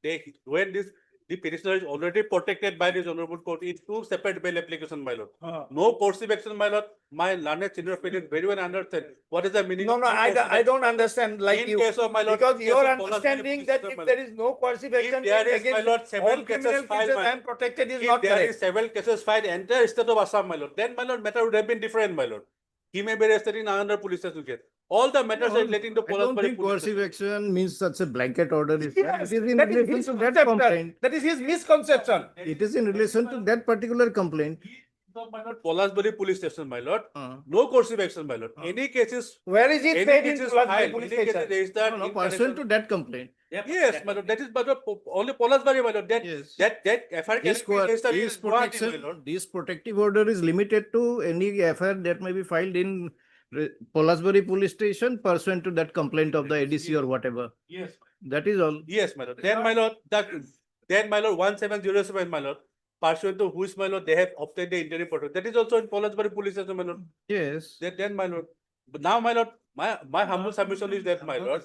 Speaker 17: the petitioner is already protected by this honorable court in two separate bail application, my lord. No coercive action, my lord. My learned senior opinion very well understand what is the meaning.
Speaker 5: No,
Speaker 17: of
Speaker 5: no,
Speaker 17: coercive
Speaker 5: I don't understand like
Speaker 17: In
Speaker 5: you.
Speaker 17: case of, my lord,
Speaker 5: Because
Speaker 17: case
Speaker 5: your
Speaker 17: of Polasbari
Speaker 5: understanding
Speaker 17: police
Speaker 5: that
Speaker 17: station,
Speaker 5: if
Speaker 17: my
Speaker 5: there
Speaker 17: lord.
Speaker 5: is no coercive
Speaker 17: If
Speaker 5: action
Speaker 17: there is, my
Speaker 5: against
Speaker 17: lord, several
Speaker 5: all criminal
Speaker 17: cases filed,
Speaker 5: cases
Speaker 17: my
Speaker 5: I am protected is
Speaker 17: If
Speaker 5: not
Speaker 17: there
Speaker 5: correct.
Speaker 17: is several cases filed, entire state of Assam, my lord, then, my lord, matter would have been different, my lord. He may be arrested in another police station case. All the matters are relating to
Speaker 1: I don't
Speaker 17: Polasbari
Speaker 1: think
Speaker 17: police
Speaker 1: coercive
Speaker 17: station.
Speaker 1: action means such a blanket order. Is there.
Speaker 5: Yes,
Speaker 1: It is in
Speaker 5: that is
Speaker 1: relation
Speaker 5: his
Speaker 1: to that
Speaker 5: conception.
Speaker 1: complaint.
Speaker 5: That is his misconception.
Speaker 1: It is in relation to that particular complaint.
Speaker 17: So, my lord, Polasbari police station, my lord,
Speaker 1: Uh,
Speaker 17: no coercive action, my lord. Any cases,
Speaker 5: Where is it
Speaker 17: any
Speaker 5: said in
Speaker 17: cases
Speaker 5: Polasbari
Speaker 17: filed,
Speaker 5: police
Speaker 17: any cases
Speaker 5: station?
Speaker 17: registered
Speaker 1: No,
Speaker 17: in
Speaker 1: pursuant
Speaker 17: connection.
Speaker 1: to that complaint.
Speaker 17: Yes, my lord, that is but only Polasbari, my lord.
Speaker 1: Yes.
Speaker 17: That FIR
Speaker 1: This,
Speaker 17: cannot be registered in
Speaker 1: this
Speaker 17: Gauhati, my
Speaker 1: protection,
Speaker 17: lord.
Speaker 1: this protective order is limited to any FIR that may be filed in Polasbari police station pursuant to that complaint of the ADC or whatever.
Speaker 17: Yes.
Speaker 1: That is all.
Speaker 17: Yes, my lord. Then, my lord, 1707, my lord, pursuant to which, my lord, they have obtained the interim protection. That is also in Polasbari police station, my lord.
Speaker 1: Yes.
Speaker 17: Then, my lord. But now, my lord, my humble submission is that, my lord,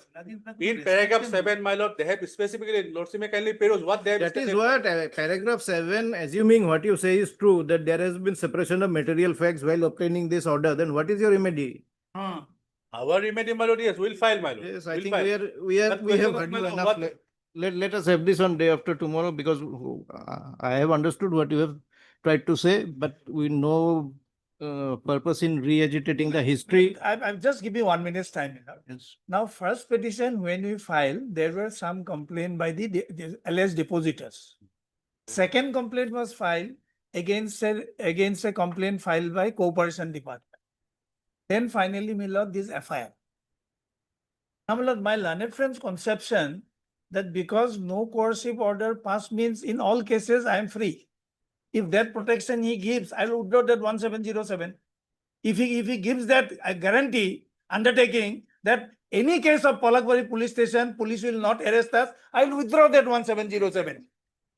Speaker 17: in paragraph 7, my lord, they have specifically, Lordship may kindly peruse what they have
Speaker 1: That is
Speaker 17: stated.
Speaker 1: what paragraph 7, assuming what you say is true, that there has been suppression of material facts while obtaining this order, then what is your remedy?
Speaker 17: Our remedy, my lord, yes, we'll file, my lord.
Speaker 1: Yes, I
Speaker 17: We'll
Speaker 1: think
Speaker 17: file.
Speaker 1: we have
Speaker 17: That question
Speaker 1: heard
Speaker 17: of, my
Speaker 1: you
Speaker 17: lord,
Speaker 1: enough.
Speaker 17: what-
Speaker 1: Let us have this on day after tomorrow, because I have understood what you have tried to say, but we know purpose in re-agitating the history.
Speaker 5: I'm just giving 1 minute's time.
Speaker 1: Yes.
Speaker 5: Now, first petition, when we filed, there were some complaint by the alleged depositors. Second complaint was filed against a complaint filed by Cooperation Department. Then finally, my lord, this FIR. Now, my lord, my learned friend's conception that because no coercive order passed means in all cases I am free. If that protection he gives, I will withdraw that 1707. If he gives that guarantee, undertaking that any case of Palakbari police station, police will not arrest us, I will withdraw that 1707.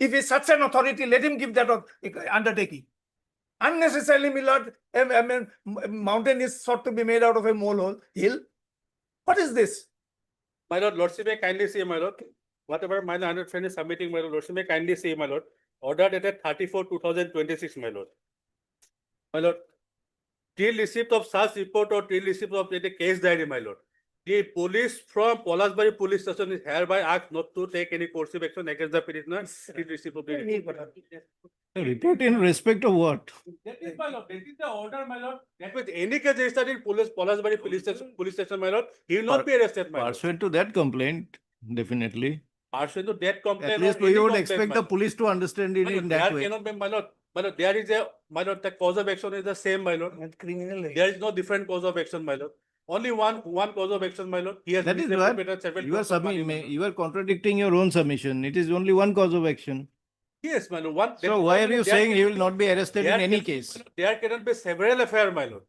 Speaker 5: If he is such an authority, let him give that undertaking. Unnecessarily, my lord, mountain is sought to be made out of a molehill. What is this?
Speaker 17: My lord, Lordship may kindly say, my lord, whatever my learned friend is submitting, my lord, Lordship may kindly say, my lord, order dated 34/2026, my lord. My lord, till receipt of such report or till receipt of the case diary, my lord, the police from Polasbari police station is hereby asked not to take any coercive action against the prisoner till receipt of the report.
Speaker 1: Report in respect of what?
Speaker 17: That is, my lord, that is the order, my lord. That means any case registered in Polasbari police station, my lord, he will not be arrested, my lord.
Speaker 1: Pursuant to that complaint, definitely.
Speaker 17: Pursuant to that complaint.
Speaker 1: At
Speaker 17: or
Speaker 1: least
Speaker 17: any
Speaker 1: we would
Speaker 17: complaint,
Speaker 1: expect
Speaker 17: my
Speaker 1: the
Speaker 17: lord.
Speaker 1: police to understand it
Speaker 17: My
Speaker 1: in
Speaker 17: lord,
Speaker 1: that
Speaker 17: there
Speaker 1: way.
Speaker 17: cannot be, my lord, there is a, my lord, the cause of action is the same, my lord.
Speaker 5: Criminal.
Speaker 17: There is no different cause of action, my lord. Only one cause of action, my lord. He has
Speaker 1: That is what
Speaker 17: misappropriated several
Speaker 1: you are
Speaker 17: crores of money, my
Speaker 1: submitting.
Speaker 17: lord.
Speaker 1: You are contradicting your own submission. It is only one cause of action.
Speaker 17: Yes, my lord. One,
Speaker 1: So why are you saying he will not be arrested in any
Speaker 17: case?
Speaker 1: case?
Speaker 17: There cannot be several affair, my lord.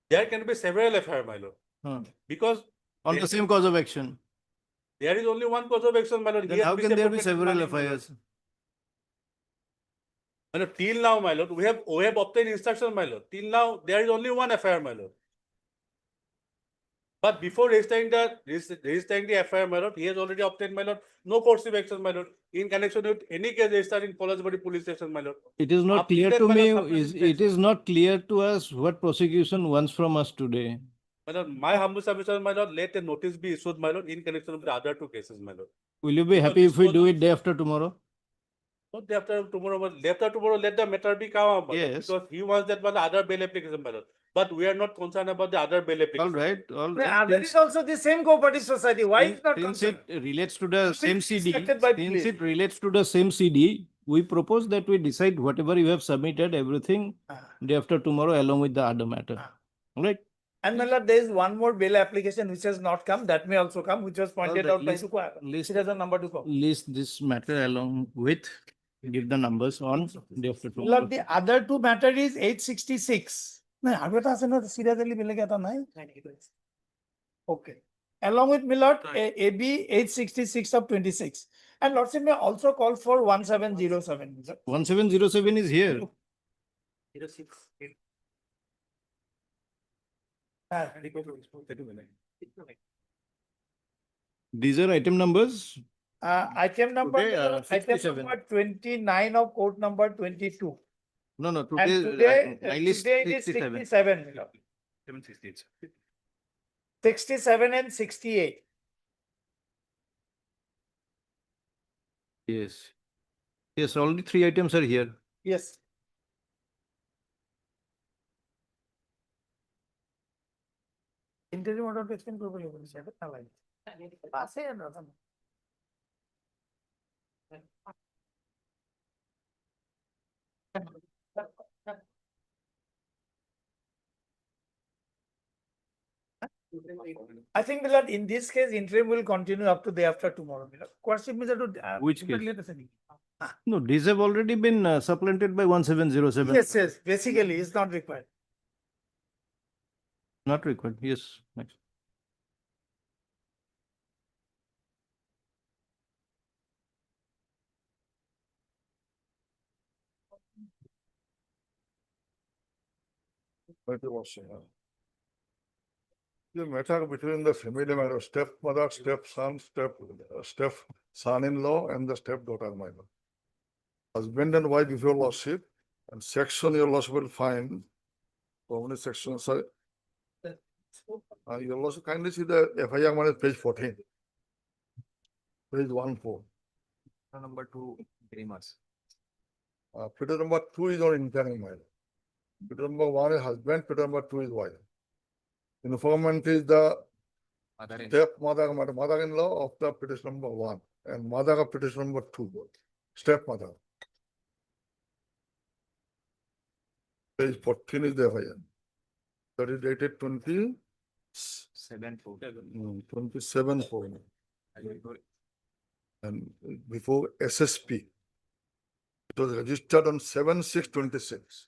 Speaker 17: There can be several affair, my lord.
Speaker 1: Huh.
Speaker 17: Because
Speaker 1: On the same cause of action.
Speaker 17: there is only one cause of action, my lord. He
Speaker 1: Then
Speaker 17: has
Speaker 1: how can there be
Speaker 17: misappropriated
Speaker 1: several
Speaker 17: money, my lord.
Speaker 1: FIRs?
Speaker 17: My lord, till now, my lord, we have obtained instruction, my lord. Till now, there is only one affair, my lord. But before registering the FIR, my lord, he has already obtained, my lord, no coercive action, my lord, in connection with any case registered in Polasbari police station, my lord.
Speaker 1: It is not
Speaker 17: After
Speaker 1: clear
Speaker 17: that,
Speaker 1: to
Speaker 17: my
Speaker 1: me.
Speaker 17: lord,
Speaker 1: It is not clear to us what prosecution wants from us today.
Speaker 17: My lord, my humble submission, my lord, let a notice be issued, my lord, in connection with the other two cases, my lord.
Speaker 1: Will you be
Speaker 17: Because
Speaker 1: happy
Speaker 17: this
Speaker 1: if we
Speaker 17: was
Speaker 1: do it day after tomorrow?
Speaker 17: not day after tomorrow, but day after tomorrow, let the matter be calm, my lord,
Speaker 1: Yes.
Speaker 17: because he wants that one other bail application, my lord. But we are not concerned about the other bail application.
Speaker 1: All right, all
Speaker 5: The
Speaker 1: right.
Speaker 5: other is also the same cooperative society. Why is not
Speaker 1: Since
Speaker 5: concerned?
Speaker 1: it relates to the same CD,
Speaker 5: instructed by
Speaker 1: since
Speaker 5: police.
Speaker 1: it relates to the same CD, we propose that we decide whatever you have submitted, everything day after tomorrow along with the other matter. All right?
Speaker 5: And my lord, there is one more bail application which has not come. That may also come, which was pointed
Speaker 1: right,
Speaker 5: out by
Speaker 1: list-
Speaker 5: Sukwa.
Speaker 1: list-
Speaker 5: It has a number to come.
Speaker 1: List this matter along with, give the numbers on day after tomorrow.
Speaker 5: Lord, the other two matter is 866. No, seriously, okay. Along with Millard, AB 866 of 26. And Lordship may also call for 1707.
Speaker 1: 1707 is here. These are item numbers.
Speaker 5: Item number,
Speaker 1: Today,
Speaker 5: item
Speaker 1: 67.
Speaker 5: number 29 of court number 22.
Speaker 1: No,
Speaker 5: And
Speaker 1: today,
Speaker 5: today,
Speaker 1: my list
Speaker 5: today it is
Speaker 1: 67.
Speaker 5: 67. Millard. 67 and 68.
Speaker 1: Yes. Yes, only 3 items are here.
Speaker 5: Yes. Interim order to extend global level. I think Millard, in this case, interim will continue up to day after tomorrow. Coercive means to
Speaker 1: Which case? No, these have already been supplanted by 1707.
Speaker 5: Yes, yes. Basically, it's not required.
Speaker 1: Not required. Yes. Next.
Speaker 8: The matter between the family member, stepmother, stepson, son-in-law, and the stepdaughter minor. Husband and wife before lordship, and section your lordship will find. How many sections? Sorry. You also kindly see the FIR one is page 14. Page 14.
Speaker 1: Number 2, very much.
Speaker 8: Petition number 2 is on internal minor. Petition number 1 is husband, petition number 2 is wife. Informant is the stepmother, mother-in-law of the petition number 1 and mother of petition number 2, stepmother. Page 14 is the FIR. That is dated 27/4. And before SSP. It was registered on 7/6/26.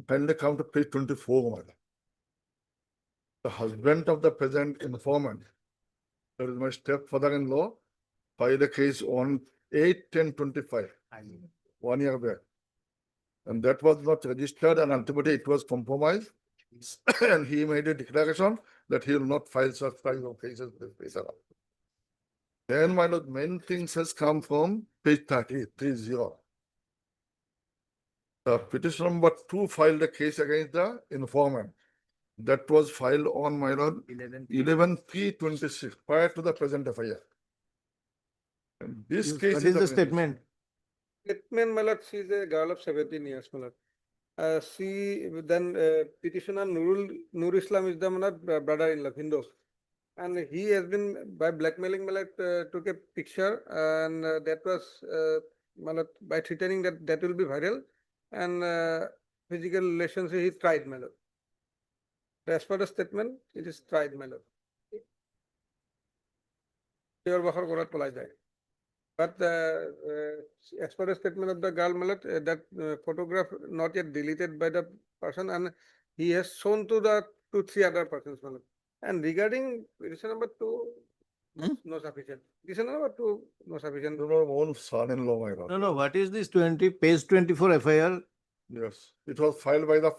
Speaker 8: Kindly come to page 24, madam. The husband of the present informant, that is my stepfather-in-law, filed a case on 8/10/25, 1 year back. And that was not registered and ultimately it was compromised. And he made a declaration that he will not file such type of cases with this. Then my lord, main things has come from page 30. The petition number 2 filed a case against the informant. That was filed on my lord 11/3/26 prior to the present FIR. And this case
Speaker 1: What is the statement?
Speaker 7: Statement, my lord, she is a girl of 17 years, my lord. She then petitioner Nur Islam is the brother-in-law, Hindu. And he has been by blackmailing, my lord, took a picture and that was my lord, by threatening that will be viral and physical relations he tried, my lord. As per the statement, it is tried, my lord. But as per the statement of the girl, my lord, that photograph not yet deleted by the person and he has shown to the 2-3 other persons, my lord. And regarding petition number 2, no sufficient. Petition number 2, no sufficient.
Speaker 8: Own son-in-law, my lord.
Speaker 1: No, what is this page 24 FIR?
Speaker 8: Yes, it was filed by the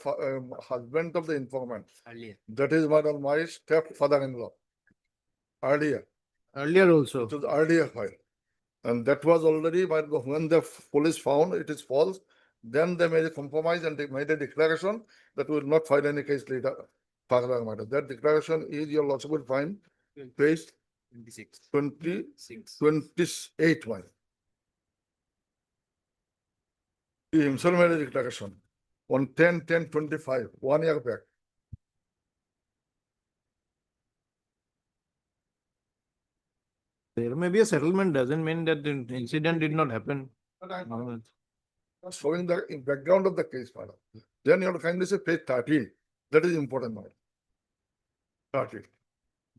Speaker 8: husband of the informant. That is my stepfather-in-law. Earlier
Speaker 1: also.
Speaker 8: it was earlier filed. And that was already when the police found it is false, then they made a compromise and they made a declaration that we will not file any case later. Further matter. That declaration is your lordship will find page 28. He himself made a declaration on 10/10/25, 1 year back.
Speaker 1: There may be a settlement, doesn't mean that the incident did not happen.
Speaker 8: Showing the background of the case, madam. Then you have to kindly say page 30. That is important, madam. 30.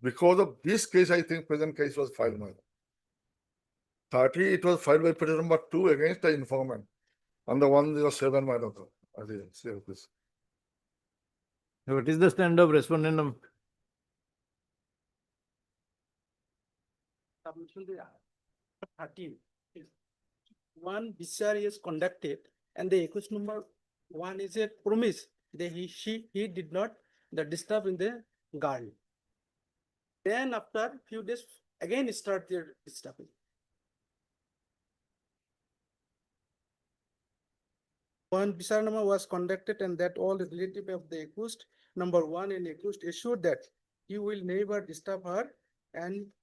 Speaker 8: Because of this case, I think present case was filed, madam. 30, it was filed by petition number 2 against the informant. And the 107, madam. I didn't say this.
Speaker 1: What is the stand of respondent?
Speaker 4: Submission 13. One BCR is conducted and the accused number 1 is a promise that he did not disturb in the girl. Then after few days again start their disturbing. One BCR number was conducted and that all the relative of the accused number 1 and accused assured that he will never disturb her and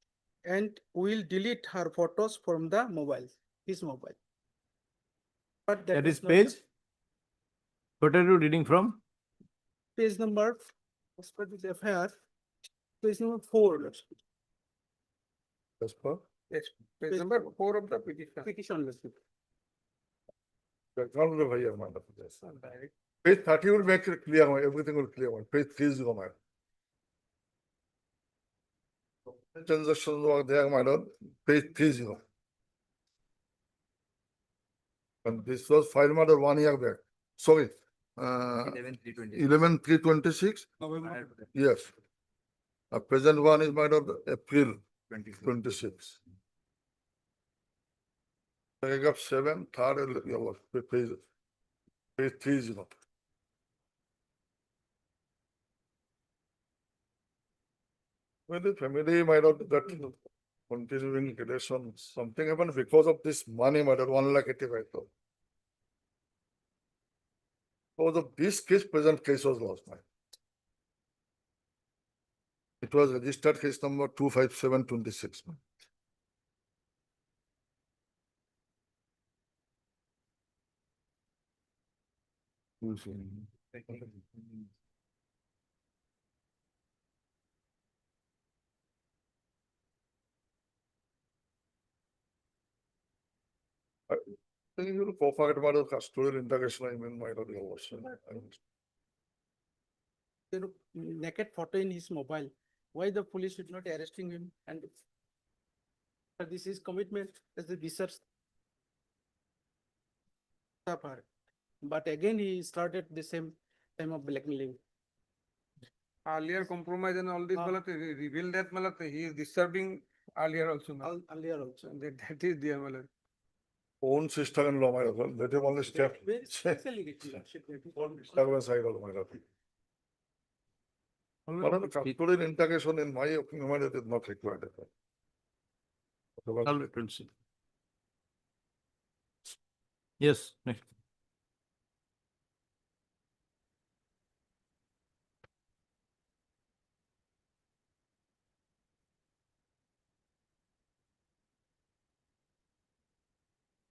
Speaker 4: will delete her photos from the mobile, his mobile. But
Speaker 1: That is page? What are you reading from?
Speaker 4: Page number, as per the FIR, page number 4.
Speaker 8: As per?
Speaker 7: Yes, page number 4 of the petition.
Speaker 3: Petition, Lordship.
Speaker 8: All the way, madam. Page 30 will make it clear, everything will clear. Page 3 is go, madam. Transactions were there, madam. Page 3 And this was filed, madam, 1 year back. Sorry. 11/3/26. Yes. A present one is madam April 2026. Paragraph 7, third, page 30. With the family, my lord, that continuing relation, something happened because of this money, my lord, 1,85,000. Because of this case, present case was lost, my. It was registered case number 25726. I think you will cooperate about the custodial integration, I mean, my lord, your version.
Speaker 3: Naked photo in his mobile. Why the police should not arresting him? And this is commitment as the research. But again, he started the same time of blackmailing.
Speaker 7: Earlier compromise and all this, malat, reveal that, malat, he is disturbing earlier also.
Speaker 3: Earlier also.
Speaker 7: That is there, malat.
Speaker 8: Own sister-in-law, my lord, let him only step. Own side of my lord. But the custodial integration, in my opinion, it is not required.
Speaker 1: Yes, next.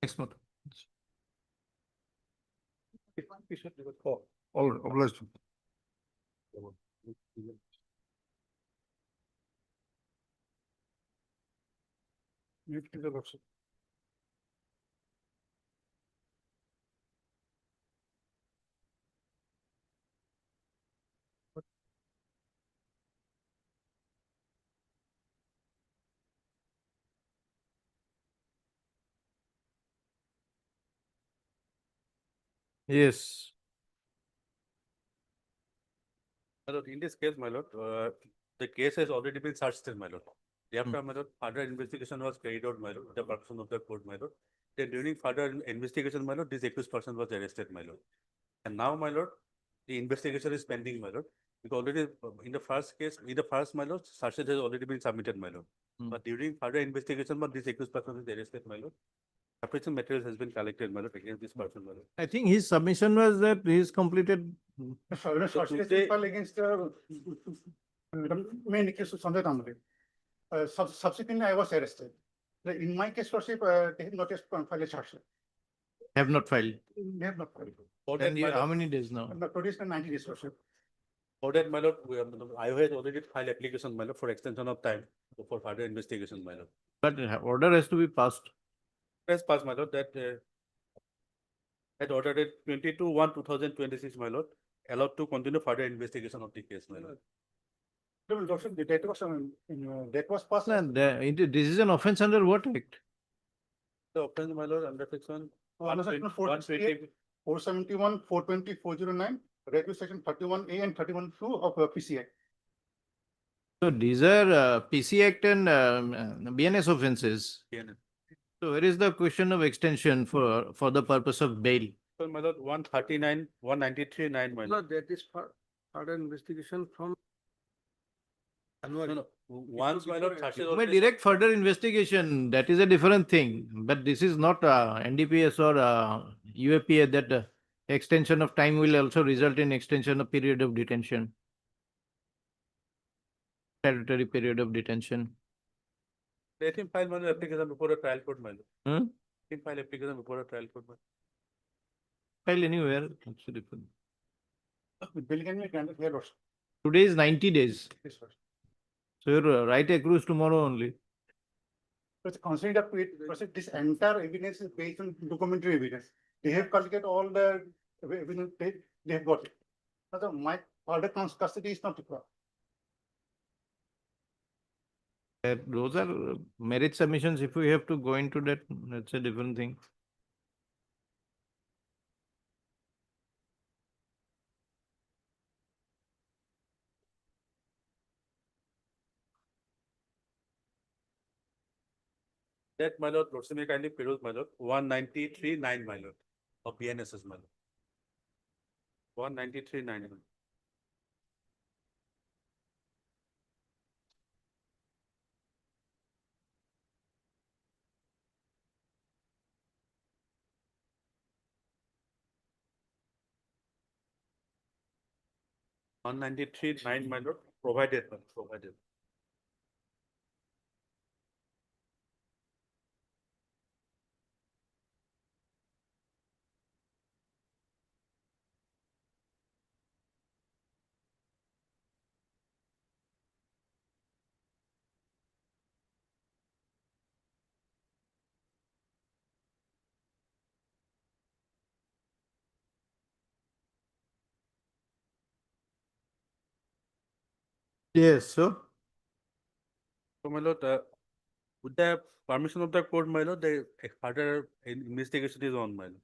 Speaker 1: Next note.
Speaker 8: All obliged.
Speaker 1: Yes.
Speaker 17: My lord, in this case, my lord, the case has already been searched, my lord. Thereafter, my lord, further investigation was carried out, my lord, with the permission of the court, my lord. Then during further investigation, my lord, this accused person was arrested, my lord. And now, my lord, the investigation is pending, my lord. Because already in the first case, my lord, searches has already been submitted, my lord. But during further investigation, but this accused person is arrested, my lord. Sufficient materials has been collected, my lord, against this person, my lord.
Speaker 1: I think his submission was that he's completed.
Speaker 13: Against the main accused Sanjay Tamre. Subsequently, I was arrested. In my case, Lordship, they have noticed file a charge.
Speaker 1: Have not filed.
Speaker 13: They have not filed.
Speaker 1: Then how many days now?
Speaker 13: Produced in 90 days, Lordship.
Speaker 17: For that, my lord, I have already filed application, my lord, for extension of time for further investigation, my lord.
Speaker 1: But order has to be passed.
Speaker 17: Press pass, my lord, that order date 22/1/2026, my lord, allowed to continue further investigation of the case, my lord.
Speaker 13: Lordship, the date was passed.
Speaker 1: And this is an offense under what act?
Speaker 17: The offense, my lord, under section
Speaker 13: 471, 420, 409, regular section 31A and 31(2) of PCA.
Speaker 1: So these are PC Act and BNS offenses.
Speaker 17: PNS.
Speaker 1: So where is the question of extension for the purpose of bail?
Speaker 17: So, my lord, 139, 193(9), my lord.
Speaker 7: That is for further investigation from.
Speaker 17: No. Once, my lord, searches
Speaker 1: May direct further investigation, that is a different thing. But this is not NDPS or UAPA that extension of time will also result in extension of period of detention. Statutory period of detention.
Speaker 17: Let him file, my lord, application before a trial court, my lord.
Speaker 1: Hmm?
Speaker 17: Let him file application before a trial court, my lord.
Speaker 1: File anywhere. Actually.
Speaker 13: Bill can be granted here also.
Speaker 1: Today is 90 days.
Speaker 13: Yes, sir.
Speaker 1: So your right accrues tomorrow only.
Speaker 13: But considering that this entire evidence is based on documentary evidence. They have collected all the evidence, they have got it. So my further custody is not required.
Speaker 1: Those are merit submissions. If we have to go into that, that's a different thing.
Speaker 17: That, my lord, Lordship may kindly peruse, my lord, 193.9, my lord, of BNSS, my lord. 193.9. 193.9, my lord, provided, my lord, provided.
Speaker 1: Yes, so
Speaker 17: So, my lord, with the permission of the court, my lord, the further investigation is on, my lord.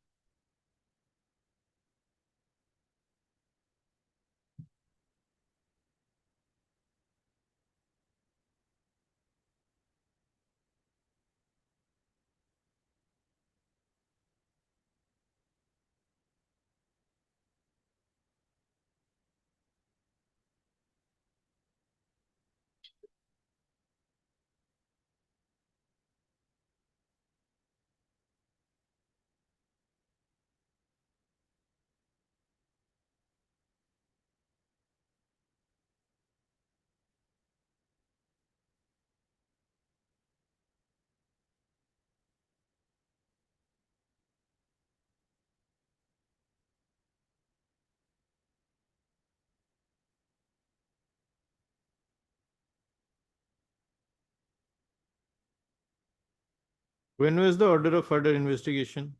Speaker 1: when was the order of further investigation?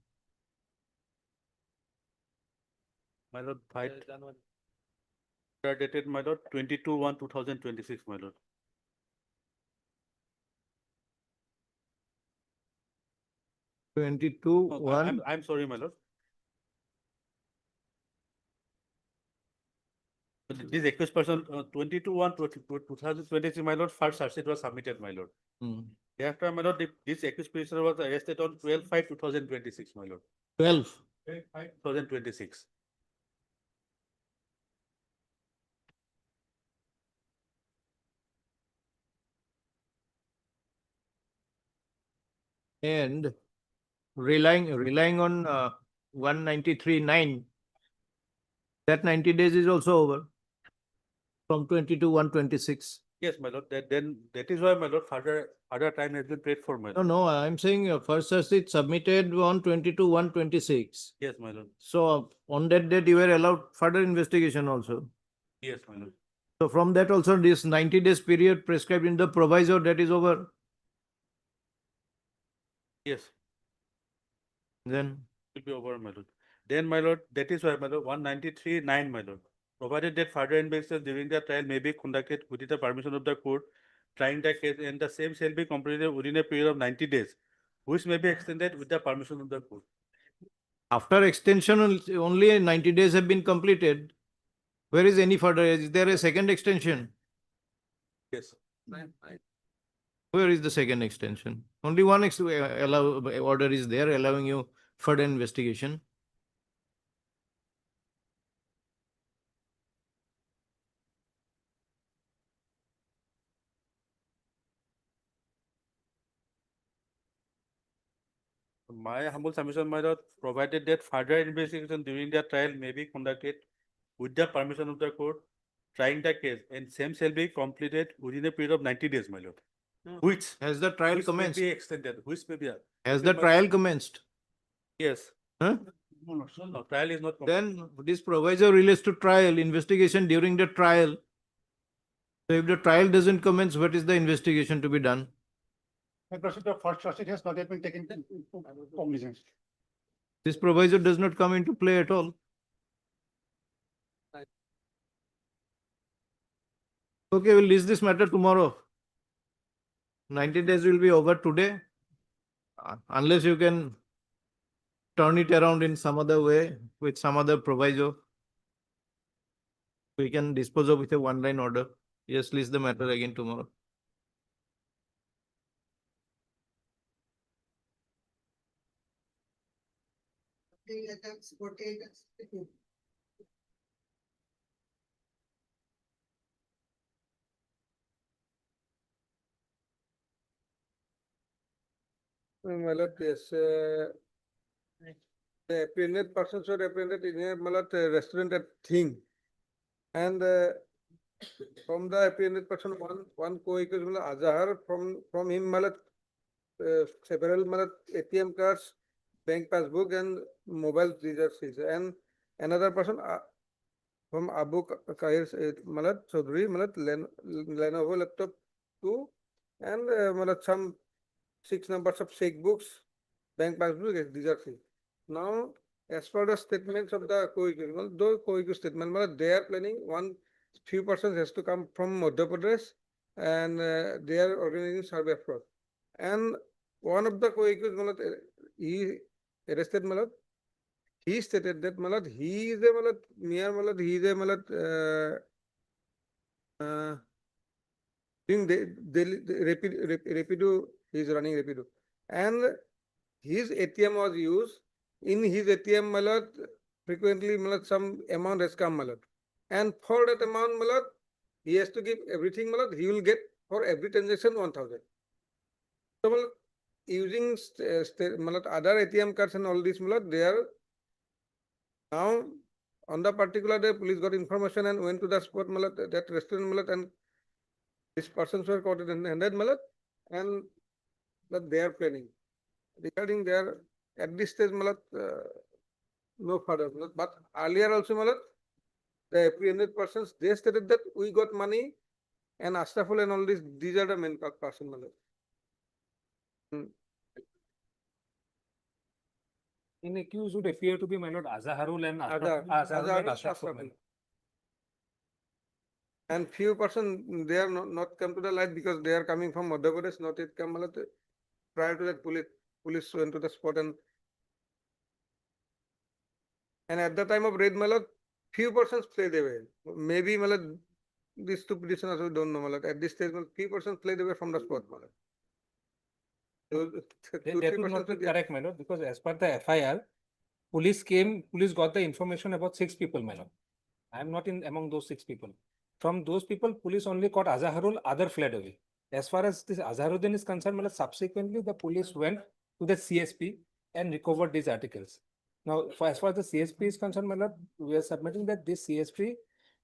Speaker 17: My lord, dated, my lord, 22/1/2026, my lord.
Speaker 1: Twenty-two
Speaker 17: No,
Speaker 1: one.
Speaker 17: I'm sorry, my lord. This accused person, 22/1/2023, my lord, first charge sheet was submitted, my lord. Thereafter, my lord, this accused person was arrested on 12/5/2026, my lord.
Speaker 1: 12.
Speaker 17: 2026.
Speaker 1: And relying on 193.9, that 90 days is also over from 22/1/26.
Speaker 17: Yes, my lord, that is why, my lord, further time has been paid for, my
Speaker 1: No,
Speaker 17: lord.
Speaker 1: no, I'm saying first charge sheet submitted on 22/1/26.
Speaker 17: Yes, my lord.
Speaker 1: So on that date, you were allowed further investigation also.
Speaker 17: Yes, my lord.
Speaker 1: So from that also, this 90 days period prescribed in the proviso, that is over.
Speaker 17: Yes,
Speaker 1: Then
Speaker 17: will be over, my lord. Then, my lord, that is why, my lord, 193.9, my lord. Provided that further investigation during the trial may be conducted with the permission of the court, trying the case, and the same shall be completed within a period of 90 days, which may be extended with the permission of the court.
Speaker 1: after extension, only 90 days have been completed. Where is any further? Is there a second extension?
Speaker 17: Yes.
Speaker 1: Where is the second extension? Only one order is there allowing you further investigation.
Speaker 17: My humble submission, my lord, provided that further investigation during the trial may be conducted with the permission of the court, trying the case, and same shall be completed within a period of 90 days, my lord. Which
Speaker 1: has the trial
Speaker 17: which
Speaker 1: commenced?
Speaker 17: may be extended, which may be.
Speaker 1: Has the trial commenced?
Speaker 17: Yes.
Speaker 1: Huh?
Speaker 17: No, trial is not.
Speaker 1: Then this proviso relates to trial, investigation during the trial. So if the trial doesn't commence, what is the investigation to be done?
Speaker 13: My lordship, the first charge has not yet been taken cognizance.
Speaker 1: This proviso does not come into play at all. Okay, we'll list this matter tomorrow. 90 days will be over today. Unless you can turn it around in some other way with some other proviso, we can dispose of with a one-line order. Yes, list the matter again tomorrow.
Speaker 7: My lord, yes, the apprehended persons were apprehended in a restaurant at Thing. And from the apprehended person, one co-accused Azahar, from him several ATM cards, bank passbook and mobile reserves. And another person from Abu Kahir Chaudhary, Lenovo laptop 2, and some 6 numbers of checkbooks, bank passbook, these are things. Now, as per the statements of the co-accused, those co-accused statement, they are planning few persons has to come from Madhya Pradesh and they are organizing survey fraud. And one of the co-accused, he arrested, he stated that he is a he is a doing Rapido, he is running Rapido. And his ATM was used. In his ATM, frequently some amount has come. And for that amount, he has to give everything. He will get for every transaction 1,000. So, using other ATM cards and all this, they are now on the particular day, police got information and went to the spot, that restaurant, and these persons were caught and handed, and that they are planning. Regarding their, at this stage, no further. But earlier also, the apprehended persons, they stated that we got money and Astaful and all this, these are the main person.
Speaker 14: In accused would appear to be my lord Azaharul and
Speaker 7: Azharul,
Speaker 14: Ashraful.
Speaker 7: And few persons, they are not come to the light because they are coming from Madhya Pradesh, not yet come. Prior to that, police went to the spot and at the time of raid, few persons played away. Maybe these two petitioners also don't know. At this stage, few persons played away from the spot.
Speaker 14: That would not be correct, my lord, because as per the FIR, police got the information about 6 people, my lord. I am not in among those 6 people. From those people, police only caught Azaharul, other fled away. As far as this Azharuddin is concerned, subsequently the police went to the CSP and recovered these articles. Now, as far as the CSP is concerned, we are submitting that this CSP,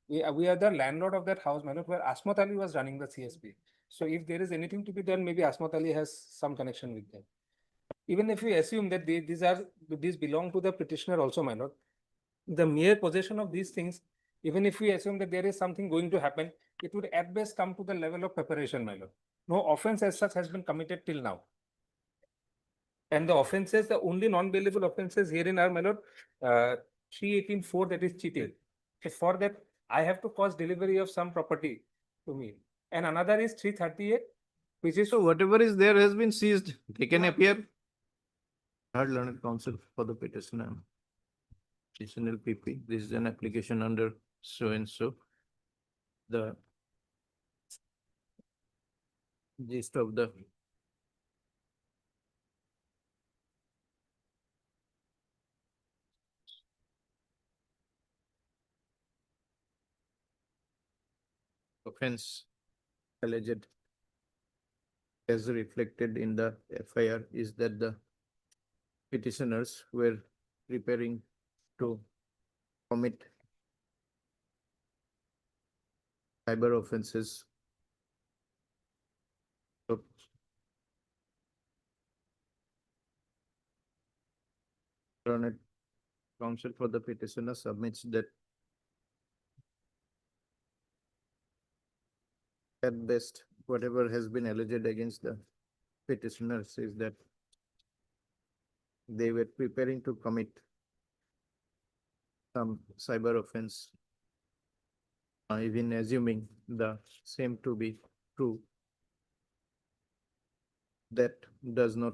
Speaker 14: we are the landlord of that house, where Asmat Ali was running the CSP. So if there is anything to be done, maybe Asmat Ali has some connection with them. Even if we assume that these belong to the petitioner also, the mere possession of these things, even if we assume that there is something going to happen, it would at best come to the level of preparation, No offense as such has been committed till now. And the offenses, the only non-bailable offenses herein are, 318(4), that is cheating. So for that, I have to cause delivery of some property to me. And another is 338, which is.
Speaker 1: So whatever is there has been seized. They can appear. Third learned counsel for the petitioner. Petitioner PP. This is an application under so and so. The gist of the offense alleged as reflected in the FIR is that the petitioners were preparing to commit cyber offenses. So, learned counsel for the petitioner submits that at best, whatever has been alleged against the petitioner says that they were preparing to commit some cyber offense, even assuming the same to be true, that does not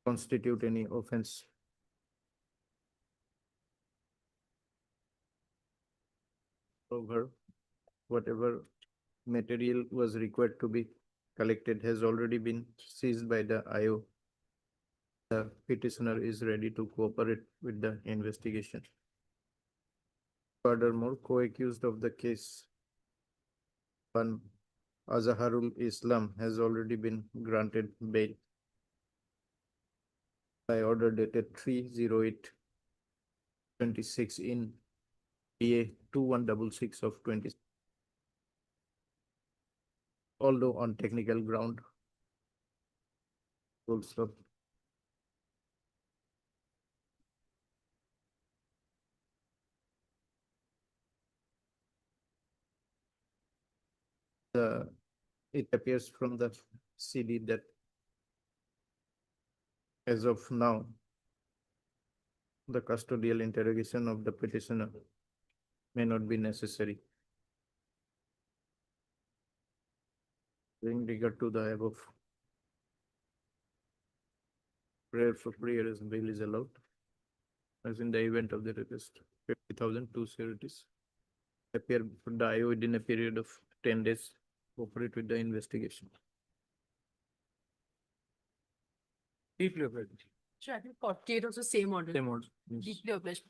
Speaker 1: constitute any offense. Over whatever material was required to be collected has already been seized by the IO. The petitioner is ready to cooperate with the investigation. Furthermore, co-accused of the case, one Azharul Islam, has already been granted bail by order dated 3/08/26 in PA 2166 of 20. Although on technical ground, full stop. It appears from the CD that as of now, the custodial interrogation of the petitioner may not be necessary. In regard to the above, prayer for prayer as bail is allowed, as in the event of the request, 50,000 two sureties appear for the IO within a period of 10 days, cooperate with the investigation.
Speaker 20: Sure, I think 48 also same order.
Speaker 1: Same order. Yes.
Speaker 20: Deeply obliged.